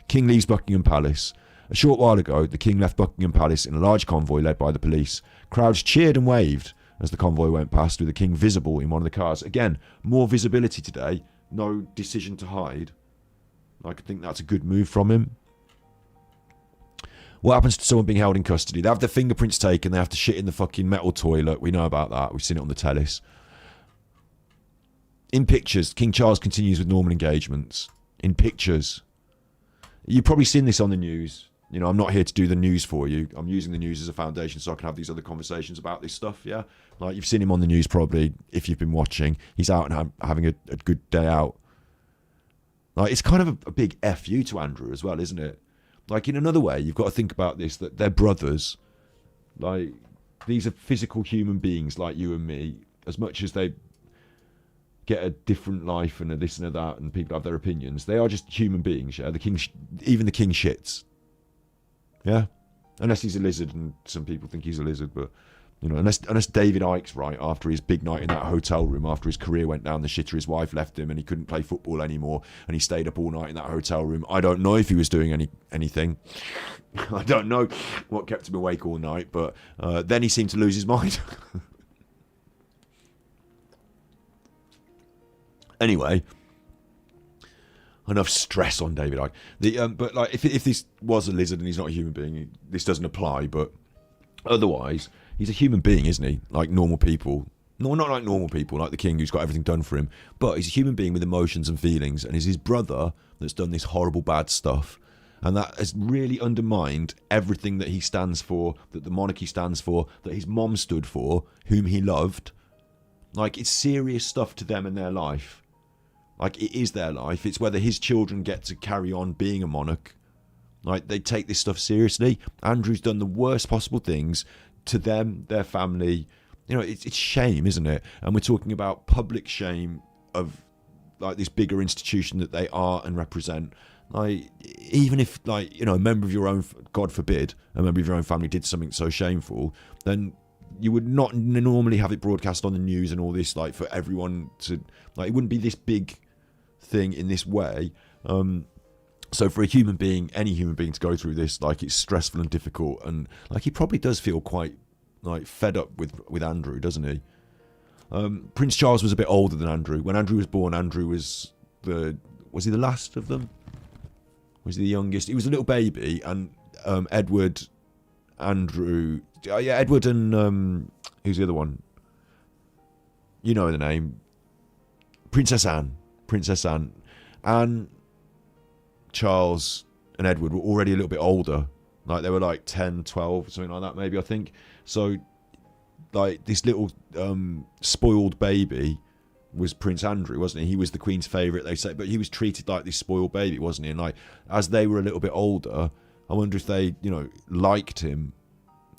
King leaves Buckingham Palace. A short while ago, the king left Buckingham Palace in a large convoy led by the police. Crowds cheered and waved as the convoy went past, with the king visible in one of the cars. Again, more visibility today, no decision to hide. I think that's a good move from him. What happens to someone being held in custody? They have their fingerprints taken, they have to shit in the fucking metal toilet. We know about that, we've seen it on the tellies. In pictures, King Charles continues with normal engagements. In pictures. You've probably seen this on the news. You know, I'm not here to do the news for you. I'm using the news as a foundation so I can have these other conversations about this stuff, yeah? Like, you've seen him on the news probably, if you've been watching. He's out and having a good day out. Like, it's kind of a big FU to Andrew as well, isn't it? Like, in another way, you've got to think about this, that they're brothers. Like, these are physical human beings like you and me. As much as they get a different life and a this and a that, and people have their opinions, they are just human beings, yeah? Even the king shits. Yeah? Unless he's a lizard, and some people think he's a lizard, but... You know, unless David Icke's right, after his big night in that hotel room, after his career went down the shitter, his wife left him and he couldn't play football anymore, and he stayed up all night in that hotel room. I don't know if he was doing anything. I don't know what kept him awake all night, but then he seemed to lose his mind. Anyway, enough stress on David Icke. But like, if this was a lizard and he's not a human being, this doesn't apply. But otherwise, he's a human being, isn't he? Like normal people. No, not like normal people, like the king who's got everything done for him. But he's a human being with emotions and feelings, and it's his brother that's done this horrible, bad stuff. And that has really undermined everything that he stands for, that the monarchy stands for, that his mom stood for, whom he loved. Like, it's serious stuff to them in their life. Like, it is their life. It's whether his children get to carry on being a monarch. Like, they take this stuff seriously. Andrew's done the worst possible things to them, their family. You know, it's shame, isn't it? And we're talking about public shame of, like, this bigger institution that they are and represent. Like, even if, like, you know, a member of your own, God forbid, a member of your own family did something so shameful, then you would not normally have it broadcast on the news and all this, like, for everyone to, like, it wouldn't be this big thing in this way. So for a human being, any human being to go through this, like, it's stressful and difficult, and like, he probably does feel quite like fed up with Andrew, doesn't he? Prince Charles was a bit older than Andrew. When Andrew was born, Andrew was he the last of them? Was he the youngest? He was a little baby, and Edward, Andrew, Edward and who's the other one? You know the name. Princess Anne, and Charles and Edward were already a little bit older. Like, they were like 10, 12, something like that, maybe, I think. So, like, this little spoiled baby was Prince Andrew, wasn't he? He was the Queen's favourite, they say, but he was treated like this spoiled baby, wasn't he? And, like, as they were a little bit older, I wonder if they, you know, liked him.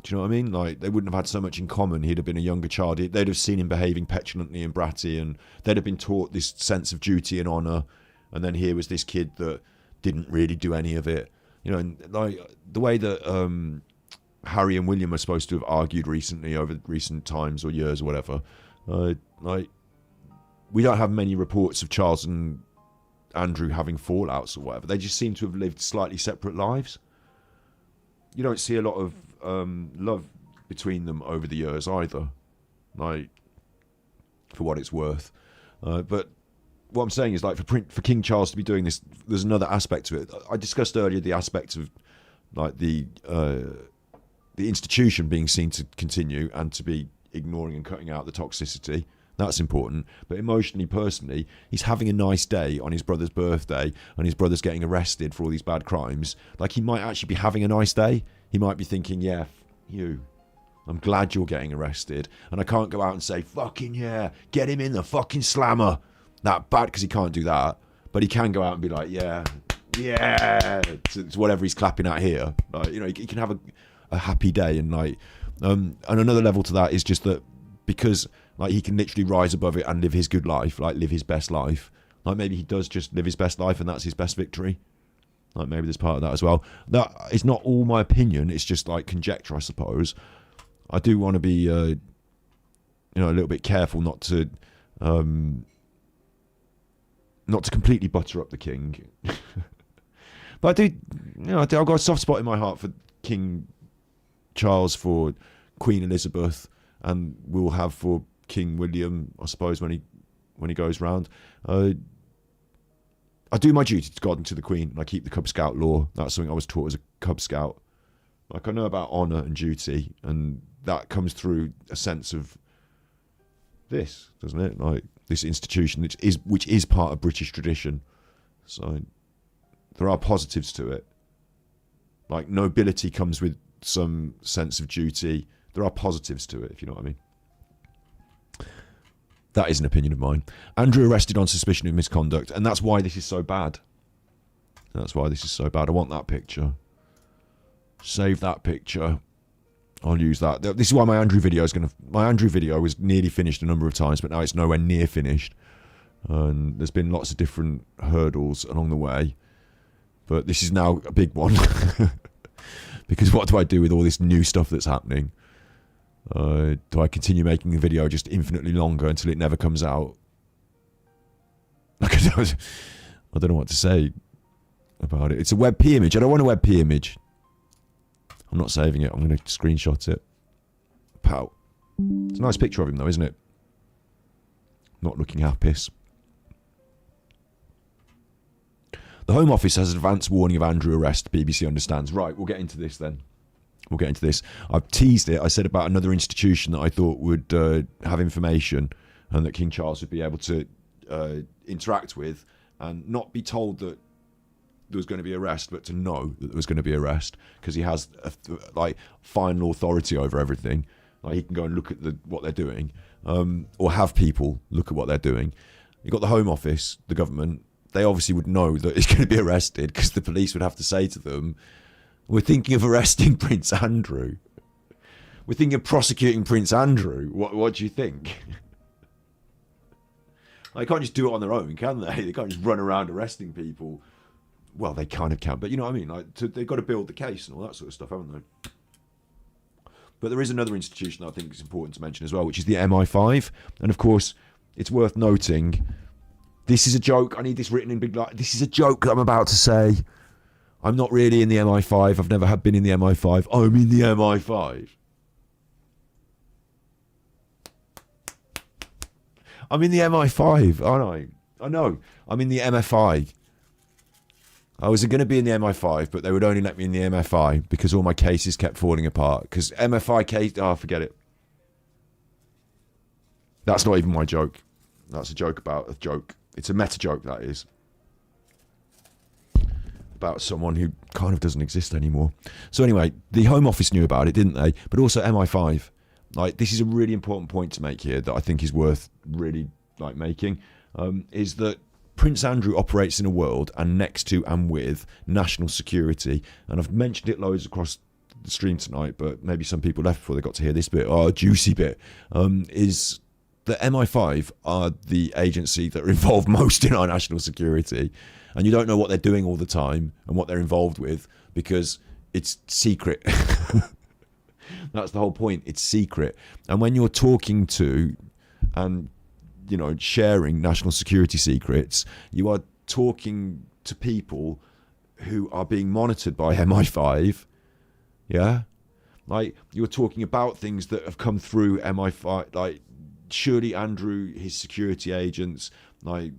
Do you know what I mean? Like, they wouldn't have had so much in common. He'd have been a younger child. They'd have seen him behaving petulantly and bratty, and they'd have been taught this sense of duty and honour. And then here was this kid that didn't really do any of it. You know, and like the way that Harry and William are supposed to have argued recently, over recent times or years or whatever, like, we don't have many reports of Charles and Andrew having fallouts or whatever. They just seem to have lived slightly separate lives. You don't see a lot of love between them over the years either, like, for what it's worth. But what I'm saying is, like, for King Charles to be doing this, there's another aspect to it. I discussed earlier the aspect of, like, the institution being seen to continue and to be ignoring and cutting out the toxicity. That's important. But emotionally, personally, he's having a nice day on his brother's birthday, and his brother's getting arrested for all these bad crimes. Like, he might actually be having a nice day. He might be thinking, yeah, you, I'm glad you're getting arrested, and I can't go out and say, fucking yeah, get him in the fucking slammer. That bad, because he can't do that. But he can go out and be like, yeah, to whatever he's clapping at here. Like, you know, he can have a happy day, and like, and another level to that is just that, because like, he can literally rise above it and live his good life, like, live his best life. Like, maybe he does just live his best life, and that's his best victory. Like, maybe there's part of that as well. That is not all my opinion. It's just like conjecture, I suppose. I do want to be, you know, a little bit careful not to completely butter up the king. But I do, I've got a soft spot in my heart for King Charles, for Queen Elizabeth, and we'll have for King William, I suppose, when he goes round. I do my duty to God and to the Queen, and I keep the Cub Scout law. That's something I was taught as a Cub Scout. Like, I know about honour and duty, and that comes through a sense of this, doesn't it? Like, this institution which is part of British tradition. So there are positives to it. Like, nobility comes with some sense of duty. There are positives to it, if you know what I mean. That is an opinion of mine. Andrew arrested on suspicion of misconduct, and that's why this is so bad. That's why this is so bad. I want that picture. Save that picture. I'll use that. This is why my Andrew video was nearly finished a number of times, but now it's nowhere near finished. And there's been lots of different hurdles along the way. But this is now a big one. Because what do I do with all this new stuff that's happening? Do I continue making the video just infinitely longer until it never comes out? I don't know what to say about it. It's a WebP image. I don't want a WebP image. I'm not saving it. I'm going to screenshot it. Pow. It's a nice picture of him, though, isn't it? Not looking happy. The Home Office has advance warning of Andrew arrest, BBC understands. Right, we'll get into this then. We'll get into this. I've teased it. I said about another institution that I thought would have information and that King Charles would be able to interact with and not be told that there was going to be arrest, but to know that there was going to be arrest, because he has final authority over everything. Like, he can go and look at what they're doing, or have people look at what they're doing. You've got the Home Office, the government. They obviously would know that he's going to be arrested, because the police would have to say to them, "We're thinking of arresting Prince Andrew. We're thinking of prosecuting Prince Andrew. What do you think?" They can't just do it on their own, can they? They can't just run around arresting people. Well, they kind of can, but you know what I mean? Like, they've got to build the case and all that sort of stuff, haven't they? But there is another institution that I think is important to mention as well, which is the MI5. And of course, it's worth noting, this is a joke. I need this written in big light. This is a joke that I'm about to say. I'm not really in the MI5. I've never been in the MI5. I'm in the MI5. I'm in the MI5, aren't I? I know. I'm in the MFI. I was going to be in the MI5, but they would only let me in the MFI because all my cases kept falling apart. Because MFI case... Oh, forget it. That's not even my joke. That's a joke about a joke. It's a meta joke, that is. About someone who kind of doesn't exist anymore. So anyway, the Home Office knew about it, didn't they? But also MI5. Like, this is a really important point to make here that I think is worth really making. Is that Prince Andrew operates in a world and next to and with national security. And I've mentioned it loads across the stream tonight, but maybe some people left before they got to hear this bit. Juicy bit. Is that MI5 are the agency that are involved most in our national security. And you don't know what they're doing all the time and what they're involved with because it's secret. That's the whole point. It's secret. And when you're talking to and sharing national security secrets, you are talking to people who are being monitored by MI5. Yeah? Like, you're talking about things that have come through MI5. Like, surely Andrew, his security agents, like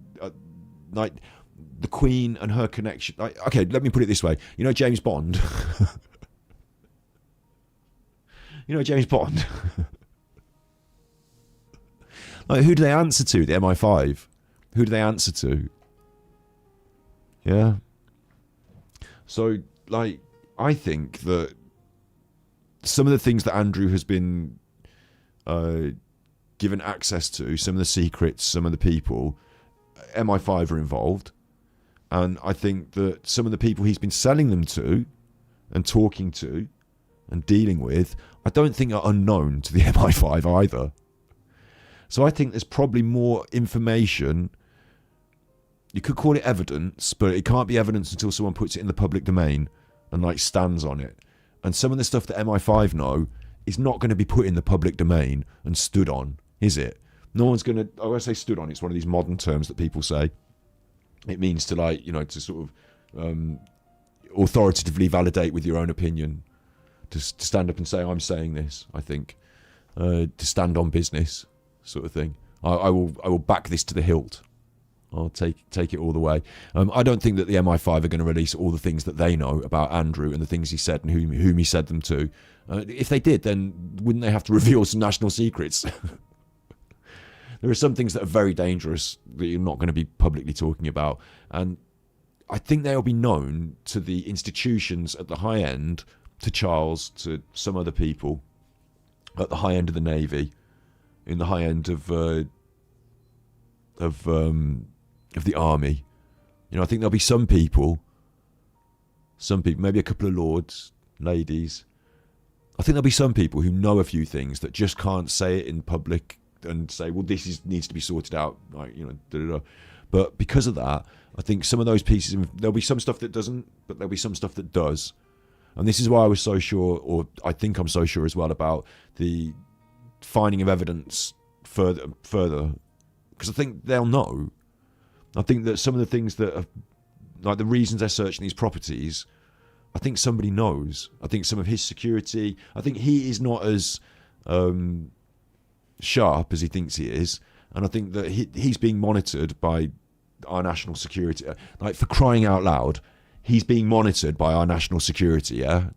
the Queen and her connection. Okay, let me put it this way. You know James Bond? You know James Bond? Like, who do they answer to? The MI5. Who do they answer to? Yeah. So, I think that some of the things that Andrew has been given access to, some of the secrets, some of the people, MI5 are involved. And I think that some of the people he's been selling them to and talking to and dealing with, I don't think are unknown to the MI5 either. So I think there's probably more information. You could call it evidence, but it can't be evidence until someone puts it in the public domain and stands on it. And some of the stuff that MI5 know is not going to be put in the public domain and stood on, is it? No one's going to... I say stood on, it's one of these modern terms that people say. It means to to sort of authoritatively validate with your own opinion, to stand up and say, I'm saying this, I think, to stand on business, sort of thing. I will back this to the hilt. I'll take it all the way. I don't think that the MI5 are going to release all the things that they know about Andrew and the things he said and whom he said them to. If they did, then wouldn't they have to reveal some national secrets? There are some things that are very dangerous that you're not going to be publicly talking about. And I think they'll be known to the institutions at the high end, to Charles, to some other people at the high end of the Navy, in the high end of the army. You know, I think there'll be some people, maybe a couple of lords, ladies. I think there'll be some people who know a few things that just can't say it in public and say, well, needs to be sorted out, like, you know, da-da-da. But because of that, I think some of those pieces, there'll be some stuff that doesn't, but there'll be some stuff that does. And this is why I was so sure, or I think I'm so sure as well, about the finding of evidence further, because I think they'll know. I think that some of the things that are, like the reasons they're searching these properties, I think somebody knows. I think some of his security, I think he is not as sharp as he thinks he is. And I think that he's being monitored by our national security. Like, for crying out loud, he's being monitored by our national security, yeah?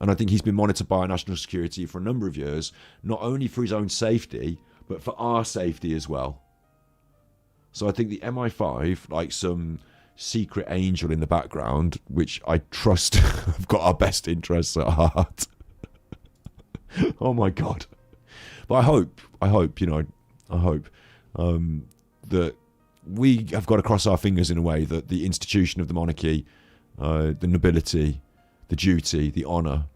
And I think he's been monitored by our national security for a number of years, not only for his own safety, but for our safety as well. So I think the MI5, like some secret angel in the background, which I trust have got our best interests at heart. Oh my God. But I hope, that we have got to cross our fingers in a way that the institution of the monarchy, the nobility, the duty, the honour,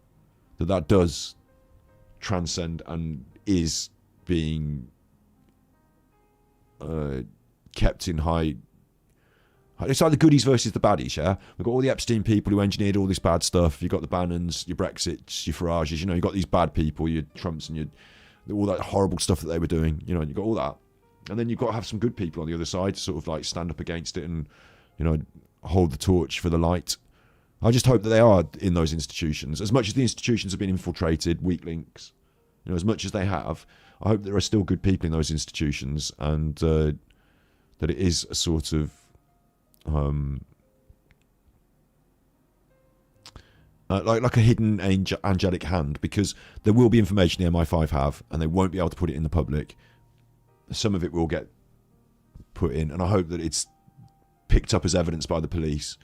that does transcend and is being kept in high. It's like the goodies versus the baddies, yeah? We've got all the Epstein people who engineered all this bad stuff. You've got the Bannons, your Brexits, your Farages, you know, you've got these bad people, your Trumps and all that horrible stuff that they were doing, you know, you've got all that. And then you've got to have some good people on the other side to sort of like stand up against it and, you know, hold the torch for the light. I just hope that they are in those institutions. As much as the institutions have been infiltrated, weak links, you know, as much as they have, I hope there are still good people in those institutions, and that it is a sort of like a hidden angelic hand, because there will be information the MI5 have, and they won't be able to put it in the public. Some of it will get put in, and I hope that it's picked up as evidence by the police.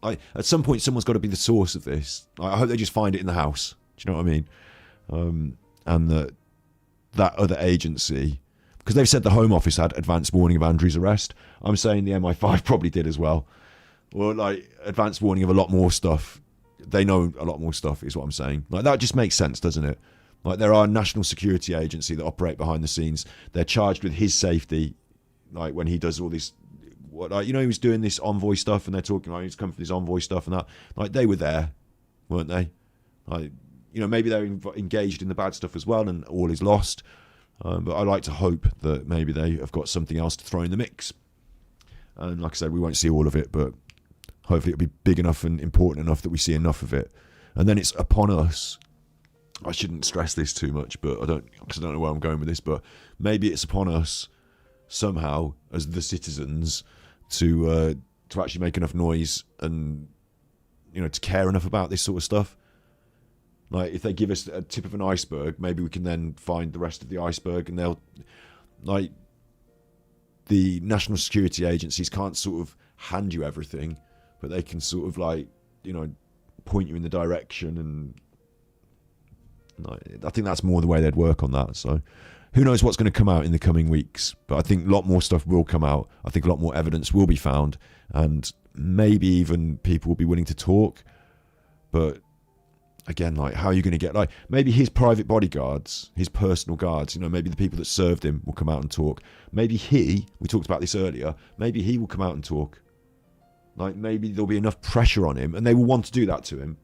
At some point, someone's got to be the source of this. I hope they just find it in the house. Do you know what I mean? And that other agency, because they've said the Home Office had advance warning of Andrew's arrest. I'm saying the MI5 probably did as well. Or like advance warning of a lot more stuff. They know a lot more stuff, is what I'm saying. Like, that just makes sense, doesn't it? Like, there are a national security agency that operate behind the scenes. They're charged with his safety. Like, when he does all this, he was doing this envoy stuff, and they're talking like he's come for this envoy stuff and that. Like, they were there, weren't they? Like, you know, maybe they're engaged in the bad stuff as well, and all is lost. But I like to hope that maybe they have got something else to throw in the mix. And like I said, we won't see all of it, but hopefully it'll be big enough and important enough that we see enough of it. And then it's upon us. I shouldn't stress this too much, but because I don't know where I'm going with this, but maybe it's upon us somehow as the citizens to actually make enough noise and, you know, to care enough about this sort of stuff. Like, if they give us a tip of an iceberg, maybe we can then find the rest of the iceberg, and they'll, like, the national security agencies can't sort of hand you everything, but they can sort of, like, you know, point you in the direction, and I think that's more the way they'd work on that. So who knows what's going to come out in the coming weeks, but I think a lot more stuff will come out. I think a lot more evidence will be found, and maybe even people will be willing to talk. But again, like, how are you going to get, like, maybe his private bodyguards, his personal guards, you know, maybe the people that served him will come out and talk. Maybe we talked about this earlier, maybe he will come out and talk. Like, maybe there'll be enough pressure on him, and they will want to do that to him.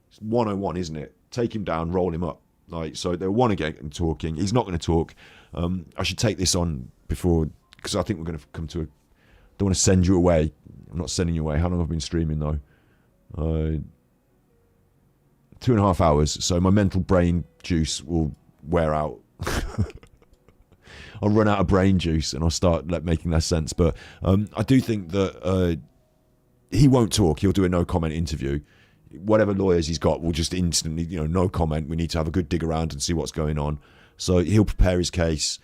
It's 101, isn't it? Take him down, roll him up. Like, so they'll want to get him talking. He's not going to talk. I should take this on before, because I think we're going to come to don't want to send you away. I'm not sending you away. How long have I been streaming, though? 2.5 hours. So my mental brain juice will wear out. I'll run out of brain juice and I'll start making less sense. But I do think that he won't talk. He'll do a no comment interview. Whatever lawyers he's got will just instantly, no comment. We need to have a good dig around and see what's going on. So he'll prepare his case.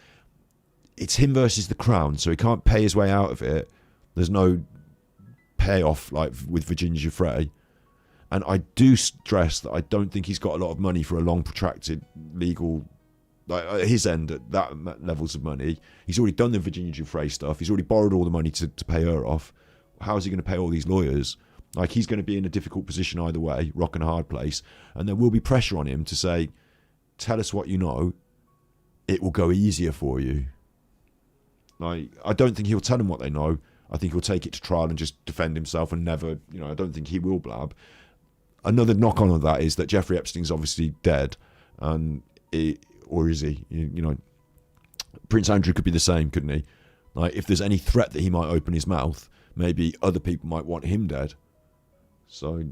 It's him versus the Crown, so he can't pay his way out of it. There's no payoff like with Virginia Giuffre. And I do stress that I don't think he's got a lot of money for a long, protracted legal, like at his end, at that levels of money. He's already done the Virginia Giuffre stuff. He's already borrowed all the money to pay her off. How is he going to pay all these lawyers? Like, he's going to be in a difficult position either way, rock and a hard place. And there will be pressure on him to say, tell us what you know. It will go easier for you. Like, I don't think he'll tell them what they know. I think he'll take it to trial and just defend himself and never, I don't think he will blab. Another knock-on of that is that Jeffrey Epstein's obviously dead. Or is he? Prince Andrew could be the same, couldn't he? Like, if there's any threat that he might open his mouth, maybe other people might want him dead. So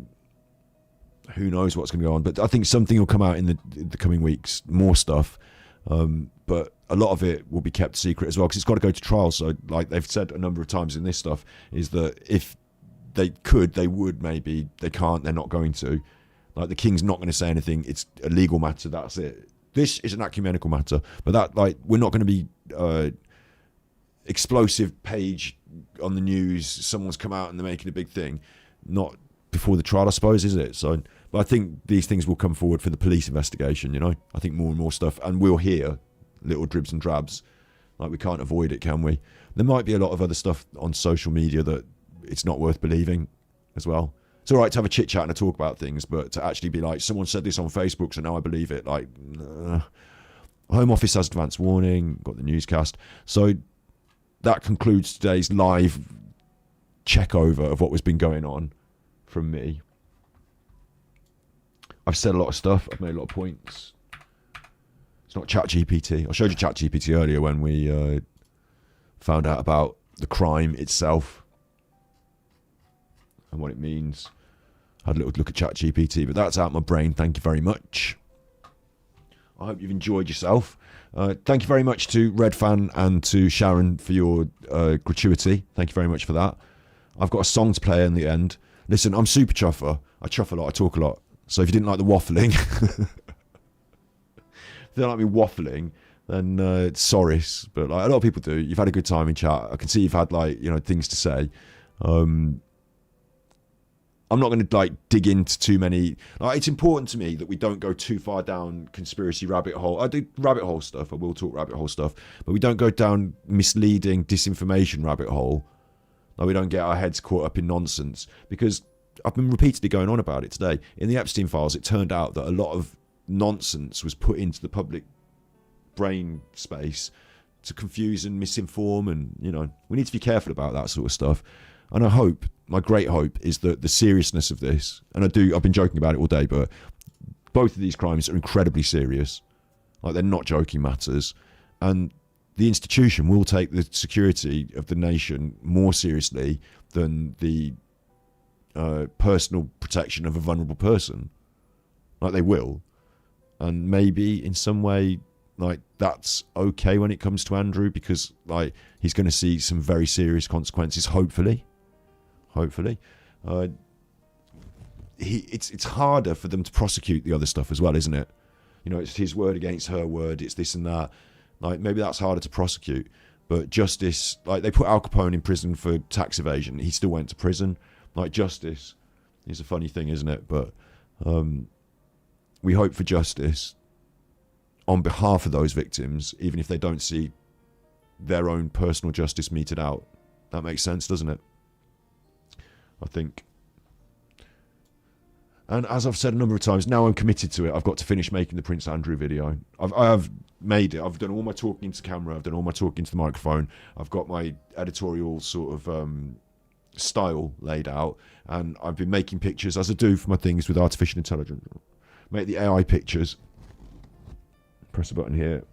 who knows what's going to go on. But I think something will come out in the coming weeks, more stuff. But a lot of it will be kept secret as well, because it's got to go to trial. So, like they've said a number of times in this stuff, is that if they could, they would, maybe. They can't, they're not going to. Like, the King's not going to say anything. It's a legal matter, that's it. This is an ecumenical matter. But that, like, we're not going to be explosive page on the news, someone's come out and they're making a big thing. Not before the trial, I suppose, is it? So, but I think these things will come forward for the police investigation, I think more and more stuff, and we'll hear little dribs and drabs. Like, we can't avoid it, can we? There might be a lot of other stuff on social media that it's not worth believing as well. It's all right to have a chit chat and a talk about things, but to actually be like, someone said this on Facebook, so now I believe it. Like, Home Office has advance warning, got the newscast. So that concludes today's live check over of what was been going on from me. I've said a lot of stuff. I've made a lot of points. It's not ChatGPT. I showed you ChatGPT earlier when we found out about the crime itself and what it means. I had a little look at ChatGPT, but that's out of my brain. Thank you very much. I hope you've enjoyed yourself. Thank you very much to Red Fan and to Sharon for your gratuity. Thank you very much for that. I've got a song to play in the end. Listen, I'm super chuffer. I chuff a lot. I talk a lot. So if you didn't like the waffling, if you don't like me waffling, then sorry. But like, a lot of people do. You've had a good time in chat. I can see you've had things to say. I'm not going to dig into too many. It's important to me that we don't go too far down conspiracy rabbit hole. I do rabbit hole stuff. I will talk rabbit hole stuff, but we don't go down misleading disinformation rabbit hole. Like, we don't get our heads caught up in nonsense, because I've been repeatedly going on about it today. In the Epstein files, it turned out that a lot of nonsense was put into the public brain space to confuse and misinform, and we need to be careful about that sort of stuff. And I hope, my great hope, is that the seriousness of this, and I've been joking about it all day, but both of these crimes are incredibly serious. Like, they're not joking matters, and the institution will take the security of the nation more seriously than the personal protection of a vulnerable person. Like, they will. And maybe in some way, that's okay when it comes to Andrew, because he's going to see some very serious consequences, hopefully. It's harder for them to prosecute the other stuff as well, isn't it? It's his word against her word, it's this and that. Maybe that's harder to prosecute, but justice, they put Al Capone in prison for tax evasion. He still went to prison. Justice is a funny thing, isn't it? But we hope for justice on behalf of those victims, even if they don't see their own personal justice meted out. That makes sense, doesn't it? I think. And as I've said a number of times, now I'm committed to it. I've got to finish making the Prince Andrew video. I have made it. I've done all my talking into camera. I've done all my talking into the microphone. I've got my editorial sort of style laid out. And I've been making pictures, as I do for my things with artificial intelligence. Make the AI pictures. Press a button here.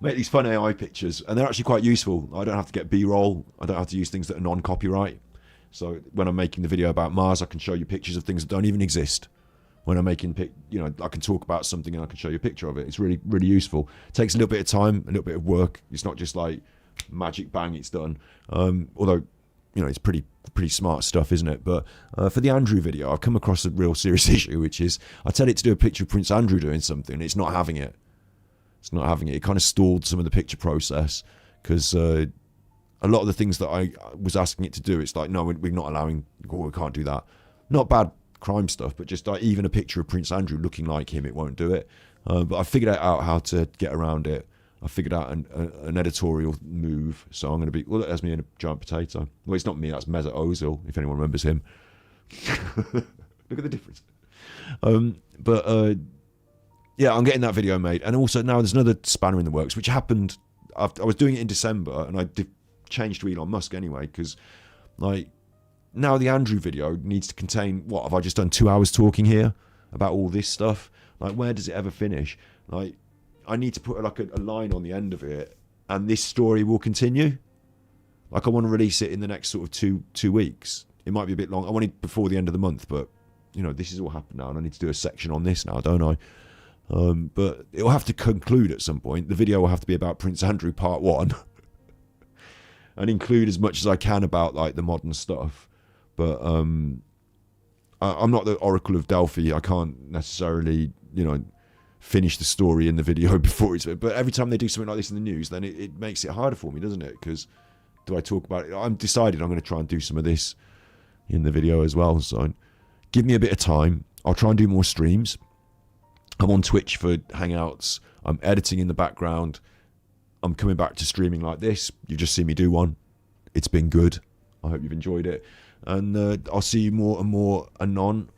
Make these fun AI pictures. And they're actually quite useful. I don't have to get B-roll. I don't have to use things that are non-copyright. So when I'm making the video about Mars, I can show you pictures of things that don't even exist. When I'm making, I can talk about something and I can show you a picture of it. It's really, really useful. It takes a little bit of time, a little bit of work. It's not just like magic bang, it's done. Although, it's pretty smart stuff, isn't it? But for the Andrew video, I've come across a real serious issue, which is I tell it to do a picture of Prince Andrew doing something, and it's not having it. It's not having it. It kind of stalled some of the picture process because a lot of the things that I was asking it to do, it's like, no, we're not allowing, we can't do that. Not bad crime stuff, but just like even a picture of Prince Andrew looking like him, it won't do it. But I figured out how to get around it. I figured out an editorial move, so I'm going to be, well, that's me in a giant potato. Well, it's not me, that's Mesut Ozil, if anyone remembers him. Look at the difference. Yeah, I'm getting that video made. And also now there's another spanner in the works, which happened, I was doing it in December, and I changed to Elon Musk anyway, because like, now the Andrew video needs to contain, what, have I just done 2 hours talking here about all this stuff? Like, where does it ever finish? Like, I need to put like a line on the end of it, and this story will continue. Like, I want to release it in the next sort of two weeks. It might be a bit long. I want it before the end of the month, but this has all happened now, and I need to do a section on this now, don't I? But it'll have to conclude at some point. The video will have to be about Prince Andrew Part 1 and include as much as I can about like the modern stuff. But I'm not the Oracle of Delphi. I can't necessarily, finish the story in the video before it's. But every time they do something like this in the news, then it makes it harder for me, doesn't it? Because do I talk about it? I'm decided I'm going to try and do some of this in the video as well. So give me a bit of time. I'll try and do more streams. I'm on Twitch for Hangouts. I'm editing in the background. I'm coming back to streaming like this. You've just seen me do one. It's been good. I hope you've enjoyed it. And I'll see you more and more anon.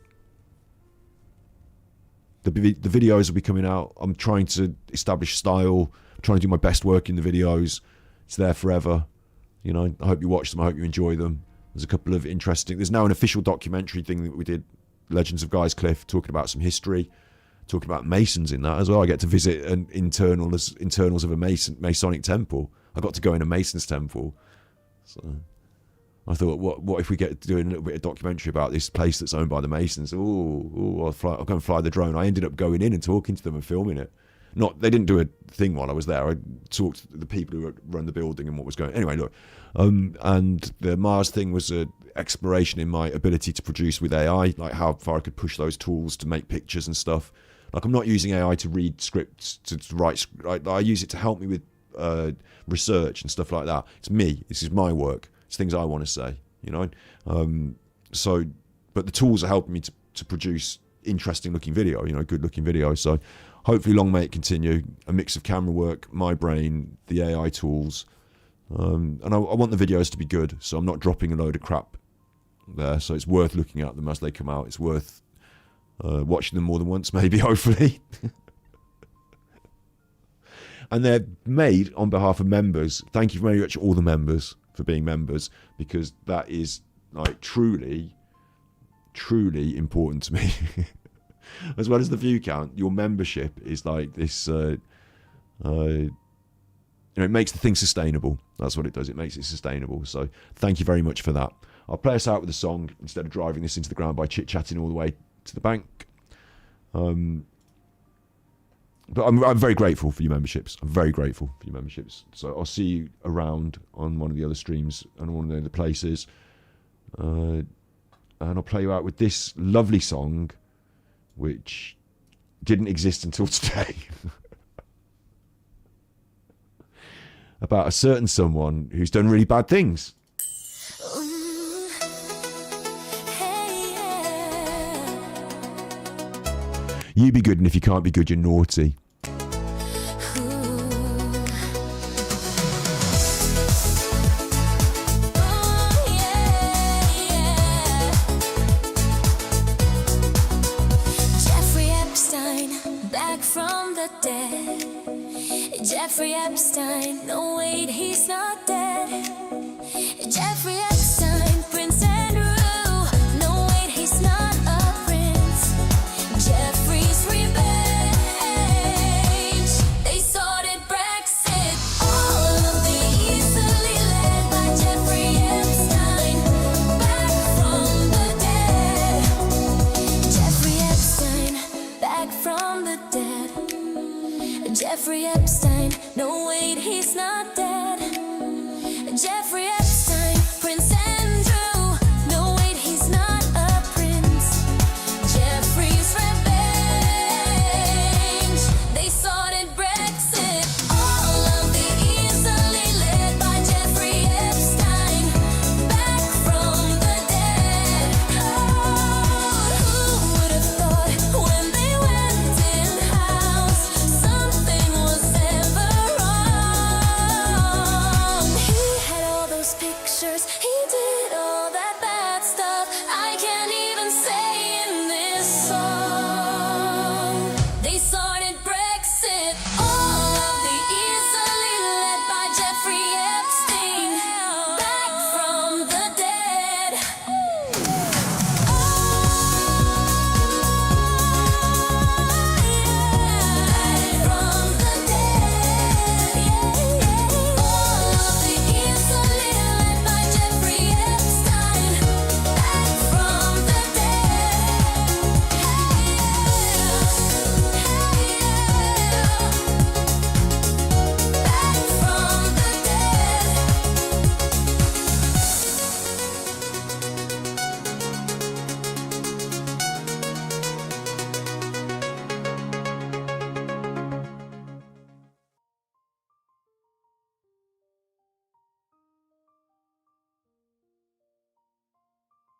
The videos will be coming out. I'm trying to establish style. I'm trying to do my best work in the videos. It's there forever. I hope you watch them. I hope you enjoy them. There's a couple of interesting... There's now an official documentary thing that we did, Legends of Guy's Cliff, talking about some history, talking about Masons in that as well. I get to visit internals of a Masonic temple. I got to go in a Mason's temple. So I thought, what if we get doing a little bit of documentary about this place that's owned by the Masons? I'll go and fly the drone. I ended up going in and talking to them and filming it. They didn't do a thing while I was there. I talked to the people who run the building and what was going on. Anyway, look. And the Mars thing was an exploration in my ability to produce with AI, like how far I could push those tools to make pictures and stuff. Like, I'm not using AI to read scripts, to write. I use it to help me with research and stuff like that. It's me. This is my work. It's things I want to say, but the tools are helping me to produce interesting looking video, good looking video. So hopefully long may it continue. A mix of camera work, my brain, the AI tools. And I want the videos to be good. So I'm not dropping a load of crap there. So it's worth looking at them as they come out. It's worth watching them more than once, maybe, hopefully. And they're made on behalf of members. Thank you very much, all the members, for being members, because that is like truly important to me. As well as the view count, your membership is like this. It makes the thing sustainable. That's what it does. It makes it sustainable. So thank you very much for that. I'll play us out with a song instead of driving this into the ground by chit-chatting all the way to the bank. But I'm very grateful for your memberships. I'm very grateful for your memberships. So I'll see you around on one of the other streams and one of the other places. And I'll play you out with this lovely song, which didn't exist until today. About a certain someone who's done really bad things. You be good, and if you can't be good, you're naughty. Jeffrey Epstein, back from the dead. Jeffrey Epstein, no wait, he's not dead. Jeffrey Epstein, Prince Andrew, no wait, he's not a prince. Jeffrey's revenge, they sorted Brexit. All of the easily led by Jeffrey Epstein, back Epstein. No, wait, he's not dead.